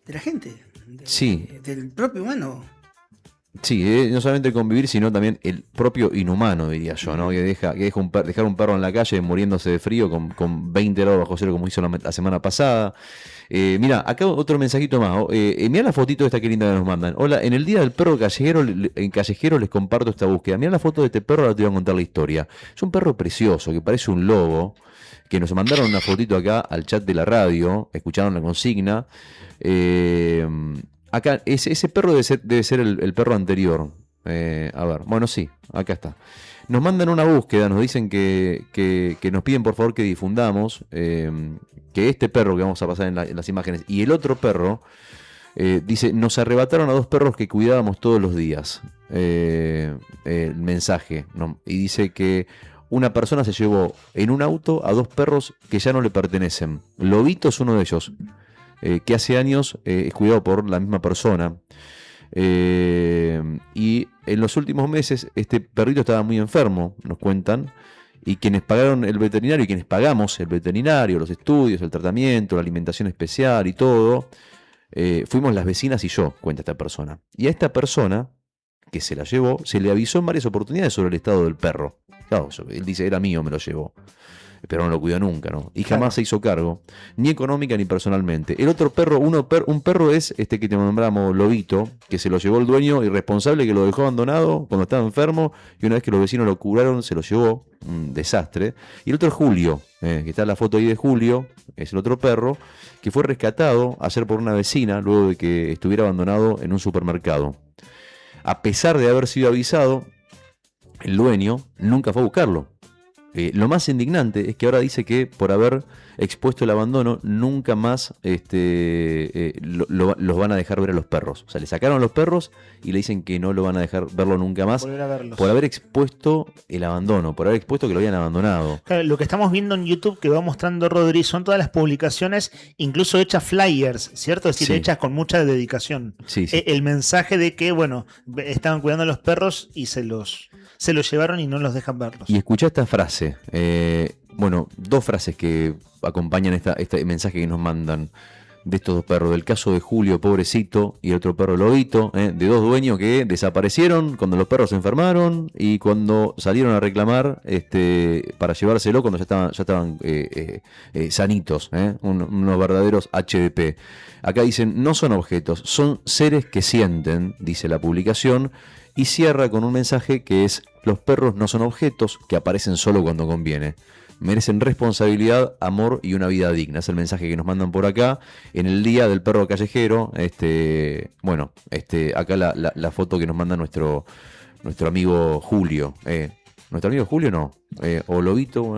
la gente, Sí. del propio humano. Sí, no solamente convivir, sino también el propio inhumano, diría yo, ¿no? Que dejar un perro en la calle muriéndose de frío con 20 grados bajo cero, como hizo la semana pasada. Mira, acá otro mensajito más. Mira la fotito esta que linda que nos mandan. Hola, en el día del perro callejero, en callejero les comparto esta búsqueda. Mira la foto de este perro, ahora te voy a contar la historia. Es un perro precioso, que parece un lobo, que nos mandaron una fotito acá al chat de la radio, escucharon la consigna. Acá, ese perro debe ser el perro anterior. A ver, bueno, sí, acá está. Nos mandan una búsqueda, nos dicen que nos piden por favor que difundamos que este perro que vamos a pasar en las imágenes y el otro perro, dice, nos arrebataron a 2 perros que cuidábamos todos los días. El mensaje, ¿no? Y dice que una persona se llevó en un auto a 2 perros que ya no le pertenecen. Lobito es uno de ellos, que hace años es cuidado por la misma persona. Y en los últimos meses este perrito estaba muy enfermo, nos cuentan, y quienes pagaron el veterinario y quienes pagamos el veterinario, los estudios, el tratamiento, la alimentación especial y todo, fuimos las vecinas y yo, cuenta esta persona. Y a esta persona que se la llevó, se le avisó en varias oportunidades sobre el estado del perro. Claro, él dice, era mío, me lo llevó. Pero no lo cuidó nunca, ¿no? Y jamás se hizo cargo, ni económica ni personalmente. El otro perro, un perro es este que te nombramos, Lobito, que se lo llevó el dueño irresponsable que lo dejó abandonado cuando estaba enfermo, y una vez que los vecinos lo curaron, se lo llevó. Un desastre. Y el otro es Julio, que está en la foto ahí de Julio, es el otro perro, que fue rescatado ayer por una vecina luego de que estuviera abandonado en un supermercado. A pesar de haber sido avisado, el dueño nunca fue a buscarlo. Lo más indignante es que ahora dice que por haber expuesto el abandono nunca más los van a dejar ver a los perros. O sea, le sacaron a los perros y le dicen que no lo van a dejar verlo nunca más por haber expuesto el abandono, por haber expuesto que lo habían abandonado. Claro, lo que estamos viendo en YouTube que va mostrando Rodri son todas las publicaciones, incluso hechas flyers, ¿cierto? Es decir, Sí. hechas con mucha dedicación. Sí, sí. El mensaje de que, bueno, estaban cuidando a los perros y se los llevaron y no los dejan verlos. Y escuchá esta frase. Bueno, 2 frases que acompañan este mensaje que nos mandan de estos 2 perros. Del caso de Julio, pobrecito, y el otro perro, Lobito, de 2 dueños que desaparecieron cuando los perros se enfermaron y cuando salieron a reclamar para llevárselo cuando ya estaban sanitos, unos verdaderos HDP. Acá dicen, no son objetos, son seres que sienten, dice la publicación, y cierra con un mensaje que es, los perros no son objetos que aparecen solo cuando conviene. Merecen responsabilidad, amor y una vida digna. Es el mensaje que nos mandan por acá en el día del perro callejero. Acá la foto que nos manda nuestro amigo Julio. ¿Nuestro amigo Julio no? O Lobito,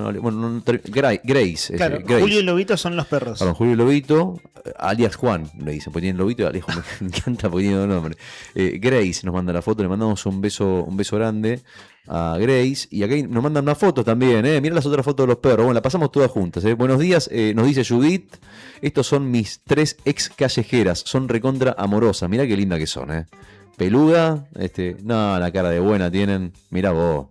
Grace. Claro, Grace. Julio y Lobito son los perros. Perdón, Julio y Lobito, alias Juan, le dicen, porque tienen Lobito y alias Juan, me encanta porque tiene nombre. Grace nos manda la foto, le mandamos un beso grande a Grace, y acá nos mandan una foto también, mirá las otras fotos de los perros, bueno, la pasamos todas juntas. Buenos días, nos dice Judith, estos son mis 3 ex callejeras, son recontra amorosas, mirá qué linda que son, peluda, no, la cara de buena tienen, mirá vos.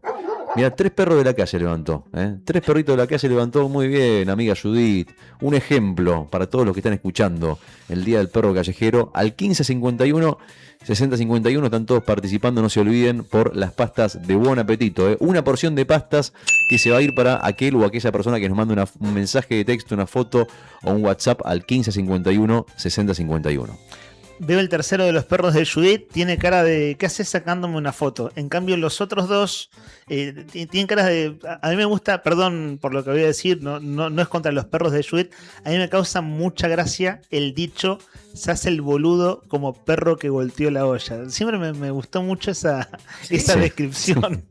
Mira, 3 perros de la calle levantó, 3 perritos de la calle levantó, muy bien, amiga Judith. Un ejemplo para todos los que están escuchando el Día del Perro Callejero. Al 1551, 6051 están todos participando, no se olviden, por las pastas de Buen Apetito. Una porción de pastas que se va a ir para aquel o aquella persona que nos mande un mensaje de texto, una foto o un WhatsApp al 1551, 6051. Veo el tercero de los perros de Judith, tiene cara de ¿qué haces sacándome una foto? En cambio los otros 2 tienen caras de... A mí me gusta, perdón por lo que voy a decir, no es contra los perros de Judith, a mí me causa mucha gracia el dicho, se hace el boludo como perro que volteó la olla. Siempre me gustó mucho esa descripción.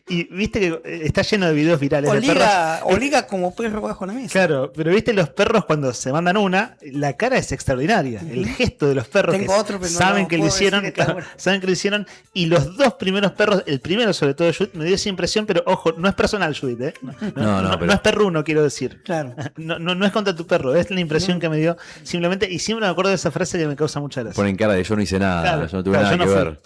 Y viste que está lleno de videos virales de perros. Oliga como perro bajo la mesa. Claro, pero viste los perros cuando se mandan una, la cara es extraordinaria. El gesto de los perros Tengo que otro, pero saben no que lo puedo hicieron, decir que está claro, bueno. saben que lo hicieron. Y los 2 primeros perros, el primero sobre todo Judith, me dio esa impresión, pero ojo, no es personal Judith, No, no es perruno, quiero decir. Claro. No es contra tu perro, es la impresión que me dio simplemente, y siempre me acuerdo de esa frase que me causa mucha gracia. Ponen cara de yo no hice nada, Claro, yo no tuve claro, nada yo que no ver.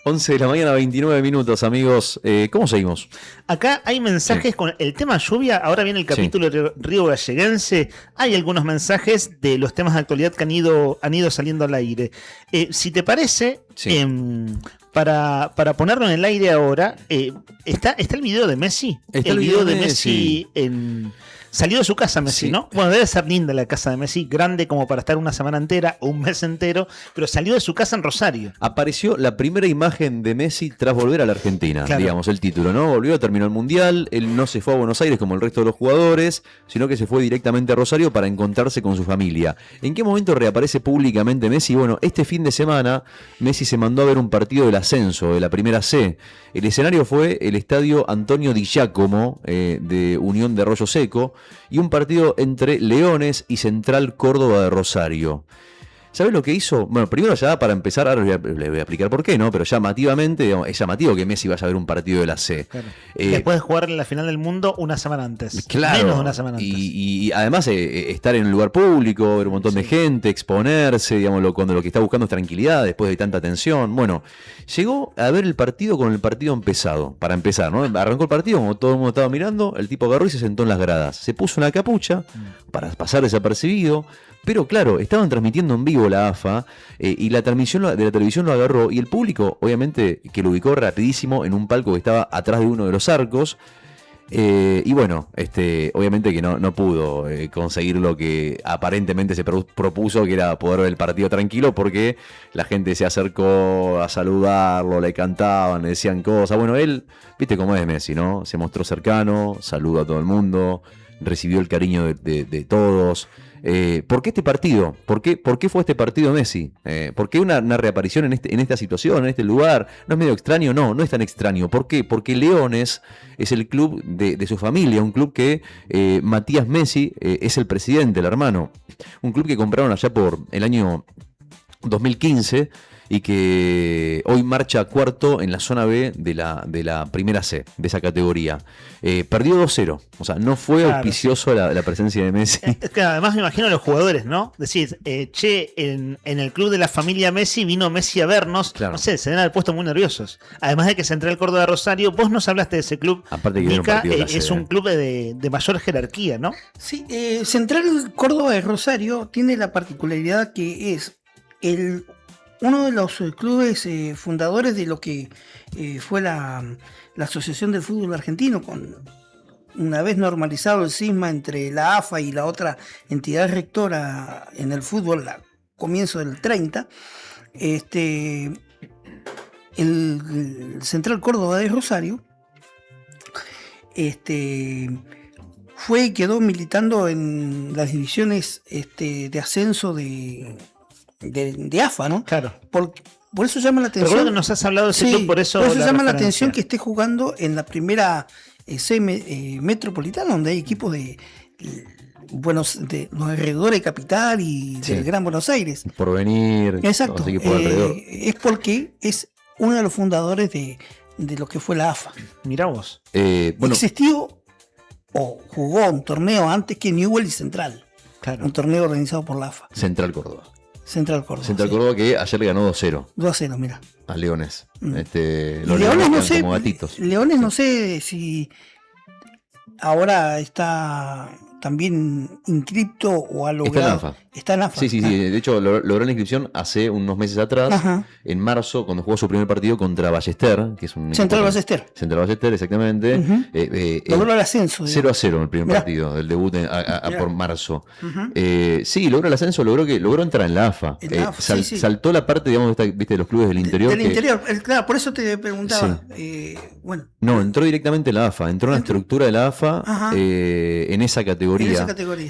11 de la mañana, 29 minutos, amigos. ¿Cómo seguimos? Acá hay mensajes con el tema lluvia. Ahora viene el capítulo de Río Galleguense. Hay algunos mensajes de los temas de actualidad que han ido saliendo al aire. Si te parece, para ponerlo en el aire ahora, está el video de Messi. Está el video de Messi salió de su casa Messi, ¿no? Bueno, debe ser linda la casa de Messi, grande como para estar una semana entera o un mes entero, pero salió de su casa en Rosario. Apareció la primera imagen de Messi tras volver a la Argentina, Claro. digamos, el título, ¿no? Volvió, terminó el Mundial, él no se fue a Buenos Aires como el resto de los jugadores, sino que se fue directamente a Rosario para encontrarse con su familia. ¿En qué momento reaparece públicamente Messi? Bueno, este fin de semana Messi se mandó a ver un partido del ascenso, de la primera C. El escenario fue el estadio Antonio Di Giacomo, de Unión de Arroyo Seco, y un partido entre Leones y Central Córdoba de Rosario. ¿Sabés lo que hizo? Bueno, primero ya para empezar, ahora le voy a explicar por qué, ¿no? Pero llamativamente, digamos, es llamativo que Messi vaya a ver un partido de la C. Claro. Después de jugar en la final del mundo una semana antes. Claro, Menos de una semana antes. y además estar en un lugar público, ver un montón de gente, exponerse, digamos, cuando lo que está buscando es tranquilidad después de tanta tensión. Bueno, llegó a ver el partido con el partido empezado, para empezar, ¿no? Arrancó el partido, como todo el mundo estaba mirando, el tipo agarró y se sentó en las gradas. Se puso una capucha para pasar desapercibido. Pero claro, estaban transmitiendo en vivo la AFA y la transmisión de la televisión lo agarró y el público, obviamente, que lo ubicó rapidísimo en un palco que estaba atrás de uno de los arcos. Y bueno, obviamente que no pudo conseguir lo que aparentemente se propuso, que era poder ver el partido tranquilo, porque la gente se acercó a saludarlo, le cantaban, le decían cosas. Bueno, él, viste cómo es Messi, ¿no? Se mostró cercano, saludó a todo el mundo, recibió el cariño de todos. ¿Por qué este partido? ¿Por qué fue este partido Messi? ¿Por qué una reaparición en esta situación, en este lugar? ¿No es medio extraño? No es tan extraño. ¿Por qué? Porque Leones es el club de su familia, un club que Matías Messi es el presidente, el hermano. Un club que compraron allá por el año 2015 y que hoy marcha cuarto en la zona B de la primera C, de esa categoría. Perdió 2-0, o sea, no fue auspicioso la presencia de Messi. Es que además me imagino a los jugadores, ¿no? Decís, en el club de la familia Messi vino Messi a vernos. Claro. No sé, se deben haber puesto muy nerviosos. Además de que Central Córdoba de Rosario, vos nos hablaste de ese club. Aparte que Mica, es un club de mayor jerarquía, ¿no? Sí, Central Córdoba de Rosario tiene la particularidad que es uno de los clubes fundadores de lo que fue la Asociación del Fútbol Argentino, una vez normalizado el cisma entre la AFA y la otra entidad rectora en el fútbol a comienzo del 30, el Central Córdoba de Rosario fue y quedó militando en las divisiones de ascenso de AFA, ¿no? Claro. Por eso llama la atención. Recuerdo que nos has hablado de ese club, por eso llama la atención que esté jugando en la primera C metropolitana, donde hay equipos de los alrededores de Capital y del Gran Buenos Aires. Por venir. Exacto. Los equipos alrededor. Es porque es uno de los fundadores de lo que fue la AFA. Mirá vos. Existió o jugó un torneo antes que Newell y Central. Claro. Un torneo organizado por la AFA. Central Córdoba. Central Córdoba. Central Córdoba que ayer le ganó 2-0. 2-0, mira. A Leones. Los Leones no sé. Como gatitos. Leones no sé si ahora está también inscripto o ha logrado. Está en AFA. Sí. De hecho, logró la inscripción hace unos meses atrás. Ajá. En marzo, cuando jugó su primer partido contra Ballester, que es un Central Ballester. Central Ballester, exactamente. Logró el ascenso. 0-0 en el primer partido del debut por marzo. Sí, logró el ascenso, logró entrar en la AFA. Saltó la parte, digamos, ¿viste? De los clubes del interior. Claro, por eso te preguntaba. No, entró directamente en la AFA. Entró en la estructura de la AFA en esa categoría.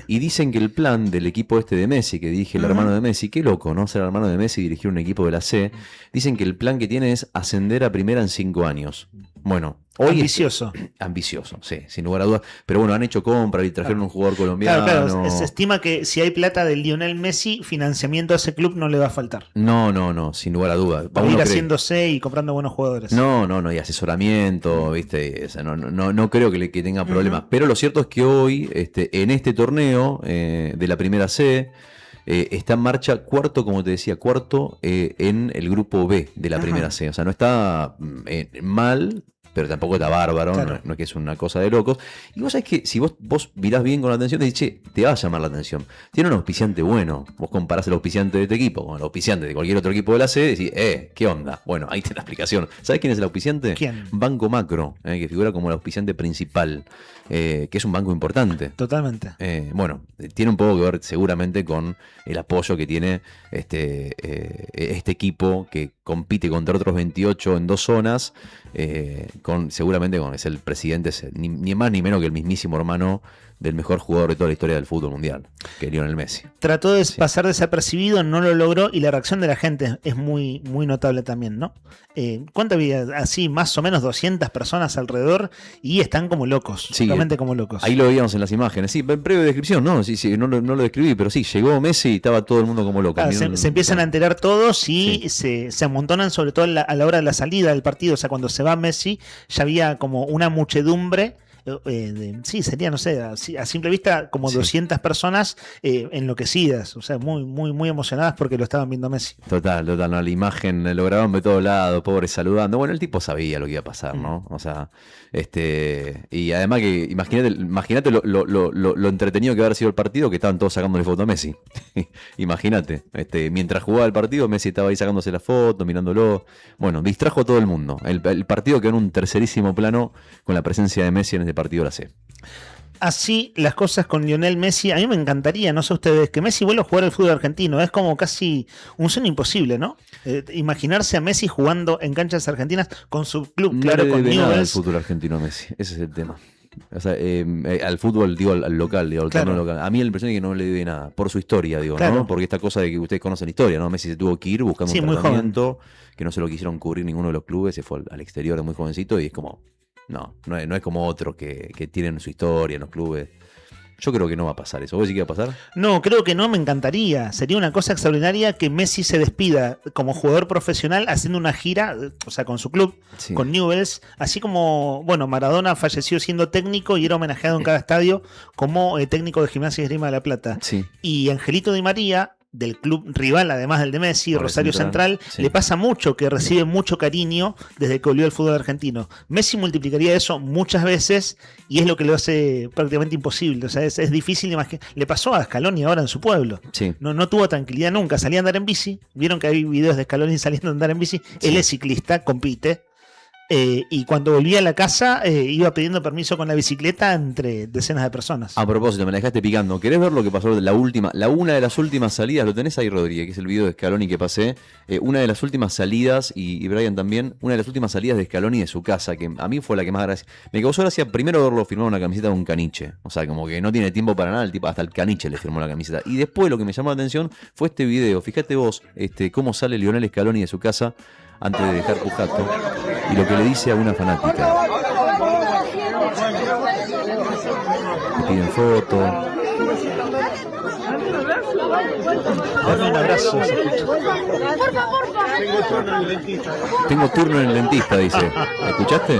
Y dicen que el plan del equipo de Messi, que dirige el hermano de Messi, qué loco, ¿no? Ser el hermano de Messi y dirigir un equipo de la C. Dicen que el plan que tiene es ascender a primera en 5 años. Bueno, hoy ambicioso. Ambicioso, sí, sin lugar a dudas. Pero bueno, han hecho compra y trajeron un jugador colombiano. Claro, se estima que si hay plata del Lionel Messi, financiamiento a ese club no le va a faltar. No, sin lugar a dudas. Para ir haciéndose y comprando buenos jugadores. No, y asesoramiento, ¿viste? O sea, no creo que tenga problemas. Pero lo cierto es que hoy, en este torneo de la primera C, está en marcha cuarto, como te decía, en el grupo B de la primera C. O sea, no está mal, pero tampoco está bárbaro, Claro. no es que es una cosa de locos. Y vos sabés que si vos mirás bien con la atención, te dices, che, te va a llamar la atención. Tiene un auspiciante bueno. Vos comparás el auspiciante de este equipo con el auspiciante de cualquier otro equipo de la C y decís, ¿qué onda? Bueno, ahí está la explicación. ¿Sabés quién es el auspiciante? ¿Quién? Banco Macro, que figura como el auspiciante principal, que es un banco importante. Totalmente. Bueno, tiene un poco que ver seguramente con el apoyo que tiene este equipo que compite contra otros 28 en 2 zonas, seguramente es el presidente, ni más ni menos que el mismísimo hermano del mejor jugador de toda la historia del fútbol mundial, que es Lionel Messi. Trató de pasar desapercibido, no lo logró y la reacción de la gente es muy, muy notable también, ¿no? ¿Cuánto había? Así, más o menos 200 personas alrededor y están como locos, Sí, realmente como locos. Ahí lo veíamos en las imágenes. Sí, en breve descripción, ¿no? Sí, no lo describí, pero sí, llegó Messi y estaba todo el mundo como loco. Ah, se empiezan a enterar todos y se amontonan sobre todo a la hora de la salida del partido. O sea, cuando se va Messi ya había como una muchedumbre. Sería, no sé, a simple vista como 200 personas enloquecidas, o sea, muy, muy, muy emocionadas porque lo estaban viendo a Messi. Total, no, la imagen lo grabaron de todos lados, pobre saludando. Bueno, el tipo sabía lo que iba a pasar, ¿no? O sea, y además que imagínate lo entretenido que haber sido el partido, que estaban todos sacándole foto a Messi. Imagínate, mientras jugaba el partido, Messi estaba ahí sacándose la foto, mirándolo. Bueno, distrajo a todo el mundo. El partido quedó en un tercerísimo plano con la presencia de Messi en este partido de la C. Así las cosas con Lionel Messi. A mí me encantaría, no sé ustedes, que Messi vuelva a jugar al fútbol argentino. Es como casi un sueño imposible, ¿no? Imaginarse a Messi jugando en canchas argentinas con su club, claro, con Newell's. Al Newell's. fútbol argentino Messi, ese es el tema. O sea, al fútbol, digo, al local, digo, al Claro. torneo local. A mí la impresión es que no le debe nada, por su historia, digo, Claro. ¿no? Porque esta cosa de que ustedes conocen la historia, ¿no? Messi se tuvo que ir buscando Sí, un muy tratamiento, que no se lo quisieron cubrir ninguno de los clubes, se fue al exterior de muy jovencito y es como, no es como otros que tienen su historia en los clubes. Yo creo que no va a pasar eso. ¿Vos decís que va a pasar? No, creo que no, me encantaría. Sería una cosa extraordinaria que Messi se despida como jugador profesional haciendo una gira, o sea, con su club, Sí. con Newell's, así como, bueno, Maradona falleció siendo técnico y era homenajeado en cada estadio como técnico de Gimnasia y Esgrima de la Plata. Sí. Y Angelito Di María, del club rival, además del de Messi, Rosario Central, sí. le pasa mucho que recibe mucho cariño desde que volvió al fútbol argentino. Messi multiplicaría eso muchas veces y es lo que lo hace prácticamente imposible. O sea, es difícil imaginar. Le pasó a Scaloni ahora en su pueblo. Sí. No tuvo tranquilidad nunca. Salía a andar en bici. Vieron que hay videos de Scaloni saliendo a andar en bici. Él es ciclista, compite. Y cuando volvía a la casa iba pidiendo permiso con la bicicleta entre decenas de personas. A propósito, me la dejaste picando. ¿Querés ver lo que pasó una de las últimas salidas? Lo tenés ahí, Rodríguez, que es el video de Scaloni que pasé. Una de las últimas salidas, y Brian también, una de las últimas salidas de Scaloni de su casa, que a mí fue la que más gracia. Me causó gracia primero verlo firmar una camiseta de un caniche. O sea, como que no tiene tiempo para nada, el tipo hasta el caniche le firmó la camiseta. Y después lo que me llamó la atención fue este video. Fíjate vos cómo sale Lionel Scaloni de su casa antes de dejar Pujato y lo que le dice a una fanática. Le piden foto. Dame un abrazo. Tengo turno en el dentista, dice. ¿Escuchaste?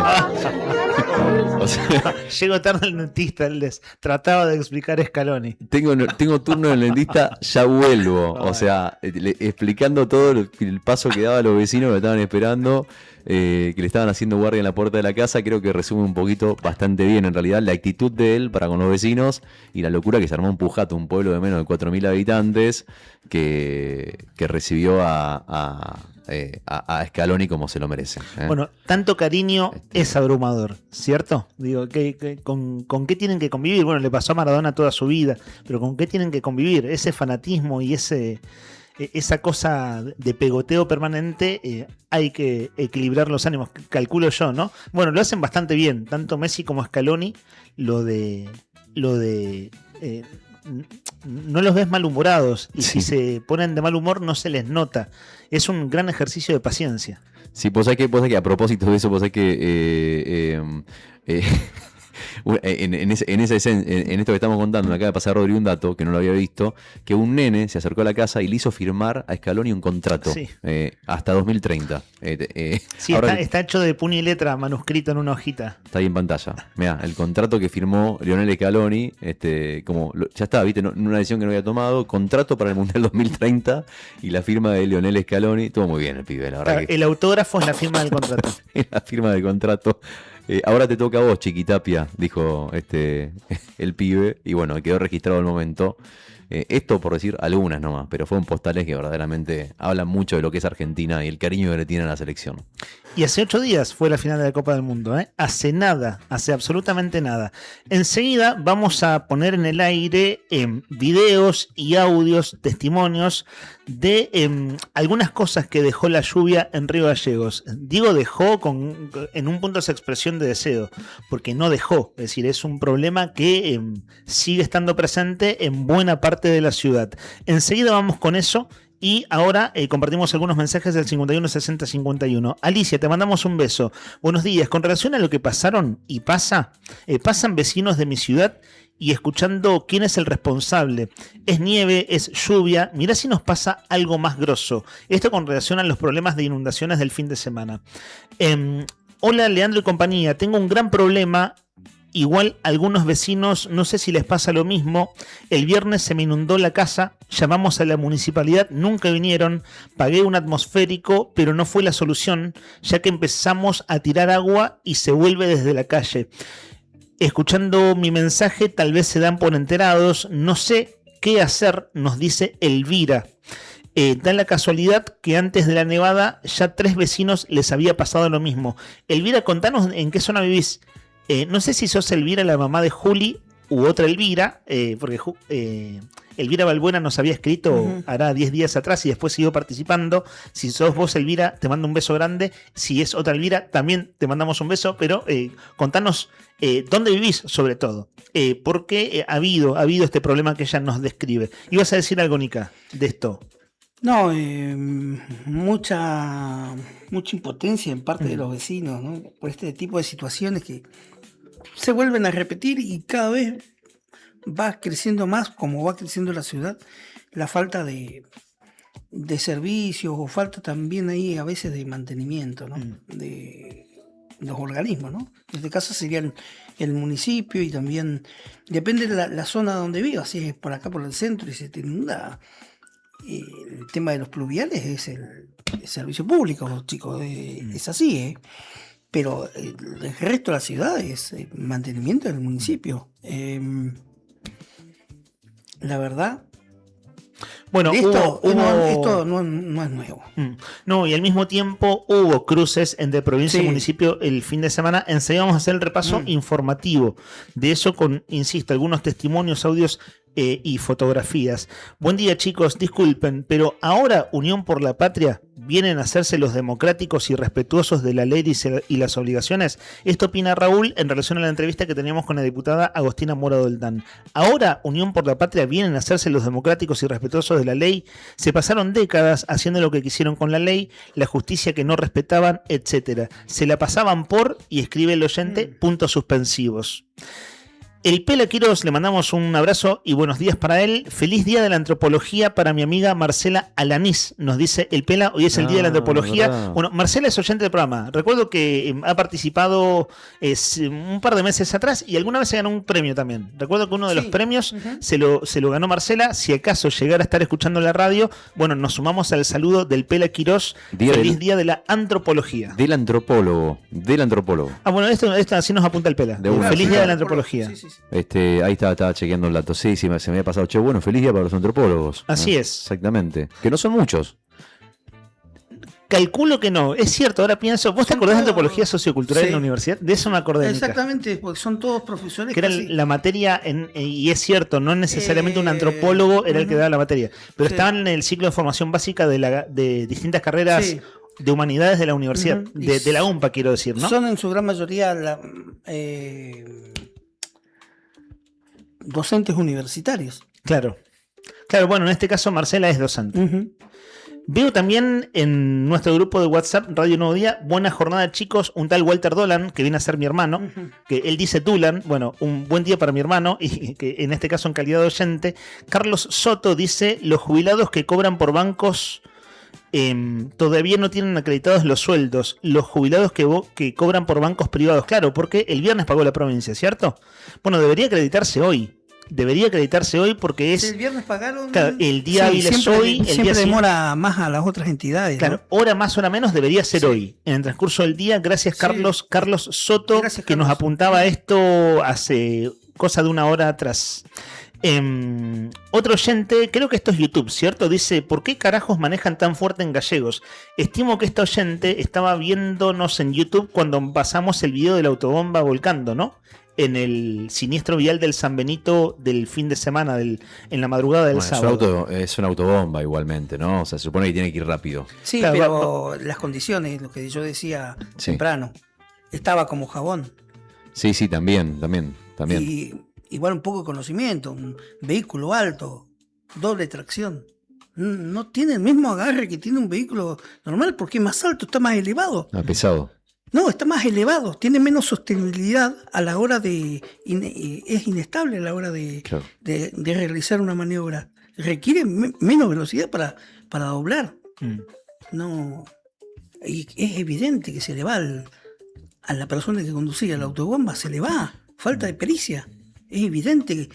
O sea, Llego tarde al dentista, les trataba de explicar Scaloni. tengo turno en el dentista, ya vuelvo. O sea, explicando todo el paso que daba a los vecinos que lo estaban esperando, que le estaban haciendo guardia en la puerta de la casa. Creo que resume un poquito, bastante bien en realidad, la actitud de él para con los vecinos y la locura que se armó en Pujato, un pueblo de menos de 4.000 habitantes, que recibió a Scaloni como se lo merece. Bueno, tanto cariño es abrumador, ¿cierto? Digo, ¿con qué tienen que convivir? Bueno, le pasó a Maradona toda su vida, pero ¿con qué tienen que convivir? Ese fanatismo y esa cosa de pegoteo permanente, hay que equilibrar los ánimos, calculo yo, ¿no? Bueno, lo hacen bastante bien, tanto Messi como Scaloni, no los ves malhumorados y si se ponen de mal humor no se les nota. Es un gran ejercicio de paciencia. Sí, pues hay que a propósito de eso, pues hay que en esto que estamos contando, me acaba de pasar Rodri un dato que no lo había visto, que un nene se acercó a la casa y le hizo firmar a Scaloni un contrato hasta 2030. Sí, está hecho de puño y letra, manuscrito en una hojita. Está ahí en pantalla. Mirá, el contrato que firmó Lionel Scaloni, ya está, viste, una decisión que no había tomado, contrato para el Mundial 2030 y la firma de Lionel Scaloni. Estuvo muy bien el pibe, la verdad. El autógrafo es la firma del contrato. La firma del contrato. Ahora te toca a vos, Chiquitapia, dijo el pibe, y bueno, quedó registrado el momento. Esto por decir algunas nomás, pero fueron postales que verdaderamente hablan mucho de lo que es Argentina y el cariño que le tiene a la selección. Y hace 8 días fue la final de la Copa del Mundo, ¿eh? Hace nada, hace absolutamente nada. Enseguida vamos a poner en el aire videos y audios, testimonios de algunas cosas que dejó la lluvia en Río Gallegos. Digo dejó en un punto esa expresión de deseo, porque no dejó, es decir, es un problema que sigue estando presente en buena parte de la ciudad. Enseguida vamos con eso. Y ahora compartimos algunos mensajes del 51 60 51. Alicia, te mandamos un beso. Buenos días. Con relación a lo que pasaron y pasan vecinos de mi ciudad y escuchando quién es el responsable. Es nieve, es lluvia. Mirá si nos pasa algo más grosso. Esto con relación a los problemas de inundaciones del fin de semana. Hola, Leandro y compañía. Tengo un gran problema. Igual algunos vecinos, no sé si les pasa lo mismo. El viernes se me inundó la casa, llamamos a la municipalidad, nunca vinieron, pagué un atmosférico, pero no fue la solución, ya que empezamos a tirar agua y se vuelve desde la calle. Escuchando mi mensaje, tal vez se dan por enterados, no sé qué hacer, nos dice Elvira. Da la casualidad que antes de la nevada ya 3 vecinos les había pasado lo mismo. Elvira, contanos en qué zona vivís. No sé si sos Elvira, la mamá de Juli, u otra Elvira, porque Elvira Balbuena nos había escrito hará 10 días atrás y después siguió participando. Si sos vos, Elvira, te mando un beso grande. Si es otra Elvira, también te mandamos un beso, pero contanos dónde vivís, sobre todo, porque ha habido este problema que ella nos describe. ¿Ibas a decir algo, Nica, de esto? No, mucha impotencia en parte de los vecinos, ¿no? Por este tipo de situaciones que se vuelven a repetir y cada vez va creciendo más, como va creciendo la ciudad, la falta de servicios o falta también ahí a veces de mantenimiento, ¿no? De los organismos, ¿no? En este caso serían el municipio y también depende de la zona donde vivas, si es por acá por el centro y se te inunda. El tema de los pluviales es el servicio público, chicos, es así, ¿eh? Pero el resto de la ciudad es el mantenimiento del municipio. La verdad, bueno, esto no es nuevo. No, y al mismo tiempo hubo cruces entre provincia y Sí. municipio el fin de semana. Enseguida vamos a hacer el repaso informativo de eso con, insisto, algunos testimonios, audios y fotografías. Buen día, chicos, disculpen, pero ahora Unión por la Patria vienen a hacerse los democráticos y respetuosos de la ley y las obligaciones. Esto opina Raúl en relación a la entrevista que teníamos con la diputada Agostina Mora Doldán. Ahora Unión por la Patria vienen a hacerse los democráticos y respetuosos de la ley. Se pasaron décadas haciendo lo que quisieron con la ley, la justicia que no respetaban, etcétera. Se la pasaban por, y escribe el oyente, puntos suspensivos. El Pela Quiroz, le mandamos un abrazo y buenos días para él. Feliz día de la antropología para mi amiga Marcela Alanís, nos dice el Pela. Hoy es el día de la antropología. ¿Verdad? Bueno, Marcela es oyente del programa. Recuerdo que ha participado un par de meses atrás y alguna vez se ganó un premio también. Recuerdo que uno de los premios se lo ganó Marcela. Si acaso llegara a estar escuchando la radio, bueno, nos sumamos al saludo del Pela Quiroz. Feliz día de la antropología. Del antropólogo. Ah, bueno, esto así nos apunta el Pela. Feliz día de la antropología. Ahí estaba chequeando el dato. Sí, se me había pasado. Che, bueno, feliz día para los antropólogos. Así es. Exactamente. Que no son muchos. Calculo que no. Es cierto, ahora pienso. ¿Vos te acordás de antropología sociocultural en la universidad? De eso me acordé. Nica. Exactamente, porque son todos profesores Que era casi- la materia, y es cierto, no necesariamente un antropólogo era el que daba la materia, pero Sí. estaban en el ciclo de formación básica de distintas carreras Sí. de humanidades de la universidad, Ujú. Y de la UMPA, quiero decir, ¿no? Son en su gran mayoría docentes universitarios. Claro. Claro, bueno, en este caso Marcela es docente. Veo también en nuestro grupo de WhatsApp, Radio Nuevo Día, buena jornada chicos, un tal Walter Dolan, que viene a ser mi hermano, que él dice Dulan, bueno, un buen día para mi hermano, y que en este caso en calidad de oyente. Carlos Soto dice, los jubilados que cobran por bancos todavía no tienen acreditados los sueldos, los jubilados que cobran por bancos privados, claro, porque el viernes pagó la provincia, ¿cierto? Bueno, debería acreditarse hoy. Porque es... El viernes pagaron. Claro, el día hábil es hoy. El Siempre día demora más a las otras entidades. Claro, ¿no? hora más, hora menos debería ser hoy. En el transcurso del día, gracias Carlos Soto, que nos apuntaba esto hace cosa de una hora atrás. Otro oyente, creo que esto es YouTube, ¿cierto? Dice, ¿por qué carajos manejan tan fuerte en gallegos? Estimo que esta oyente estaba viéndonos en YouTube cuando pasamos el video de la autobomba volcando, ¿no? En el siniestro vial del San Benito del fin de semana, en la madrugada del sábado. Es una autobomba igualmente, ¿no? O sea, se supone que tiene que ir rápido. Sí, claro, pero las condiciones, lo que yo decía temprano, estaba como jabón. Sí, también. Y igual un poco de conocimiento, un vehículo alto, doble tracción. No tiene el mismo agarre que tiene un vehículo normal porque es más alto, está más elevado. Pesado. No, está más elevado, tiene menos sostenibilidad a la hora de... es inestable a la hora de realizar una maniobra. Requiere menos velocidad para doblar. No, y es evidente que se le va a la persona que conducía la autobomba, se le va. Falta de pericia. Es evidente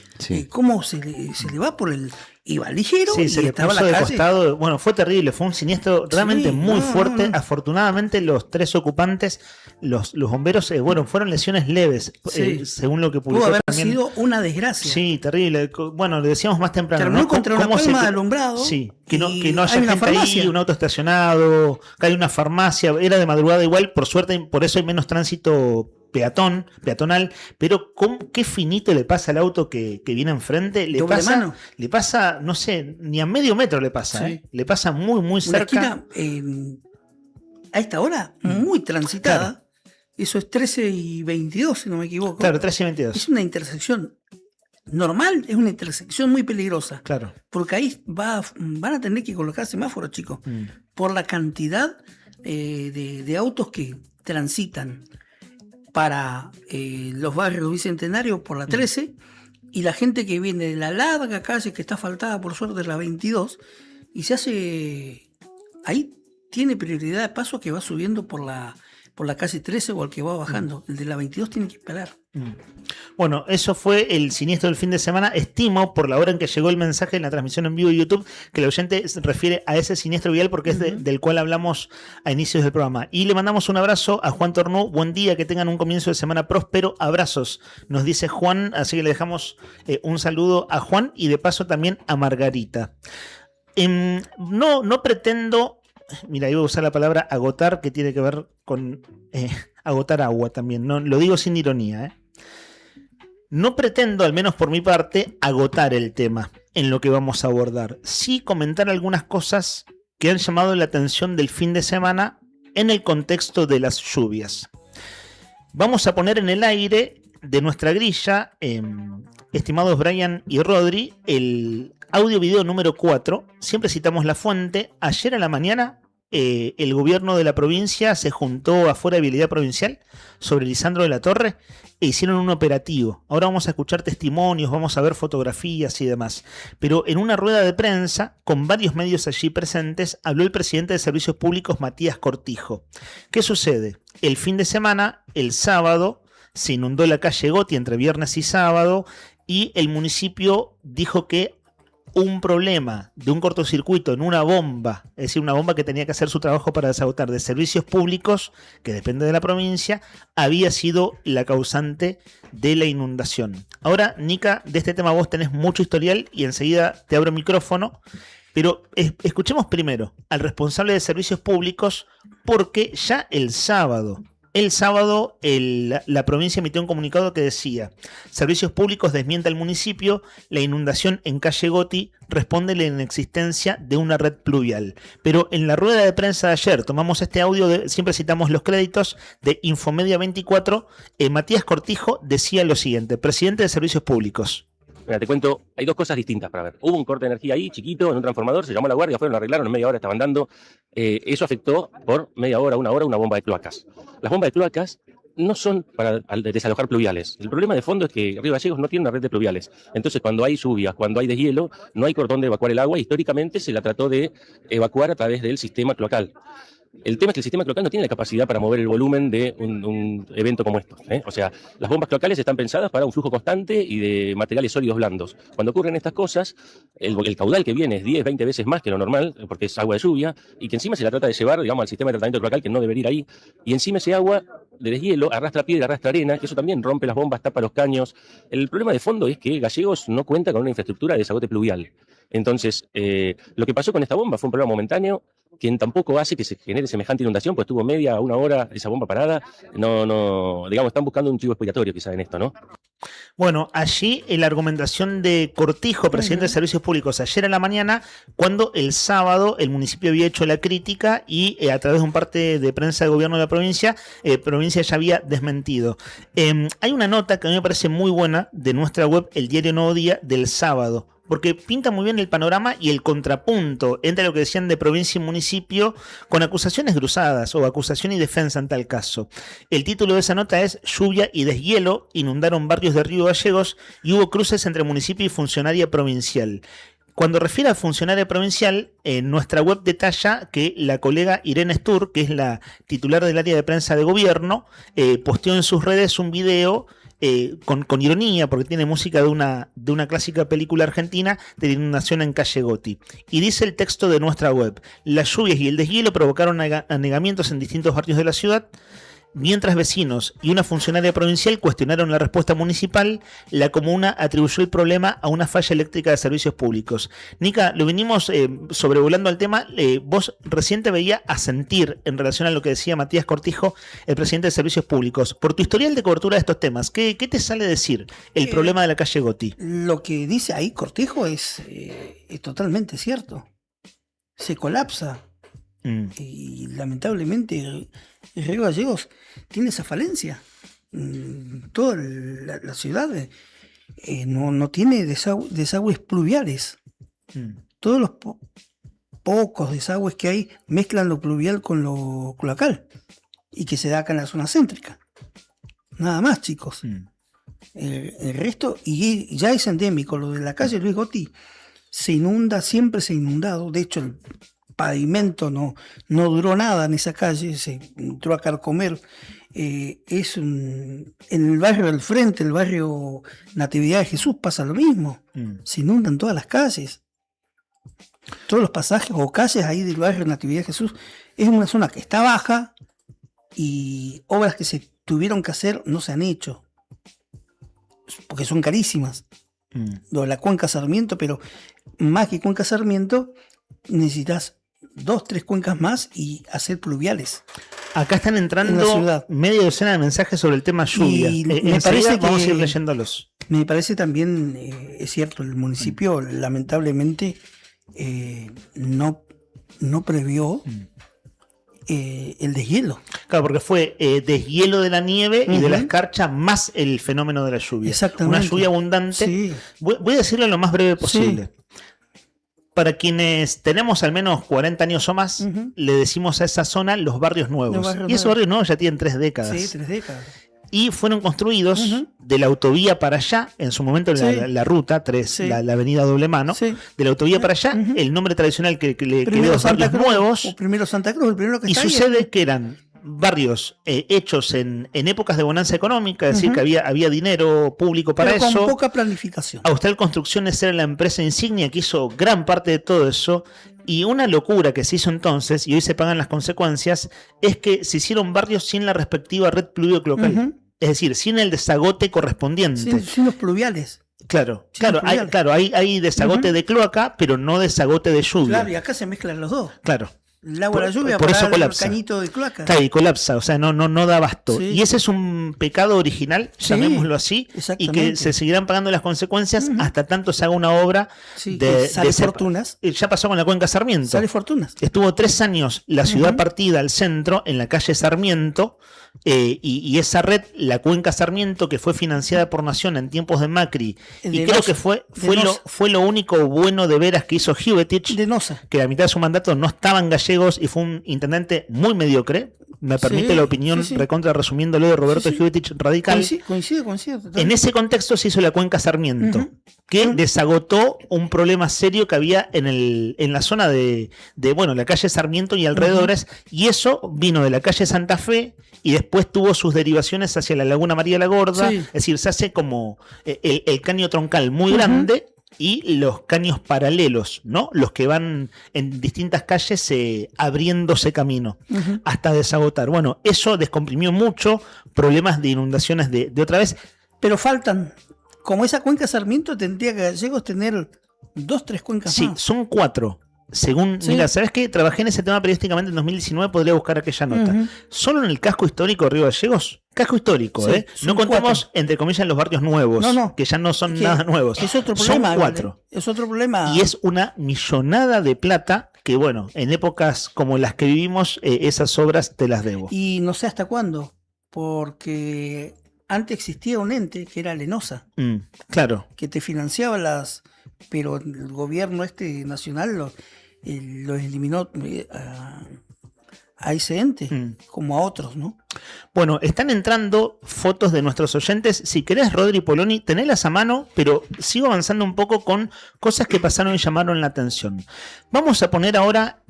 cómo se le va por el... Iba ligero y se le estaba puso en la de calle. costado. Bueno, fue terrible, fue un siniestro realmente muy fuerte. no. Afortunadamente los tres ocupantes, los bomberos, fueron lesiones leves, según lo que publicó. Pudo haber también. sido una desgracia. Sí, terrible. Bueno, le decíamos más temprano. Terminó ¿no? contra una ¿Cómo palma de alumbrado. Sí, que no y haya hay una gente farmacia. ahí, un auto estacionado, que hay una farmacia, era de madrugada igual, por suerte, por eso hay menos tránsito peatonal, pero qué finito le pasa al auto que viene enfrente, le pasa, no sé, ni a medio metro le pasa, le pasa muy, muy cerca. Una esquina, a esta hora, muy transitada, Claro. Eso es 13 y 22, si no me equivoco. Claro, 13 y 22. Es una intersección normal, es una intersección muy peligrosa. Claro. Porque ahí van a tener que colocar semáforos, chicos, por la cantidad de autos que transitan para los barrios bicentenarios por la 13 y la gente que viene de la larga calle que está asfaltada por suerte la 22 y se hace ahí tiene prioridad de paso que va subiendo por la calle 13 o al que va bajando. El de la 22 tiene que esperar. Bueno, eso fue el siniestro del fin de semana. Estimo, por la hora en que llegó el mensaje en la transmisión en vivo de YouTube, que el oyente se refiere a ese siniestro vial porque es del cual hablamos a inicios del programa. Y le mandamos un abrazo a Juan Tornú. Buen día, que tengan un comienzo de semana próspero. Abrazos, nos dice Juan. Así que le dejamos un saludo a Juan y de paso también a Margarita. No pretendo... Mira, iba a usar la palabra agotar, que tiene que ver con agotar agua también. No, lo digo sin ironía, No pretendo, al menos por mi parte, agotar el tema en lo que vamos a abordar. Sí comentar algunas cosas que han llamado la atención del fin de semana en el contexto de las lluvias. Vamos a poner en el aire de nuestra grilla, estimados Brian y Rodri, el audio video número 4. Siempre citamos la fuente. Ayer a la mañana el gobierno de la provincia se juntó afuera de Vialidad Provincial sobre Lisandro de la Torre e hicieron un operativo. Ahora vamos a escuchar testimonios, vamos a ver fotografías y demás. Pero en una rueda de prensa, con varios medios allí presentes, habló el presidente de Servicios Públicos, Matías Cortijo. ¿Qué sucede? El fin de semana, el sábado, se inundó la calle Goti entre viernes y sábado y el municipio dijo que un problema de un cortocircuito en una bomba, es decir, una bomba que tenía que hacer su trabajo para desagotar de servicios públicos, que depende de la provincia, había sido la causante de la inundación. Ahora, Nica, de este tema vos tenés mucho historial y enseguida te abro el micrófono, pero escuchemos primero al responsable de servicios públicos porque ya el sábado la provincia emitió un comunicado que decía: Servicios Públicos desmiente al municipio, la inundación en calle Goti responde la inexistencia de una red pluvial. Pero en la rueda de prensa de ayer, tomamos este audio, siempre citamos los créditos de Infomedia 24, Matías Cortijo decía lo siguiente, presidente de Servicios Públicos. Mira, te cuento, hay dos cosas distintas para ver. Hubo un corte de energía ahí, chiquito, en un transformador, se llamó a la guardia, fueron, lo arreglaron, en media hora estaban dando. Eso afectó por media hora, una bomba de cloacas. Las bombas de cloacas no son para desalojar pluviales. El problema de fondo es que Río Gallegos no tiene una red de pluviales. Entonces, cuando hay lluvias, cuando hay deshielo, no hay por dónde evacuar el agua. Históricamente se la trató de evacuar a través del sistema cloacal. El tema es que el sistema cloacal no tiene la capacidad para mover el volumen de un evento como esto. O sea, las bombas cloacales están pensadas para un flujo constante y de materiales sólidos blandos. Cuando ocurren estas cosas, el caudal que viene es 10, 20 veces más que lo normal, porque es agua de lluvia, y que encima se la trata de llevar, digamos, al sistema de tratamiento cloacal, que no debería ir ahí, y encima ese agua de deshielo arrastra piedra, arrastra arena, que eso también rompe las bombas, tapa los caños. El problema de fondo es que Gallegos no cuenta con una infraestructura de desagote pluvial. Entonces, lo que pasó con esta bomba fue un problema momentáneo, quien tampoco hace que se genere semejante inundación, pues estuvo media a una hora esa bomba parada. No, digamos, están buscando un chivo expiatorio quizá en esto, ¿no? Bueno, allí la argumentación de Cortijo, presidente de Servicios Públicos, ayer a la mañana, cuando el sábado el municipio había hecho la crítica y a través de un parte de prensa de gobierno de la provincia ya había desmentido. Hay una nota que a mí me parece muy buena de nuestra web, el Diario Nuevo Día, del sábado, porque pinta muy bien el panorama y el contrapunto entre lo que decían de provincia y municipio con acusaciones cruzadas o acusación y defensa en tal caso. El título de esa nota es Lluvia y deshielo inundaron barrios de Río Gallegos y hubo cruces entre municipio y funcionaria provincial. Cuando refiere a funcionaria provincial, en nuestra web detalla que la colega Irene Stur, que es la titular del área de prensa de gobierno, posteó en sus redes un video con ironía, porque tiene música de una clásica película argentina de la inundación en calle Gotti. Y dice el texto de nuestra web: las lluvias y el deshielo provocaron anegamientos en distintos barrios de la ciudad. Mientras vecinos y una funcionaria provincial cuestionaron la respuesta municipal, la comuna atribuyó el problema a una falla eléctrica de servicios públicos. Nica, lo venimos sobrevolando al tema. Vos recién te veía asentir en relación a lo que decía Matías Cortijo, el presidente de Servicios Públicos. Por tu historial de cobertura de estos temas, ¿qué te sale decir el problema de la calle Gotti? Lo que dice ahí Cortijo es totalmente cierto. Se colapsa. Y lamentablemente Río Gallegos tiene esa falencia. Toda la ciudad no tiene desagües pluviales. Todos los pocos desagües que hay mezclan lo pluvial con lo cloacal y que se da acá en la zona céntrica. Nada más, chicos. El resto, y ya es endémico, lo de la calle Luis Gotti se inunda, siempre se ha inundado. De hecho, el pavimento no duró nada en esa calle, se entró a carcomer. En el barrio del frente, el barrio Natividad de Jesús, pasa lo mismo. Se inundan todas las calles. Todos los pasajes o calles ahí del barrio Natividad de Jesús. Es una zona que está baja y obras que se tuvieron que hacer no se han hecho, porque son carísimas. Lo de la Cuenca Sarmiento, pero más que Cuenca Sarmiento, necesitas 2, 3 cuencas más y hacer pluviales. Acá están entrando media docena de mensajes sobre el tema lluvia. Y me parece vamos a ir leyéndolos. Me parece también, es cierto, el municipio lamentablemente no previó el deshielo. Claro, porque fue deshielo de la nieve y de la escarcha más el fenómeno de la lluvia. Exactamente. Una lluvia abundante. Sí. Voy a decirlo lo más breve posible. Sí. Para quienes tenemos al menos 40 años o más, le decimos a esa zona los barrios nuevos. Y esos barrios nuevos ya tienen 3 décadas. Sí, 3 décadas. Y fueron construidos de la autovía para allá, en su momento la ruta 3, la avenida Doble Mano, de la autovía para allá, el nombre tradicional que le quedó a los barrios nuevos. O primero Santa Cruz, el primero que y está ahí. sucede que eran barrios hechos en épocas de bonanza económica, es decir, que había dinero público para pero eso. Con poca planificación. Austral Construcciones era la empresa insignia que hizo gran parte de todo eso. Y una locura que se hizo entonces, y hoy se pagan las consecuencias, es que se hicieron barrios sin la respectiva red pluvio-cloacal. Es decir, sin el desagote correspondiente. Sin los pluviales. Claro, hay desagote de cloaca, pero no desagote de lluvia. Claro, y acá se mezclan los dos. Claro. El agua de la lluvia por eso para colapsa. el cañito de cloaca. Claro, y colapsa, o sea, no da abasto. Y ese es un pecado original, llamémoslo así, y que se seguirán pagando las consecuencias hasta tanto se haga una obra sale fortunas. Ya pasó con la Cuenca Sarmiento. Sale fortunas. Estuvo 3 años la ciudad partida al centro, en la calle Sarmiento, y esa red, la Cuenca Sarmiento, que fue financiada por Nación en tiempos de Macri, y creo que fue lo único bueno de veras que hizo Givetich, que a mitad de su mandato no estaban gallegos y fue un intendente muy mediocre. Me permite la opinión, recontra resumiéndolo, de Roberto Givetich, radical. Coincido. En ese contexto se hizo la Cuenca Sarmiento, que desagotó un problema serio que había en la zona de la calle Sarmiento y alrededores, y eso vino de la calle Santa Fe y después tuvo sus derivaciones hacia la Laguna María la Gorda. Es decir, se hace como el caño troncal muy grande y los caños paralelos, ¿no? Los que van en distintas calles abriéndose camino hasta desagotar. Bueno, eso descomprimió mucho, problemas de inundaciones de otra vez. Pero faltan, como esa Cuenca Sarmiento, tendría que Gallegos tener 2, 3 cuencas más. Sí, son 4. Según, mira, ¿sabes qué? Trabajé en ese tema periodísticamente en 2019, podría buscar aquella nota. Solo en el casco histórico de Río Gallegos, casco histórico, no contamos 4. Entre comillas los barrios nuevos, que ya no son nada nuevos. Es otro problema. Son 4. Es otro problema. Y es una millonada de plata que, bueno, en épocas como las que vivimos, esas obras te las debo. Y no sé hasta cuándo, porque antes existía un ente que era Lenosa. Claro. Que te financiaba pero el gobierno nacional lo eliminó a ese ente, como a otros, ¿no? Bueno, están entrando fotos de nuestros oyentes. Si querés, Rodri Poloni, tenelas a mano, pero sigo avanzando un poco con cosas que pasaron y llamaron la atención. Vamos a poner ahora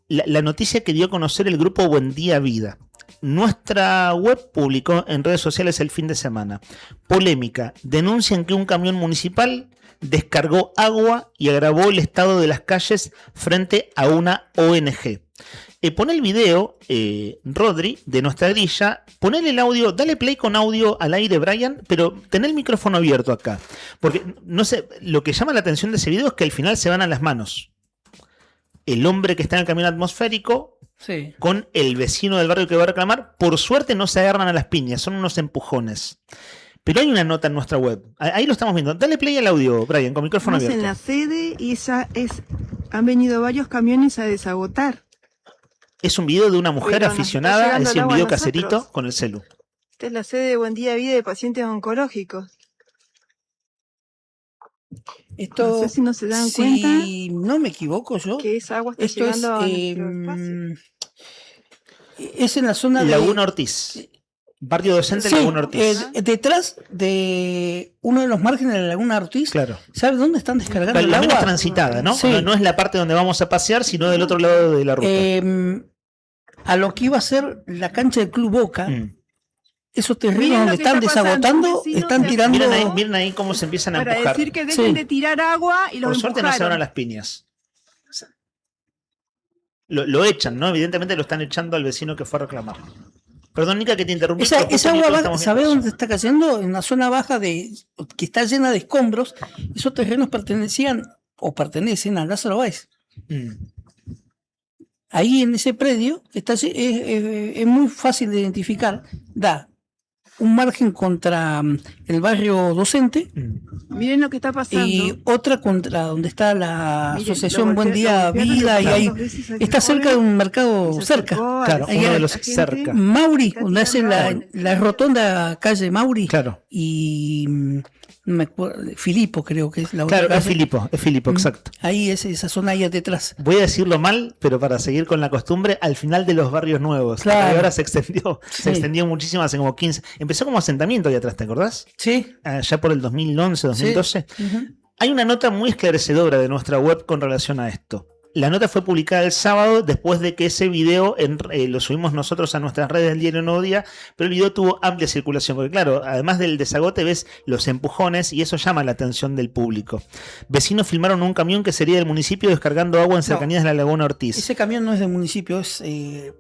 la noticia que dio a conocer el grupo Buen Día Vida. Nuestra web publicó en redes sociales el fin de semana. Polémica. Denuncian que un camión municipal descargó agua y agravó el estado de las calles frente a una ONG. Pon el video, Rodri, de nuestra grilla. Ponele el audio, dale play con audio al aire, Brian, pero ten el micrófono abierto acá. Porque, no sé, lo que llama la atención de ese video es que al final se van a las manos. El hombre que está en el camión atmosférico con el vecino del barrio que va a reclamar. Por suerte no se agarran a las piñas, son unos empujones. Pero hay una nota en nuestra web, ahí lo estamos viendo. Dale play al audio, Brian, con micrófono abierto. En la sede y han venido varios camiones a desagotar. Es un video de una mujer aficionada, es decir, un video caserito con el celu. Esta es la sede de Buen Día Vida de pacientes oncológicos. Esto, no sé si no se dan cuenta. Si no me equivoco yo. Que esa agua está llegando a es en la zona Laguna Ortiz. Barrio docente Laguna Ortiz. Detrás de uno de los márgenes de la Laguna Ortiz. Claro. ¿Sabes dónde están descargando el la agua? menos transitada, ¿no? No es la parte donde vamos a pasear, sino del otro lado de la ruta. A lo que iba a ser la cancha del Club Boca. Esos terrenos donde están desagotando, están tirando. Miren ahí cómo se empiezan a empujar. Para decir que dejen de tirar agua y los Por suerte no se van a las piñas. Lo echan, ¿no? Evidentemente lo están echando al vecino que fue a reclamar. Perdón, Nica, que te interrumpí. Esa agua, ¿sabés dónde está cayendo? En la zona baja que está llena de escombros. Esos terrenos pertenecen a Lázaro Báez. Ahí en ese predio es muy fácil de identificar. Da un margen contra el barrio docente. Miren lo que está pasando. Y otra contra donde está la asociación Buen Día Vida. Y ahí está cerca de un mercado cerca. Claro, uno de los cerca. Mauri, donde hace la rotonda calle Mauri. Claro. Y no me acuerdo, Filipo creo que es la otra. Claro, es Filipo, exacto. Ahí es esa zona ahí detrás. Voy a decirlo mal, pero para seguir con la costumbre, al final de los barrios nuevos. Claro. Y ahora se extendió muchísimo, hace como 15. Empezó como asentamiento ahí atrás, ¿te acordás? Sí. Ya por el 2011, 2012. Sí. Hay una nota muy esclarecedora de nuestra web con relación a esto. La nota fue publicada el sábado después de que ese video lo subimos nosotros a nuestras redes del diario Nuevo Día, pero el video tuvo amplia circulación, porque claro, además del desagote ves los empujones y eso llama la atención del público. Vecinos filmaron un camión que sería del municipio descargando agua en cercanías de la Laguna Ortiz. Ese camión no es del municipio,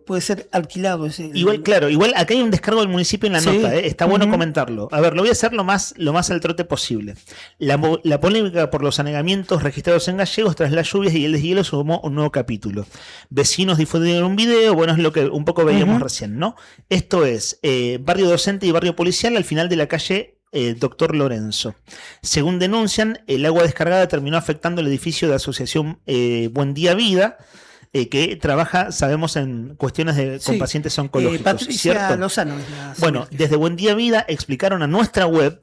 puede ser alquilado. Igual acá hay un descargo del municipio en la nota, está bueno comentarlo. A ver, lo voy a hacer lo más al trote posible. La polémica por los anegamientos registrados en Gallegos tras las lluvias y el deshielo sumó un nuevo capítulo. Vecinos difundieron un video, bueno, es lo que un poco veíamos recién, ¿no? Esto es barrio docente y barrio policial al final de la calle Doctor Lorenzo. Según denuncian, el agua descargada terminó afectando el edificio de Asociación Buen Día Vida. que trabaja, sabemos, en cuestiones con Sí. pacientes oncológicos. Patricia ¿cierto? Lozano es la Bueno, desde Buen Día Vida explicaron a nuestra web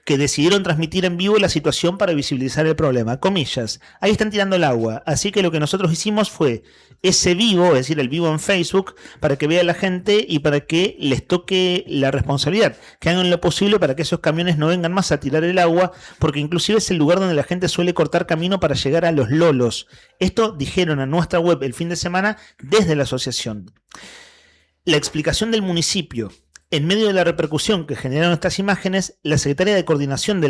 que decidieron transmitir en vivo la situación para visibilizar el problema. Comillas, ahí están tirando el agua. Así que lo que nosotros hicimos fue ese vivo, es decir, el vivo en Facebook, para que vea la gente y para que les toque la responsabilidad. Que hagan lo posible para que esos camiones no vengan más a tirar el agua, porque inclusive es el lugar donde la gente suele cortar camino para llegar a los lolos. Esto dijeron a nuestra web el fin de semana desde la asociación. La explicación del municipio. En medio de la repercusión que generaron estas imágenes, la secretaria de Coordinación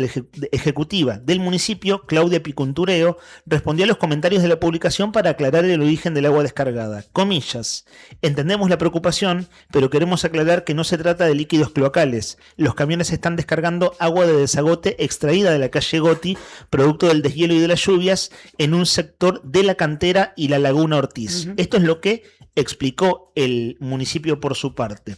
Ejecutiva del municipio, Claudia Picuntureo, respondió a los comentarios de la publicación para aclarar el origen del agua descargada. Comillas, entendemos la preocupación, pero queremos aclarar que no se trata de líquidos cloacales. Los camiones están descargando agua de desagote extraída de la calle Goti, producto del deshielo y de las lluvias, en un sector de la Cantera y la Laguna Ortiz. Esto es lo que explicó el municipio por su parte.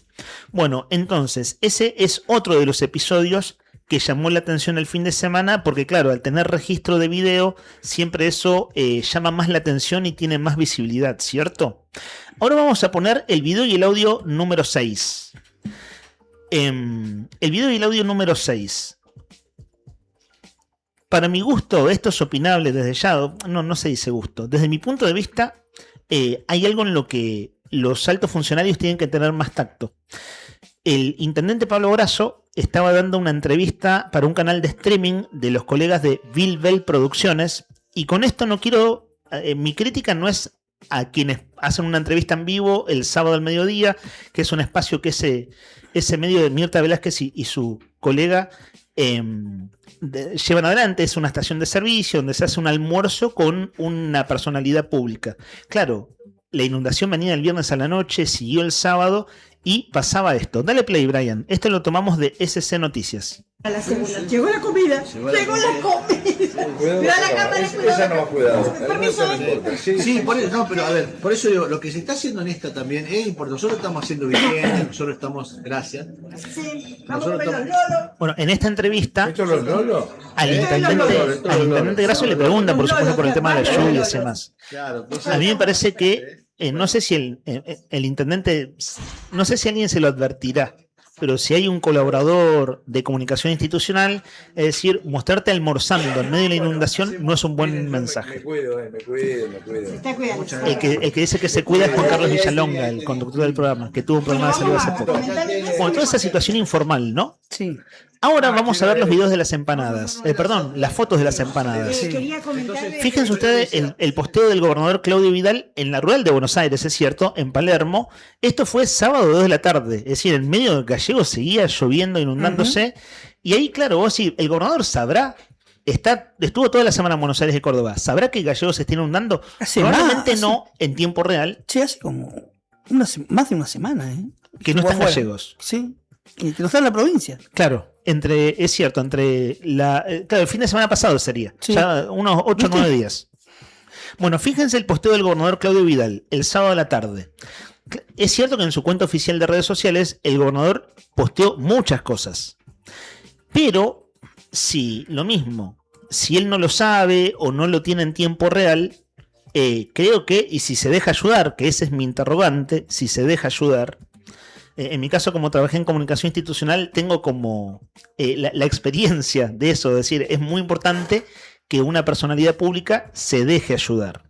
Bueno, entonces, ese es otro de los episodios que llamó la atención el fin de semana, porque claro, al tener registro de video, siempre eso llama más la atención y tiene más visibilidad, ¿cierto? Ahora vamos a poner el video y el audio número 6. El video y el audio número 6. Para mi gusto, esto es opinable desde ya, no se dice gusto. Desde mi punto de vista, hay algo en lo que los altos funcionarios tienen que tener más tacto. El intendente Pablo Brazo estaba dando una entrevista para un canal de streaming de los colegas de Bill Bell Producciones, y con esto no quiero, mi crítica no es a quienes hacen una entrevista en vivo el sábado al mediodía, que es un espacio que ese medio de Mirta Velázquez y su colega llevan adelante. Es una estación de servicio donde se hace un almuerzo con una personalidad pública. Claro, la inundación venía el viernes a la noche, siguió el sábado y pasaba esto. Dale play, Brian. Esto lo tomamos de SC Noticias. A la segunda. Llegó la comida. Llegó la comida. Mira la cámara, Esa no va cuidado. Permiso. No importa. Sí, por eso, no, pero a ver, por eso digo, lo que se está haciendo en esta también es importante. Nosotros estamos haciendo bien, nosotros estamos, gracias. Sí, vamos a ver los lolos. Bueno, en esta entrevista ¿Esto los lolos? al intendente Grasso le preguntan, por supuesto, por el tema de las lluvias y demás. Claro, A mí me parece que no sé si el intendente, no sé si alguien se lo advertirá, pero si hay un colaborador de comunicación institucional, es decir, mostrarte almorzando en medio de la inundación no es un buen mensaje. Me cuido. Se está cuidando. El que dice que se cuida es Juan Carlos Villalonga, el conductor del programa, que tuvo un problema de salud hace poco. Bueno, toda esa situación informal, ¿no? Sí. Ahora vamos a ver los videos de las empanadas. Perdón, las fotos de las empanadas. Quería comentar. Fíjense ustedes el posteo del gobernador Claudio Vidal en la rural de Buenos Aires, es cierto, en Palermo. Esto fue sábado 2 de la tarde, es decir, en medio del gallego seguía lloviendo, inundándose. Y ahí, claro, vos sí, el gobernador sabrá, estuvo toda la semana en Buenos Aires y Córdoba, ¿sabrá que el gallego se está inundando? Probablemente no en tiempo real. Sí, hace como más de una semana, ¿eh? Que no están gallegos. Sí, y que no está en la provincia. Claro. Es cierto, claro, el fin de semana pasado sería, Sí. ya unos 8 o 9 días. Bueno, fíjense el posteo del gobernador Claudio Vidal, el sábado a la tarde. Es cierto que en su cuenta oficial de redes sociales el gobernador posteó muchas cosas, pero si él no lo sabe o no lo tiene en tiempo real, creo que, y si se deja ayudar, que ese es mi interrogante, si se deja ayudar. En mi caso, como trabajé en comunicación institucional, tengo como la experiencia de eso, es decir, es muy importante que una personalidad pública se deje ayudar.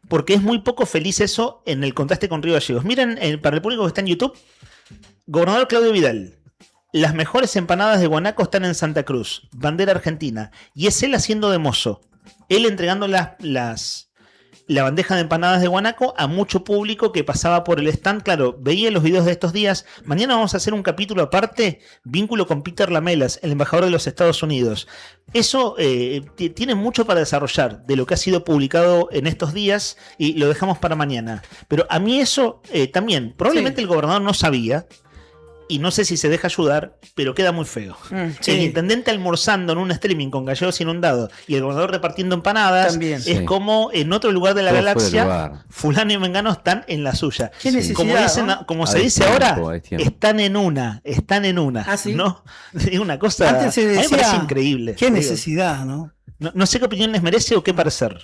Porque es muy poco feliz eso en el contraste con Río Gallegos. Miren, para el público que está en YouTube, gobernador Claudio Vidal, las mejores empanadas de Guanaco están en Santa Cruz, bandera argentina, y es él haciendo de mozo, él entregando la bandeja de empanadas de Guanaco a mucho público que pasaba por el stand. Claro, veía los videos de estos días. Mañana vamos a hacer un capítulo aparte, vínculo con Peter Lamelas, el embajador de los Estados Unidos. Eso tiene mucho para desarrollar de lo que ha sido publicado en estos días y lo dejamos para mañana. Pero a mí eso también, probablemente el gobernador no sabía, y no sé si se deja ayudar, pero queda muy feo. Sí. El intendente almorzando en un streaming con gallegos inundados y el gobernador repartiendo empanadas, También. es Sí. como en otro lugar de la Todo fuera de galaxia, lugar. fulano y mengano están en la suya. ¿Qué necesidad, Como, dicen, no? como A se dice destiempo, ahora, a destiempo. están en una. ¿Ah, sí? ¿No? Es una cosa, Antes se a mí me decía, parece increíble. qué Digo, necesidad, ¿no? no sé qué opinión les merece o qué parecer.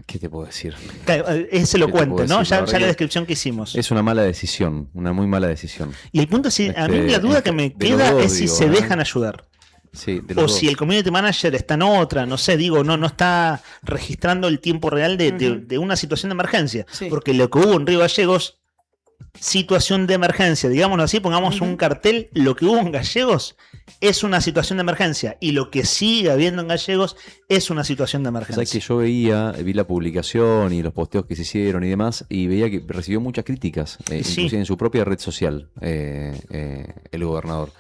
¿Qué te puedo decir? Claro, es elocuente, ¿Qué te puedo ¿no? decir? Ya la descripción que hicimos. Es una mala decisión, una muy mala decisión. Y el punto es, a mí la duda que me de los queda dos, es si digo, se ¿eh? dejan ayudar. Sí, de O los si dos. el community manager está en otra, no sé, digo, no está registrando el tiempo real de una situación de emergencia. Sí. Porque lo que hubo en Río Gallegos, situación de emergencia, digámoslo así, pongamos un cartel, lo que hubo en Gallegos es una situación de emergencia y lo que sigue habiendo en Gallegos es una situación de emergencia. Sabes que yo vi la publicación y los posteos que se hicieron y demás, y veía que recibió muchas críticas, inclusive en su propia red social, el gobernador.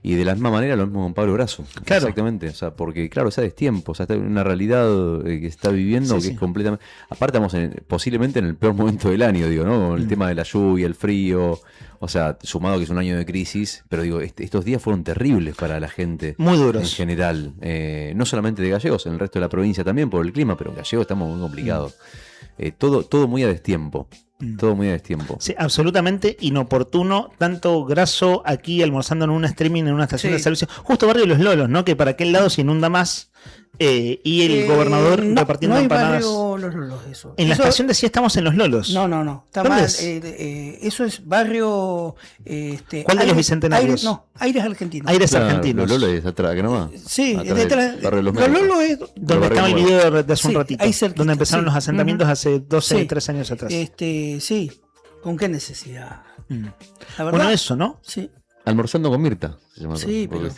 Y de la misma manera lo mismo con Pablo Grasso. Claro. Exactamente. O sea, porque claro, es a destiempo. O sea, está en una realidad que está viviendo que es completamente. Aparte, estamos posiblemente en el peor momento del año, digo, ¿no? Con el tema de la lluvia, el frío. O sea, sumado que es un año de crisis. Pero digo, estos días fueron terribles para la gente. Muy duros. En general. No solamente de Gallegos, en el resto de la provincia también por el clima, pero en Gallegos estamos muy complicados. Todo muy a destiempo. Todo muy a destiempo. Sí, absolutamente inoportuno, tanto Grasso aquí almorzando en un streaming en una estación Sí. de servicio, justo barrio de Los Lolos, ¿no? Que para aquel lado se inunda más, y el gobernador repartiendo no hay empanadas. barrio Los Lolos, eso. En la Eso- estación decía estamos en Los Lolos. No, está ¿Dónde mal. es? Eso es barrio. ¿Cuál de los bicentenarios? Aires Argentinos. Aires Argentinos. Los Lolos es atrás, que nomás. Sí, Atrás detrás. del barrio de Los Médicos. Lolos es. Donde estaba el video de hace un Sí, ratito, ahí cerquita, donde empezaron sí. los asentamientos Ujú. hace 12, Sí. 13 años atrás. Sí. ¿Con qué necesidad? La verdad. Bueno, eso, ¿no? Sí. Almorzando con Mirta. Se llama, Sí, porque-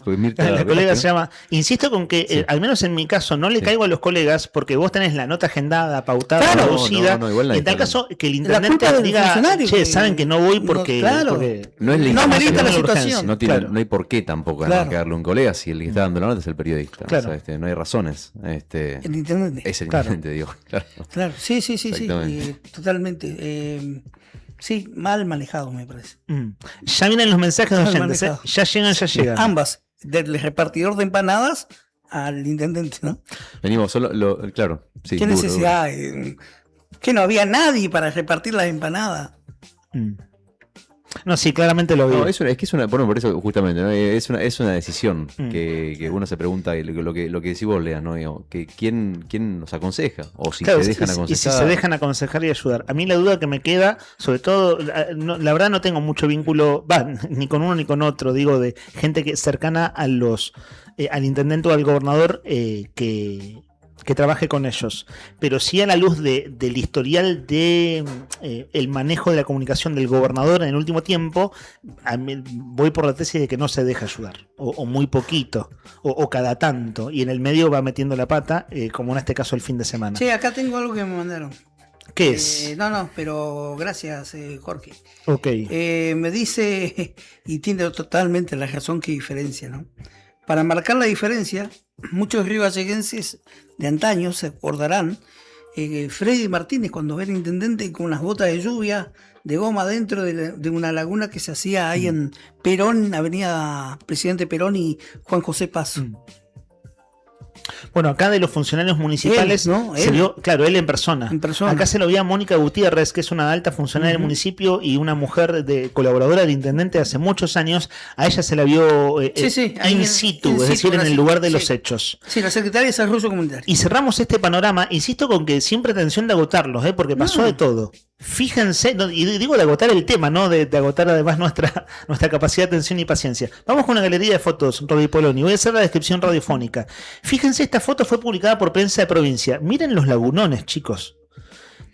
porque Mirta, La colega ¿verdad? se llama. Insisto con que, al menos en mi caso, no le caigo a los colegas porque vos tenés la nota agendada, pautada, Claro. producida. No, igual nadie en tal está- caso, que el La intendente culpa del diga, funcionario, che, que- saben que no voy porque. claro. porque No es la No información, amerita la es situación. urgencia. No, tiene, Claro. no hay por qué tampoco Claro. que darle un colega si el que está dando la nota es el periodista. Claro. O sea, no hay razones. El intendente. Es el Claro. intendente, digo. Claro. Claro, sí. Exactamente. Totalmente. Sí, mal manejado, me parece. Ya vienen los mensajes de Mal oyentes, ¿eh? manejado. Ya llegan. Ambas, del repartidor de empanadas al intendente, ¿no? Venimos solo, claro. Sí, ¿Qué duro, necesidad? Que no había nadie para repartir las empanadas. No, sí, claramente lo vi. No, es que es una, bueno, por eso justamente, ¿no? es una decisión Mm. que uno se pregunta, y lo que decís vos, Lea, ¿no? Digo, que ¿quién nos aconseja? O si Claro, se dejan y aconsejar. si se dejan aconsejar y ayudar. A mí la duda que me queda, sobre todo, la verdad no tengo mucho vínculo, ni con uno ni con otro, digo, de gente que cercana a al intendente o al gobernador que trabaje con ellos. Pero sí a la luz del historial de el manejo de la comunicación del gobernador en el último tiempo, a mí voy por la tesis de que no se deja ayudar, o muy poquito, o cada tanto, y en el medio va metiendo la pata, como en este caso el fin de semana. Che, acá tengo algo que me mandaron. ¿Qué es? No, pero gracias, Jorge. Ok. Me dice, y tiene totalmente la razón, que diferencia, ¿no? Para marcar la diferencia, muchos riogalleguenses de antaño se acordarán, Freddy Martínez, cuando era intendente, con unas botas de lluvia de goma dentro de una laguna que se hacía ahí en Perón, Avenida Presidente Perón y Juan José Paz. Bueno, acá de los funcionarios municipales, Él, ¿no? se Él. vio, claro, él en persona. Acá se lo vio a Mónica Gutiérrez, que es una alta funcionaria del municipio y una mujer colaboradora del intendente de hace muchos años. A ella se la vio ahí in en- situ, in es situ, decir, en el gracias. lugar de Sí. los hechos. Sí, la Secretaría de Desarrollo Comunitario. Y cerramos este panorama, insisto con que sin pretensión de agotarlos, porque pasó de todo. Fíjense, y digo de agotar el tema, no de agotar además nuestra capacidad de atención y paciencia. Vamos con una galería de fotos, Rodi Poloni. Voy a hacer la descripción radiofónica. Fíjense, esta foto fue publicada por Prensa de Provincia. Miren los lagunones, chicos.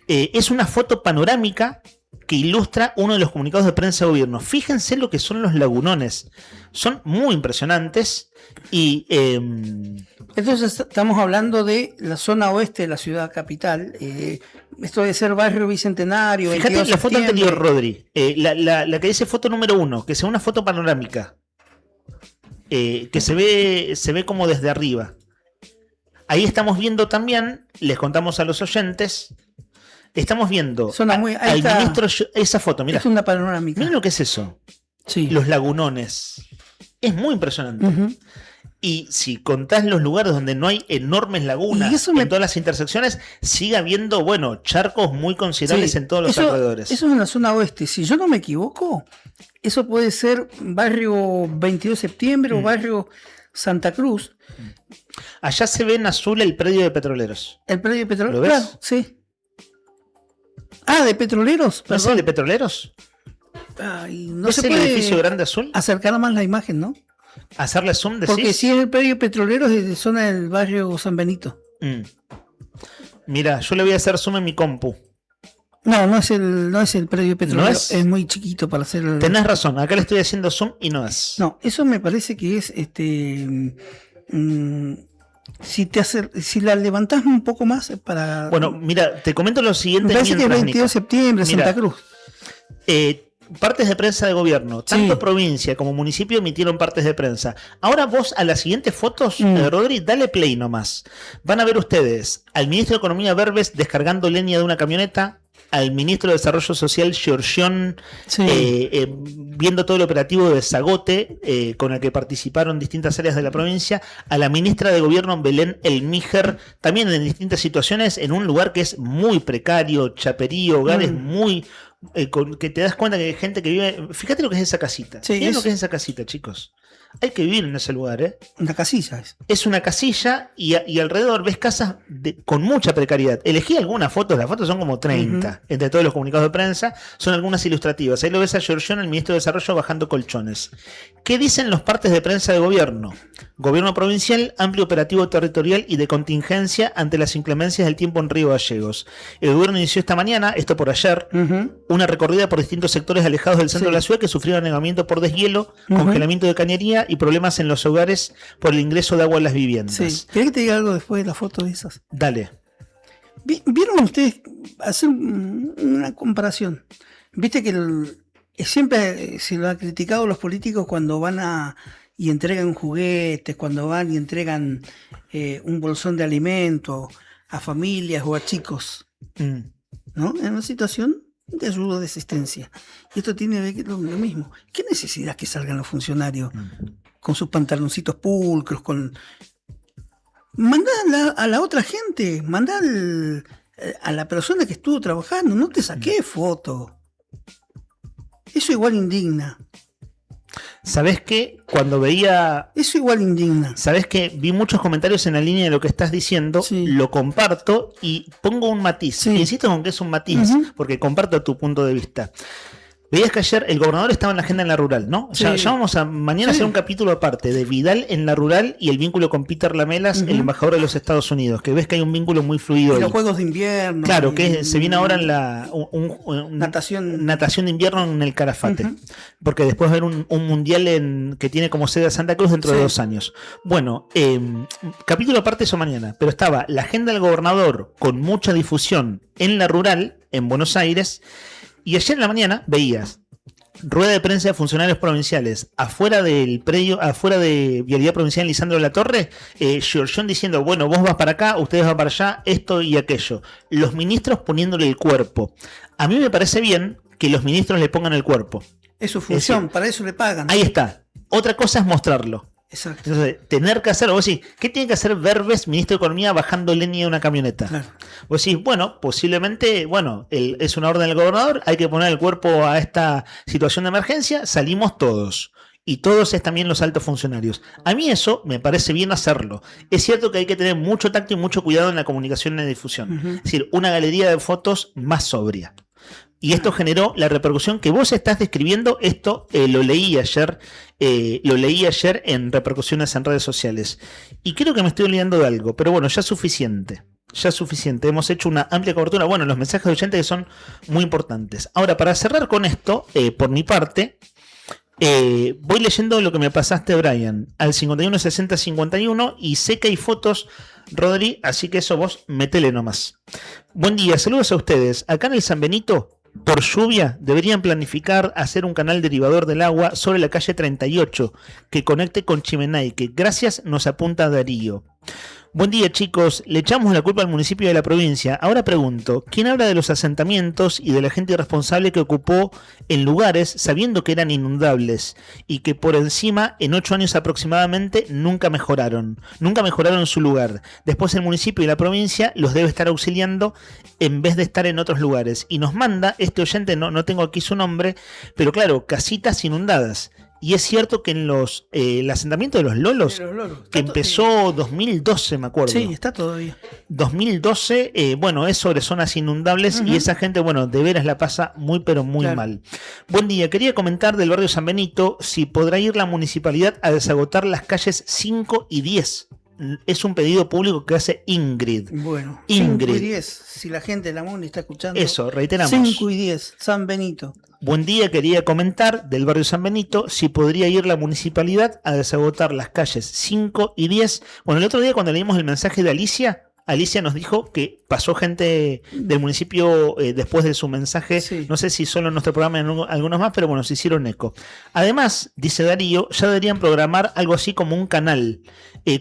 Es una foto panorámica que ilustra uno de los comunicados de prensa de gobierno. Fíjense lo que son los lagunones. Son muy impresionantes y... Entonces estamos hablando de la zona oeste de la ciudad capital. Esto debe ser barrio Bicentenario. Fíjate 22 la foto septiembre. anterior, Rodri. La que dice foto número 1, que sea una foto panorámica. Que se ve como desde arriba. Ahí estamos viendo también, les contamos a los oyentes, estamos viendo ahí al está. ministro, esa foto, mira. Es una panorámica. Miren lo que es eso. Sí. Los lagunones. Es muy impresionante. Ujú. Y si contás los lugares donde no hay enormes lagunas Y eso en todas las intersecciones, sigue habiendo, charcos muy considerables Sí, en todos los eso- alrededores. Eso es en la zona oeste. Si yo no me equivoco, eso puede ser barrio 22 de septiembre o barrio Santa Cruz. Allá se ve en azul el predio de petroleros. El predio de petroleros, ¿Lo ves? claro, sí. Ah, de petroleros, ¿No es el de petroleros? Ay, no ¿Es se el puede edificio grande azul? acercar más la imagen, ¿no? ¿Hacerle zoom, decís? Porque si es el predio petrolero es de zona del barrio San Benito. Mira, yo le voy a hacer zoom en mi compu. No, no es el predio petrolero. ¿No es? Muy chiquito para hacer. Tenés razón, acá le estoy haciendo zoom y no es. No, eso me parece que es si la levantás un poco más para. Bueno, mira, te comento lo siguiente. Me parece que es mientras, 22 de Nico. septiembre, Mira, Santa Cruz. Partes de prensa de gobierno, tanto provincia como municipio emitieron partes de prensa. Ahora vos a las siguientes fotos, Rodri, dale play nomás. Van a ver ustedes al ministro de Economía Verbes descargando leña de una camioneta, al ministro de Desarrollo Social Giorgión viendo todo el operativo de Zagote con el que participaron distintas áreas de la provincia, a la ministra de Gobierno Belén Elmiger, también en distintas situaciones en un lugar que es muy precario, chaperío, hogares muy... que te das cuenta que hay gente que vive... Fíjate lo que es esa casita. Sí, Miren lo que es esa casita, chicos. Hay que vivir en ese lugar, ¿eh? Una casilla es. Es una casilla y alrededor ves casas con mucha precariedad. Elegí algunas fotos, las fotos son como 30, entre todos los comunicados de prensa, son algunas ilustrativas. Ahí lo ves a Giorgión, el ministro de Desarrollo, bajando colchones. ¿Qué dicen los partes de prensa de gobierno? Gobierno provincial, amplio operativo territorial y de contingencia ante las inclemencias del tiempo en Río Gallegos. El gobierno inició esta mañana, esto por ayer, una recorrida por distintos sectores alejados del centro de la ciudad que sufrieron anegamiento por deshielo, congelamiento de cañería y problemas en los hogares por el ingreso de agua a las viviendas. Sí. ¿Querés que te diga algo después de la foto de esas? Dale. ¿Vieron ustedes hacer una comparación? Viste que siempre se lo ha criticado los políticos cuando van y entregan juguetes, cuando van y entregan un bolsón de alimento a familias o a chicos, ¿no? En una situación de ayuda o de asistencia. Y esto tiene lo mismo. ¿Qué necesidad que salgan los funcionarios con sus pantaloncitos pulcros, mandá a la otra gente, mandá a la persona que estuvo trabajando, no te saqué foto. Eso igual indigna. ¿Sabés qué? Cuando veía... Eso igual indigna. ¿Sabés qué? Vi muchos comentarios en la línea de lo que estás diciendo, lo comparto y pongo un matiz. Insisto con que es un matiz, porque comparto tu punto de vista. Veías que ayer el gobernador estaba en la agenda en la rural, ¿no? Ya vamos a mañana hacer un capítulo aparte de Vidal en la rural y el vínculo con Peter Lamelas, el embajador de los Estados Unidos, que ves que hay un vínculo muy fluido. Y los Juegos de Invierno. Claro, que se viene ahora en la natación de invierno en el Calafate, porque después va a haber un mundial que tiene como sede a Santa Cruz dentro de 2 años. Bueno, capítulo aparte eso mañana, pero estaba la agenda del gobernador con mucha difusión en la rural, en Buenos Aires. Y ayer en la mañana veías rueda de prensa de funcionarios provinciales afuera del predio, afuera de Vialidad Provincial Lisandro de la Torre, Giorgión diciendo, bueno, vos vas para acá, ustedes van para allá, esto y aquello. Los ministros poniéndole el cuerpo. A mí me parece bien que los ministros le pongan el cuerpo. Es su función, para eso le pagan. Ahí está. Otra cosa es mostrarlo. Exacto. Entonces, tener que hacer, vos decís, ¿qué tiene que hacer Verbes, ministro de Economía, bajando leña de una camioneta? Claro. Vos decís, bueno, posiblemente, es una orden del gobernador, hay que poner el cuerpo a esta situación de emergencia, salimos todos. Y todos es también los altos funcionarios. A mí eso me parece bien hacerlo. Es cierto que hay que tener mucho tacto y mucho cuidado en la comunicación y la difusión. Es decir, una galería de fotos más sobria. Y esto generó la repercusión que vos estás describiendo. Esto lo leí ayer en repercusiones en redes sociales. Y creo que me estoy olvidando de algo, pero bueno, ya es suficiente. Hemos hecho una amplia cobertura. Bueno, los mensajes de oyentes que son muy importantes. Ahora, para cerrar con esto, por mi parte, voy leyendo lo que me pasaste, Brian, al 516051, y sé que hay fotos, Rodri, así que eso vos metele nomás. Buen día, saludos a ustedes. Acá en el San Benito, por lluvia, deberían planificar hacer un canal derivador del agua sobre la calle 38 que conecte con Chimenaique. Gracias, nos apunta Darío. Buen día, chicos. Le echamos la culpa al municipio de la provincia. Ahora pregunto, ¿quién habla de los asentamientos y de la gente irresponsable que ocupó en lugares sabiendo que eran inundables y que por encima en 8 años aproximadamente nunca mejoraron su lugar? Después el municipio y la provincia los debe estar auxiliando en vez de estar en otros lugares. Y nos manda este oyente, no tengo aquí su nombre, pero claro, casitas inundadas. Y es cierto que en el asentamiento de los Lolos, que empezó 2012, me acuerdo. Sí, está todavía. 2012, bueno, es sobre zonas inundables y esa gente, bueno, de veras la pasa muy, pero muy mal. Buen día, quería comentar del barrio San Benito si podrá ir la municipalidad a desagotar las calles 5 y 10. Es un pedido público que hace Ingrid. Bueno, Ingrid. 5 y 10, si la gente de la MUNI está escuchando. Eso, reiteramos. 5 y 10, San Benito. Buen día, quería comentar del barrio San Benito si podría ir la municipalidad a desagotar las calles 5 y 10. Bueno, el otro día cuando leímos el mensaje de Alicia nos dijo que pasó gente del municipio después de su mensaje, no sé si solo en nuestro programa y en algunos más, pero bueno, se hicieron eco. Además, dice Darío, ya deberían programar algo así como un canal,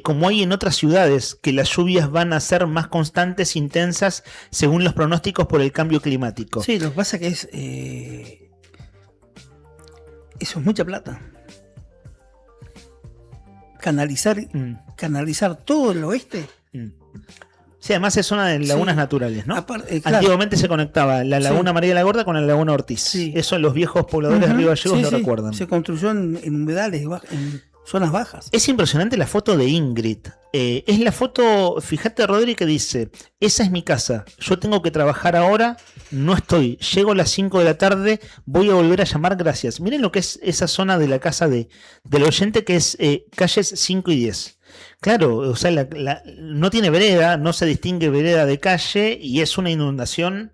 como hay en otras ciudades, que las lluvias van a ser más constantes, intensas, según los pronósticos por el cambio climático. Sí, lo que pasa que es... eso es mucha plata. Canalizar todo el oeste. Sí, además es zona de lagunas naturales, ¿no? Claro. Antiguamente se conectaba la laguna María la Gorda con la laguna Ortiz. Eso los viejos pobladores de Río Gallegos lo recuerdan. Se construyó en humedales, en zonas bajas. Es impresionante la foto de Ingrid. Es la foto, fíjate Rodri, que dice, esa es mi casa, yo tengo que trabajar ahora, no estoy, llego a las 5 de la tarde, voy a volver a llamar, gracias. Miren lo que es esa zona de la casa del oyente, que es calles 5 y 10. Claro, o sea, no tiene vereda, no se distingue vereda de calle y es una inundación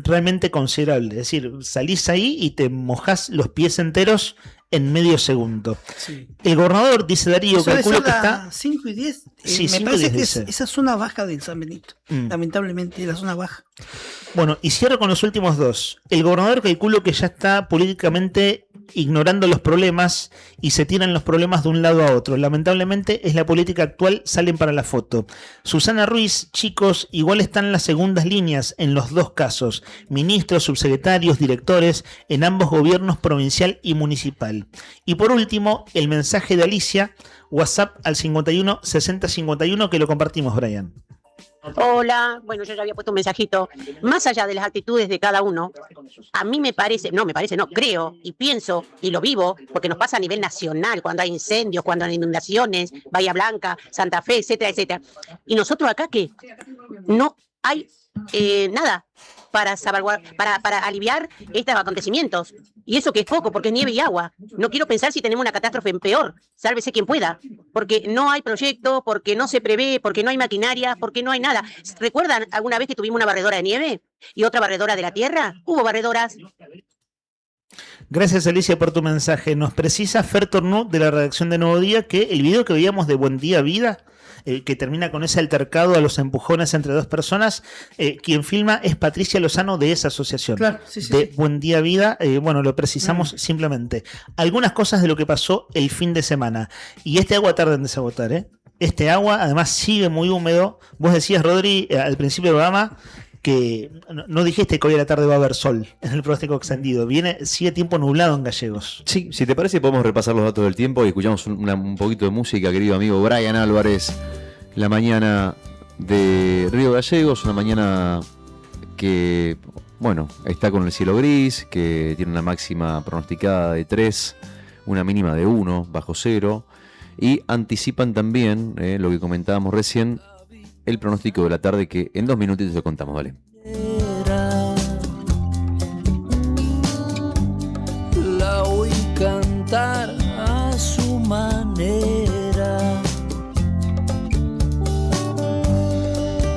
realmente considerable. Es decir, salís ahí y te mojás los pies enteros en medio segundo. Sí. El gobernador, dice Darío, calculo que está... 5 y 10. Sí, me parece que es esa zona baja del San Benito. Lamentablemente, la zona baja. Bueno, y cierro con los últimos dos. El gobernador calculo que ya está políticamente ignorando los problemas y se tiran los problemas de un lado a otro. Lamentablemente es la política actual, salen para la foto. Susana Ruiz, chicos, igual están las segundas líneas en los dos casos. Ministros, subsecretarios, directores en ambos gobiernos provincial y municipal. Y por último, el mensaje de Alicia, WhatsApp al 51 60 51, que lo compartimos, Brian. Hola, bueno, yo ya había puesto un mensajito. Más allá de las actitudes de cada uno, a mí creo y pienso y lo vivo, porque nos pasa a nivel nacional, cuando hay incendios, cuando hay inundaciones, Bahía Blanca, Santa Fe, etcétera, etcétera. Y nosotros acá, ¿qué? No hay nada para aliviar estos acontecimientos. Y eso que es poco, porque es nieve y agua. No quiero pensar si tenemos una catástrofe peor, sálvese quien pueda, porque no hay proyecto, porque no se prevé, porque no hay maquinaria, porque no hay nada. ¿Recuerdan alguna vez que tuvimos una barredora de nieve y otra barredora de la tierra? Hubo barredoras. Gracias, Alicia, por tu mensaje. Nos precisa Fer Tornú, de la redacción de Nuevo Día, que el video que veíamos de Buen Día Vida, que termina con ese altercado a los empujones entre dos personas, quien filma es Patricia Lozano, de esa asociación, de Buen Día Vida. Bueno, lo precisamos simplemente. Algunas cosas de lo que pasó el fin de semana. Y este agua tarda en desagotar, ¿eh? Este agua además sigue muy húmedo. Vos decías, Rodri, al principio del programa, que no dijiste que hoy a la tarde va a haber sol en el pronóstico extendido. Sigue tiempo nublado en Gallegos. Sí, si te parece podemos repasar los datos del tiempo y escuchamos un poquito de música, querido amigo Brian Álvarez. La mañana de Río Gallegos, una mañana que, bueno, está con el cielo gris, que tiene una máxima pronosticada de 3, una mínima de 1, bajo cero, y anticipan también, lo que comentábamos recién, el pronóstico de la tarde, que en 2 minutitos te contamos, ¿vale? La oí cantar a su manera.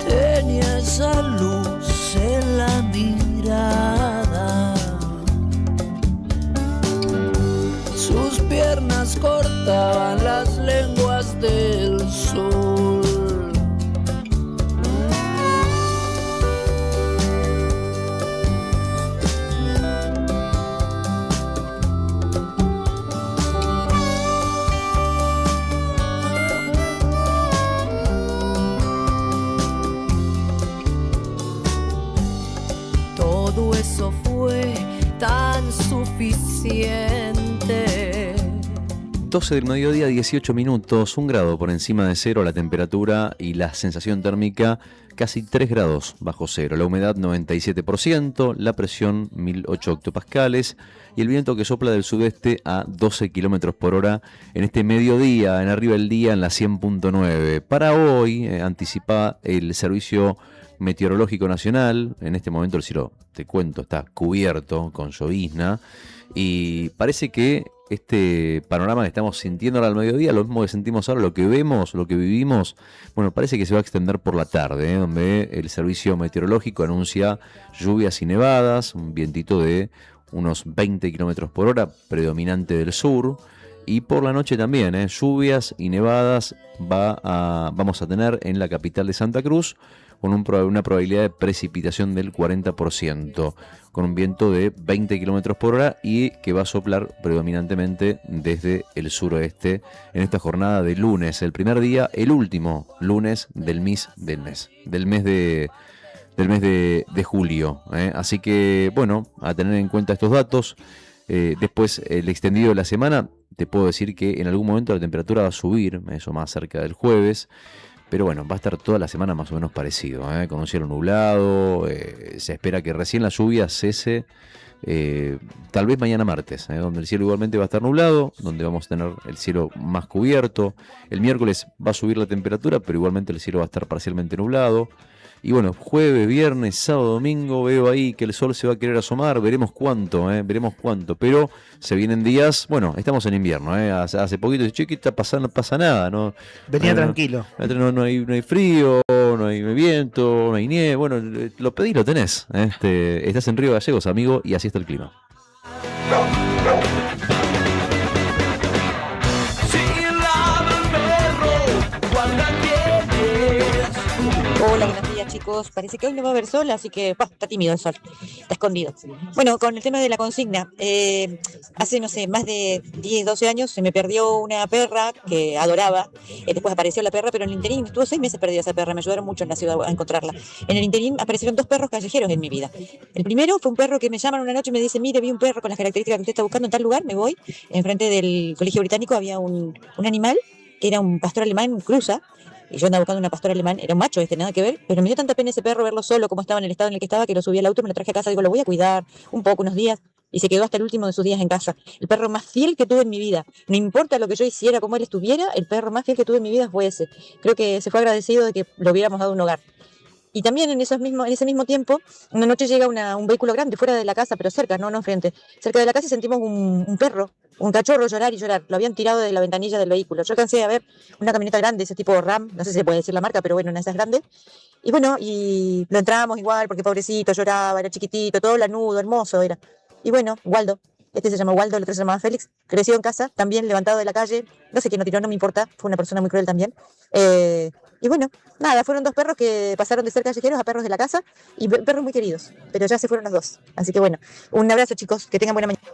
Tenía esa luz en la mirada. Sus piernas cortaban las lenguas del sol. Todo eso fue tan suficiente. 12 del mediodía, 18 minutos, 1 grado por encima de cero la temperatura y la sensación térmica casi 3 grados bajo cero. La humedad 97%, la presión 1008 hectopascales y el viento que sopla del sudeste a 12 kilómetros por hora en este mediodía, en arriba del día, en la 100.9. Para hoy, anticipa el Servicio Meteorológico Nacional. En este momento el cielo, te cuento, está cubierto con llovizna y parece que este panorama que estamos sintiendo ahora al mediodía, lo mismo que sentimos ahora, lo que vemos, lo que vivimos, bueno, parece que se va a extender por la tarde, donde el Servicio Meteorológico anuncia lluvias y nevadas, un vientito de unos 20 kilómetros por hora, predominante del sur, y por la noche también, lluvias y nevadas vamos a tener en la capital de Santa Cruz, con una probabilidad de precipitación del 40%, con un viento de 20 kilómetros por hora y que va a soplar predominantemente desde el suroeste en esta jornada de lunes, el primer día, el último lunes del mes de julio. Así que, bueno, a tener en cuenta estos datos. Después, el extendido de la semana, te puedo decir que en algún momento la temperatura va a subir, eso más cerca del jueves. Pero bueno, va a estar toda la semana más o menos parecido, con un cielo nublado. Se espera que recién la lluvia cese, tal vez mañana martes, donde el cielo igualmente va a estar nublado, donde vamos a tener el cielo más cubierto. El miércoles va a subir la temperatura, pero igualmente el cielo va a estar parcialmente nublado. Y bueno, jueves, viernes, sábado, domingo, veo ahí que el sol se va a querer asomar, veremos cuánto, pero se vienen días, bueno, estamos en invierno, hace poquito, chiquita, no pasa nada, ¿no? Venía tranquilo. No hay frío, no hay viento, no hay nieve, bueno, lo pedís, lo tenés, estás en Río Gallegos, amigo, y así está el clima. Hola, buenos días chicos. Parece que hoy no va a haber sol, así que está tímido el sol, está escondido. Bueno, con el tema de la consigna, hace, no sé, más de 10, 12 años se me perdió una perra que adoraba. Después apareció la perra, pero en el interín, estuvo 6 meses perdida esa perra, me ayudaron mucho en la ciudad a encontrarla. En el interín aparecieron 2 perros callejeros en mi vida. El primero fue un perro que me llaman una noche y me dice, mire, vi un perro con las características que usted está buscando en tal lugar, me voy. Enfrente del Colegio Británico había un animal que era un pastor alemán, un cruza. Y yo andaba buscando una pastora alemán, era un macho nada que ver, pero me dio tanta pena ese perro verlo solo, como estaba en el estado en el que estaba, que lo subí al auto, me lo traje a casa, digo, lo voy a cuidar un poco, unos días, y se quedó hasta el último de sus días en casa. El perro más fiel que tuve en mi vida, no importa lo que yo hiciera, cómo él estuviera, el perro más fiel que tuve en mi vida fue ese. Creo que se fue agradecido de que le hubiéramos dado un hogar. Y también en ese mismo tiempo, una noche llega un vehículo grande fuera de la casa, pero cerca, no enfrente. Cerca de la casa y sentimos un perro, un cachorro llorar y llorar. Lo habían tirado de la ventanilla del vehículo. Yo alcancé a ver una camioneta grande, ese tipo Ram, no sé si se puede decir la marca, pero bueno, una de esas grandes. Y bueno, y lo entramos igual porque pobrecito, lloraba, era chiquitito, todo lanudo, hermoso era. Y bueno, Waldo. Este se llama Waldo, el otro se llamaba Félix. Creció en casa, también levantado de la calle. No sé quién lo tiró, no me importa. Fue una persona muy cruel también. Y bueno, nada, fueron 2 perros que pasaron de ser callejeros a perros de la casa. Y perros muy queridos. Pero ya se fueron los 2. Así que bueno, un abrazo chicos. Que tengan buena mañana.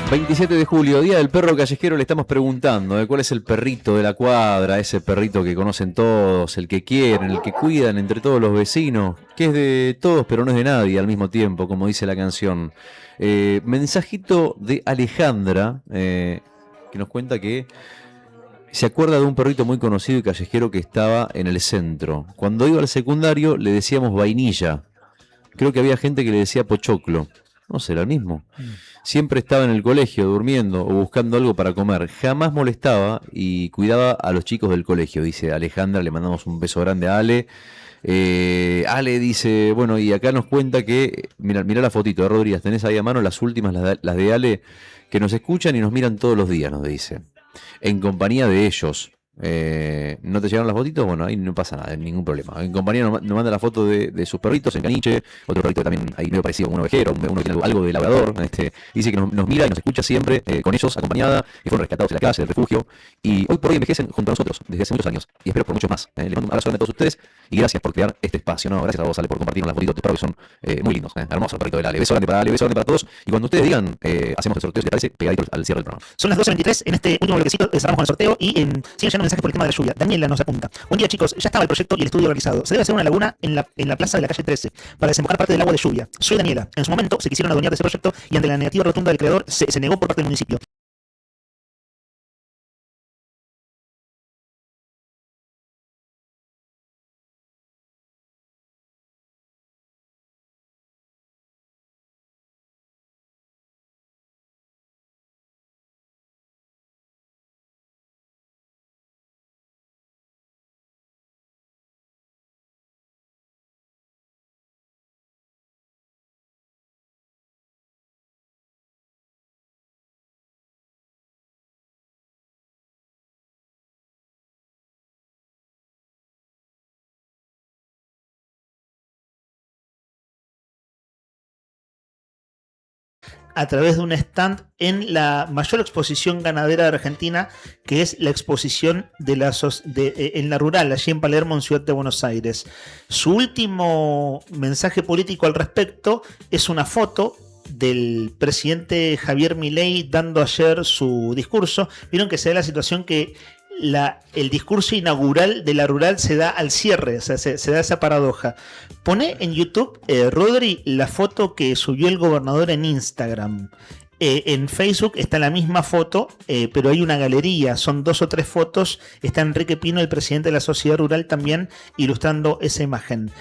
27 de julio, Día del Perro Callejero, le estamos preguntando cuál es el perrito de la cuadra, ese perrito que conocen todos, el que quieren, el que cuidan entre todos los vecinos, que es de todos pero no es de nadie al mismo tiempo, como dice la canción. Mensajito de Alejandra, que nos cuenta que se acuerda de un perrito muy conocido y callejero que estaba en el centro. Cuando iba al secundario le decíamos Vainilla. Creo que había gente que le decía Pochoclo. No será el mismo. Siempre estaba en el colegio durmiendo o buscando algo para comer. Jamás molestaba y cuidaba a los chicos del colegio, dice Alejandra. Le mandamos un beso grande a Ale. Ale dice, bueno, y acá nos cuenta que, mira la fotito de Rodríguez, tenés ahí a mano las últimas, las de Ale, que nos escuchan y nos miran todos los días, nos dice. En compañía de ellos. ¿No te llegaron las fotitos? Bueno, ahí no pasa nada, ningún problema. En compañía nos manda la foto de sus perritos en caniche, otro perrito también ahí medio parecido como un ovejero, uno que tiene algo de labrador, dice que nos mira y nos escucha siempre con ellos, acompañada, que fueron rescatados de la calle, del refugio, y hoy por hoy envejecen junto a nosotros desde hace muchos años, y espero por muchos más. Les mando un abrazo grande a todos ustedes, y gracias por crear este espacio, ¿no? Gracias a vos, Ale, por compartirnos las fotitos de perros que son muy lindos, hermosos, perrito de Ale. Beso grande para Ale, beso grande para todos, y cuando ustedes digan, hacemos el sorteo, si les parece, pegadito al cierre del programa. Son las 12:23, en este último bloquecito cerramos con el sorteo, y siguen llegando enviando mensajes por el tema de la lluvia. Daniela nos apunta. Buen día, chicos. Ya estaba el proyecto y el estudio realizado. Se debe hacer una laguna en la plaza de la calle 13 para desembocar parte del agua de lluvia. Soy Daniela. En su momento se quisieron adueñar de ese proyecto y ante la negativa rotunda del creador se negó por parte del municipio. A través de un stand en la mayor exposición ganadera de Argentina, que es la exposición en la rural, allí en Palermo, en Ciudad de Buenos Aires. Su último mensaje político al respecto es una foto del presidente Javier Milei dando ayer su discurso. Vieron que se da la situación que el discurso inaugural de la rural se da al cierre, o sea, se da esa paradoja. Pone en YouTube, Rodri, la foto que subió el gobernador en Instagram. En Facebook está la misma foto, pero hay una galería, son 2 o 3 fotos. Está Enrique Pino, el presidente de la Sociedad Rural, también ilustrando esa imagen.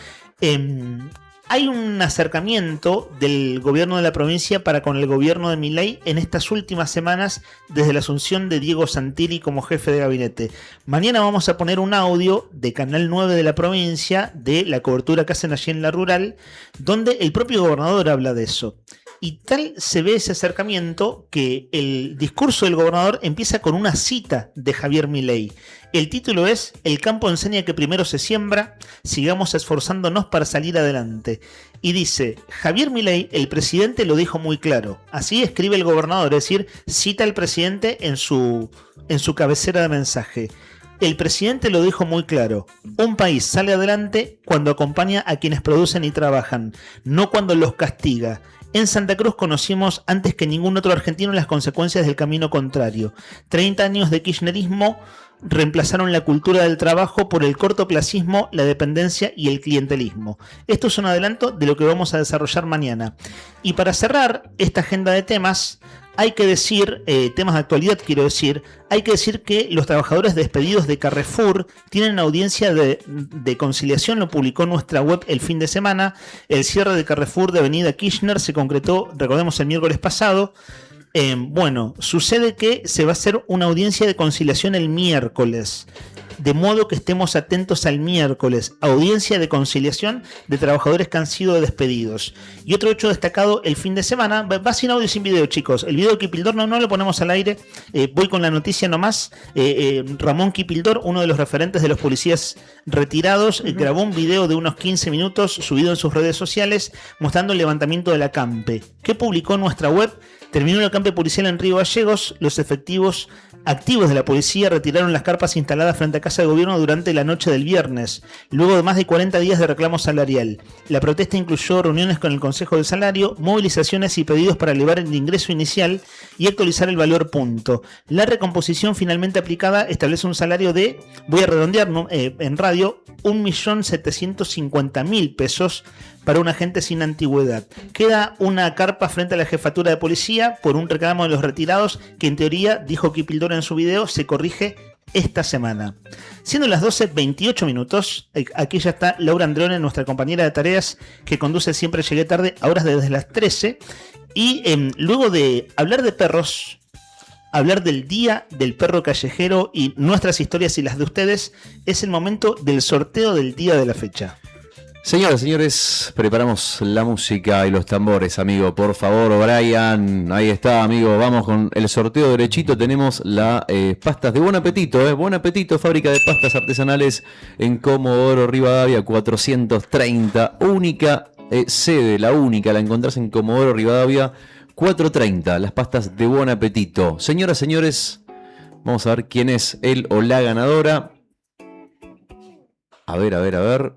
Hay un acercamiento del gobierno de la provincia para con el gobierno de Milei en estas últimas semanas desde la asunción de Diego Santilli como jefe de gabinete. Mañana vamos a poner un audio de Canal 9 de la provincia de la cobertura que hacen allí en la rural, donde el propio gobernador habla de eso. Y tal se ve ese acercamiento que el discurso del gobernador empieza con una cita de Javier Milei. El título es: El campo enseña que primero se siembra, sigamos esforzándonos para salir adelante. Y dice: Javier Milei, el presidente, lo dijo muy claro. Así escribe el gobernador, es decir, cita al presidente en su cabecera de mensaje. El presidente lo dijo muy claro: un país sale adelante cuando acompaña a quienes producen y trabajan, no cuando los castiga. En Santa Cruz conocimos antes que ningún otro argentino las consecuencias del camino contrario. 30 años de kirchnerismo reemplazaron la cultura del trabajo por el cortoplacismo, la dependencia y el clientelismo. Esto es un adelanto de lo que vamos a desarrollar mañana. Y para cerrar esta agenda de temas, hay que decir, temas de actualidad quiero decir, hay que decir que los trabajadores despedidos de Carrefour tienen audiencia de conciliación, lo publicó nuestra web el fin de semana. El cierre de Carrefour de Avenida Kirchner se concretó, recordemos, el miércoles pasado. Bueno, sucede que se va a hacer una audiencia de conciliación el miércoles, de modo que estemos atentos al miércoles, audiencia de conciliación de trabajadores que han sido despedidos. Y otro hecho destacado el fin de semana, va sin audio y sin video, chicos. El video de Kipildor no lo ponemos al aire, voy con la noticia nomás. Ramón Kipildor, uno de los referentes de los policías retirados, grabó un video de unos 15 minutos subido en sus redes sociales mostrando el levantamiento de la CAMPE, que publicó en nuestra web. Terminó el campe policial en Río Gallegos. Los efectivos activos de la policía retiraron las carpas instaladas frente a Casa de Gobierno durante la noche del viernes, luego de más de 40 días de reclamo salarial. La protesta incluyó reuniones con el Consejo del Salario, movilizaciones y pedidos para elevar el ingreso inicial y actualizar el valor punto. La recomposición finalmente aplicada establece un salario de, voy a redondear en radio, 1.750.000 pesos para un agente sin antigüedad. Queda una carpa frente a la jefatura de policía por un reclamo de los retirados que, en teoría, dijo Kipildor en su video, se corrige esta semana. Siendo las 12:28 minutos, aquí ya está Laura Andreone, nuestra compañera de tareas que conduce Siempre Llegué Tarde, ahora desde las 13. Y luego de hablar de perros, hablar del Día del Perro Callejero y nuestras historias y las de ustedes, es el momento del sorteo del día de la fecha. Señoras y señores, preparamos la música y los tambores, amigo. Por favor, Brian. Ahí está, amigo. Vamos con el sorteo derechito. Tenemos las pastas de Buen Apetito. Buen Apetito, fábrica de pastas artesanales en Comodoro Rivadavia 430. Única sede, la única, la encontrás en Comodoro Rivadavia 430. Las pastas de Buen Apetito. Señoras y señores, vamos a ver quién es el o la ganadora. A ver.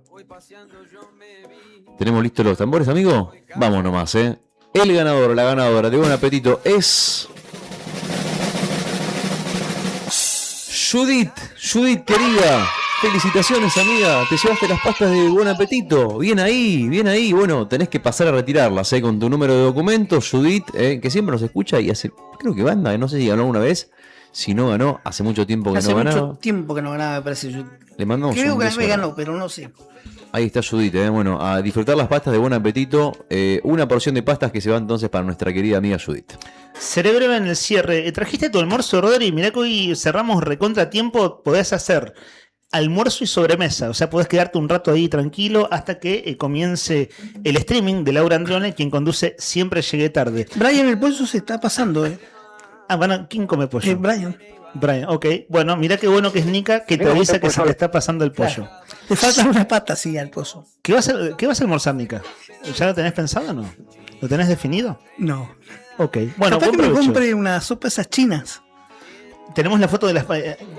¿Tenemos listos los tambores, amigo? Vamos nomás, El ganador o la ganadora de Buen Apetito es... Judith querida, felicitaciones amiga, te llevaste las pastas de Buen Apetito, bien ahí, bueno, tenés que pasar a retirarlas, con tu número de documentos, Judith, que siempre nos escucha y hace, creo que banda, no sé si ganó alguna vez, si no ganó, hace mucho tiempo que no ganaba. Hace mucho tiempo que no ganaba, me parece. Le mandamos Creo un que beso. me ganó, pero no sé. Ahí está Judith, bueno, a disfrutar las pastas de Buen Apetito, una porción de pastas que se va entonces para nuestra querida amiga Judith. Seré breve en el cierre. ¿Trajiste tu almuerzo, Rodri? Mirá que hoy cerramos recontra tiempo. Podés hacer almuerzo y sobremesa. O sea, podés quedarte un rato ahí tranquilo hasta que comience el streaming de Laura Androne, quien conduce Siempre Llegué Tarde. Brian, el pollo se está pasando, Ah, bueno, ¿quién come pollo? Brian. Brian, ok. Bueno, mirá qué bueno que es Nika, que te avisa que se te está pasando el pollo. Te faltan unas patas, sí, al pollo. ¿Qué vas a almorzar, Nika? ¿Ya lo tenés pensado o no? ¿Lo tenés definido? No. Ok. Bueno, capaz buen que me provecho. compre unas sopas esas chinas. Tenemos la foto de las...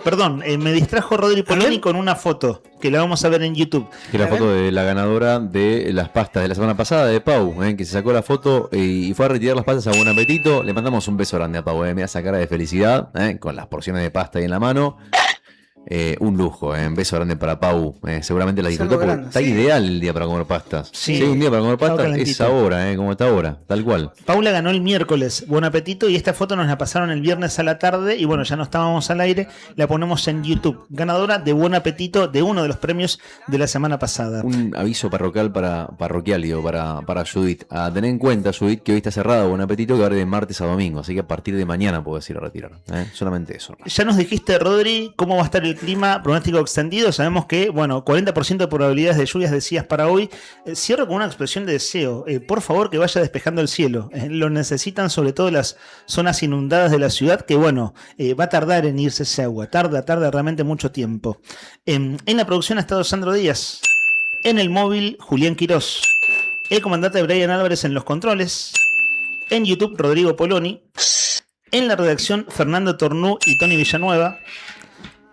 perdón, me distrajo Rodri Poloni con una foto que la vamos a ver en YouTube. Que la foto de la ganadora de las pastas de la semana pasada, de Pau, que se sacó la foto y fue a retirar las pastas a Buen Apetito. Le mandamos un beso grande a Pau, mira esa cara de felicidad, con las porciones de pasta ahí en la mano. Un lujo, un beso grande para Pau. Seguramente la disfrutó porque grande, está sí. ideal el día para comer pastas. Sí. Si hay un día para comer Estaba pastas, calentito. es ahora, como está ahora, tal cual. Paula ganó el miércoles, Buen Apetito, y esta foto nos la pasaron el viernes a la tarde y bueno, ya no estábamos al aire, la ponemos en YouTube. Ganadora de Buen Apetito de uno de los premios de la semana pasada. Un aviso parroquial para Judith. A tener en cuenta, Judith, que hoy está cerrada Buen Apetito, que abre de martes a domingo, así que a partir de mañana podés ir a retirar. Solamente eso. Ya nos dijiste, Rodri, cómo va a estar el clima, pronóstico extendido. Sabemos que, bueno, 40% de probabilidades de lluvias decías para hoy. Cierro con una expresión de deseo. Por favor, que vaya despejando el cielo. Lo necesitan sobre todo las zonas inundadas de la ciudad, que bueno, va a tardar en irse ese agua. Tarda realmente mucho tiempo. En la producción ha estado Sandro Díaz. En el móvil, Julián Quirós. El comandante Brian Álvarez en los controles. En YouTube, Rodrigo Poloni. En la redacción, Fernando Tornú y Tony Villanueva.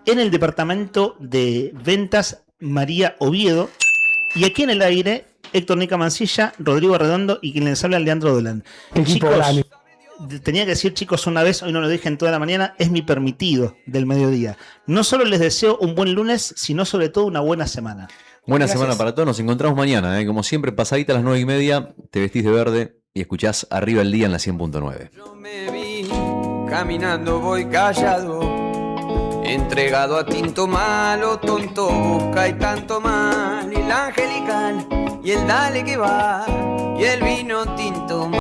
En el departamento de ventas, María Oviedo. Y aquí en el aire, Héctor Nica Mancilla, Rodrigo Redondo y quien les habla, Leandro Dolan. Chicos, tenía que decir chicos una vez, hoy no lo dije en toda la mañana, es mi permitido del mediodía. No solo les deseo un buen lunes, sino sobre todo una buena semana. Buena Gracias. semana para todos, nos encontramos mañana. Como siempre, pasadita a las 9:30, te vestís de verde y escuchás Arriba el Día en la 100.9. Caminando voy callado, entregado a tinto malo, tonto busca y tanto mal, y el angelical, y el dale que va, y el vino tinto.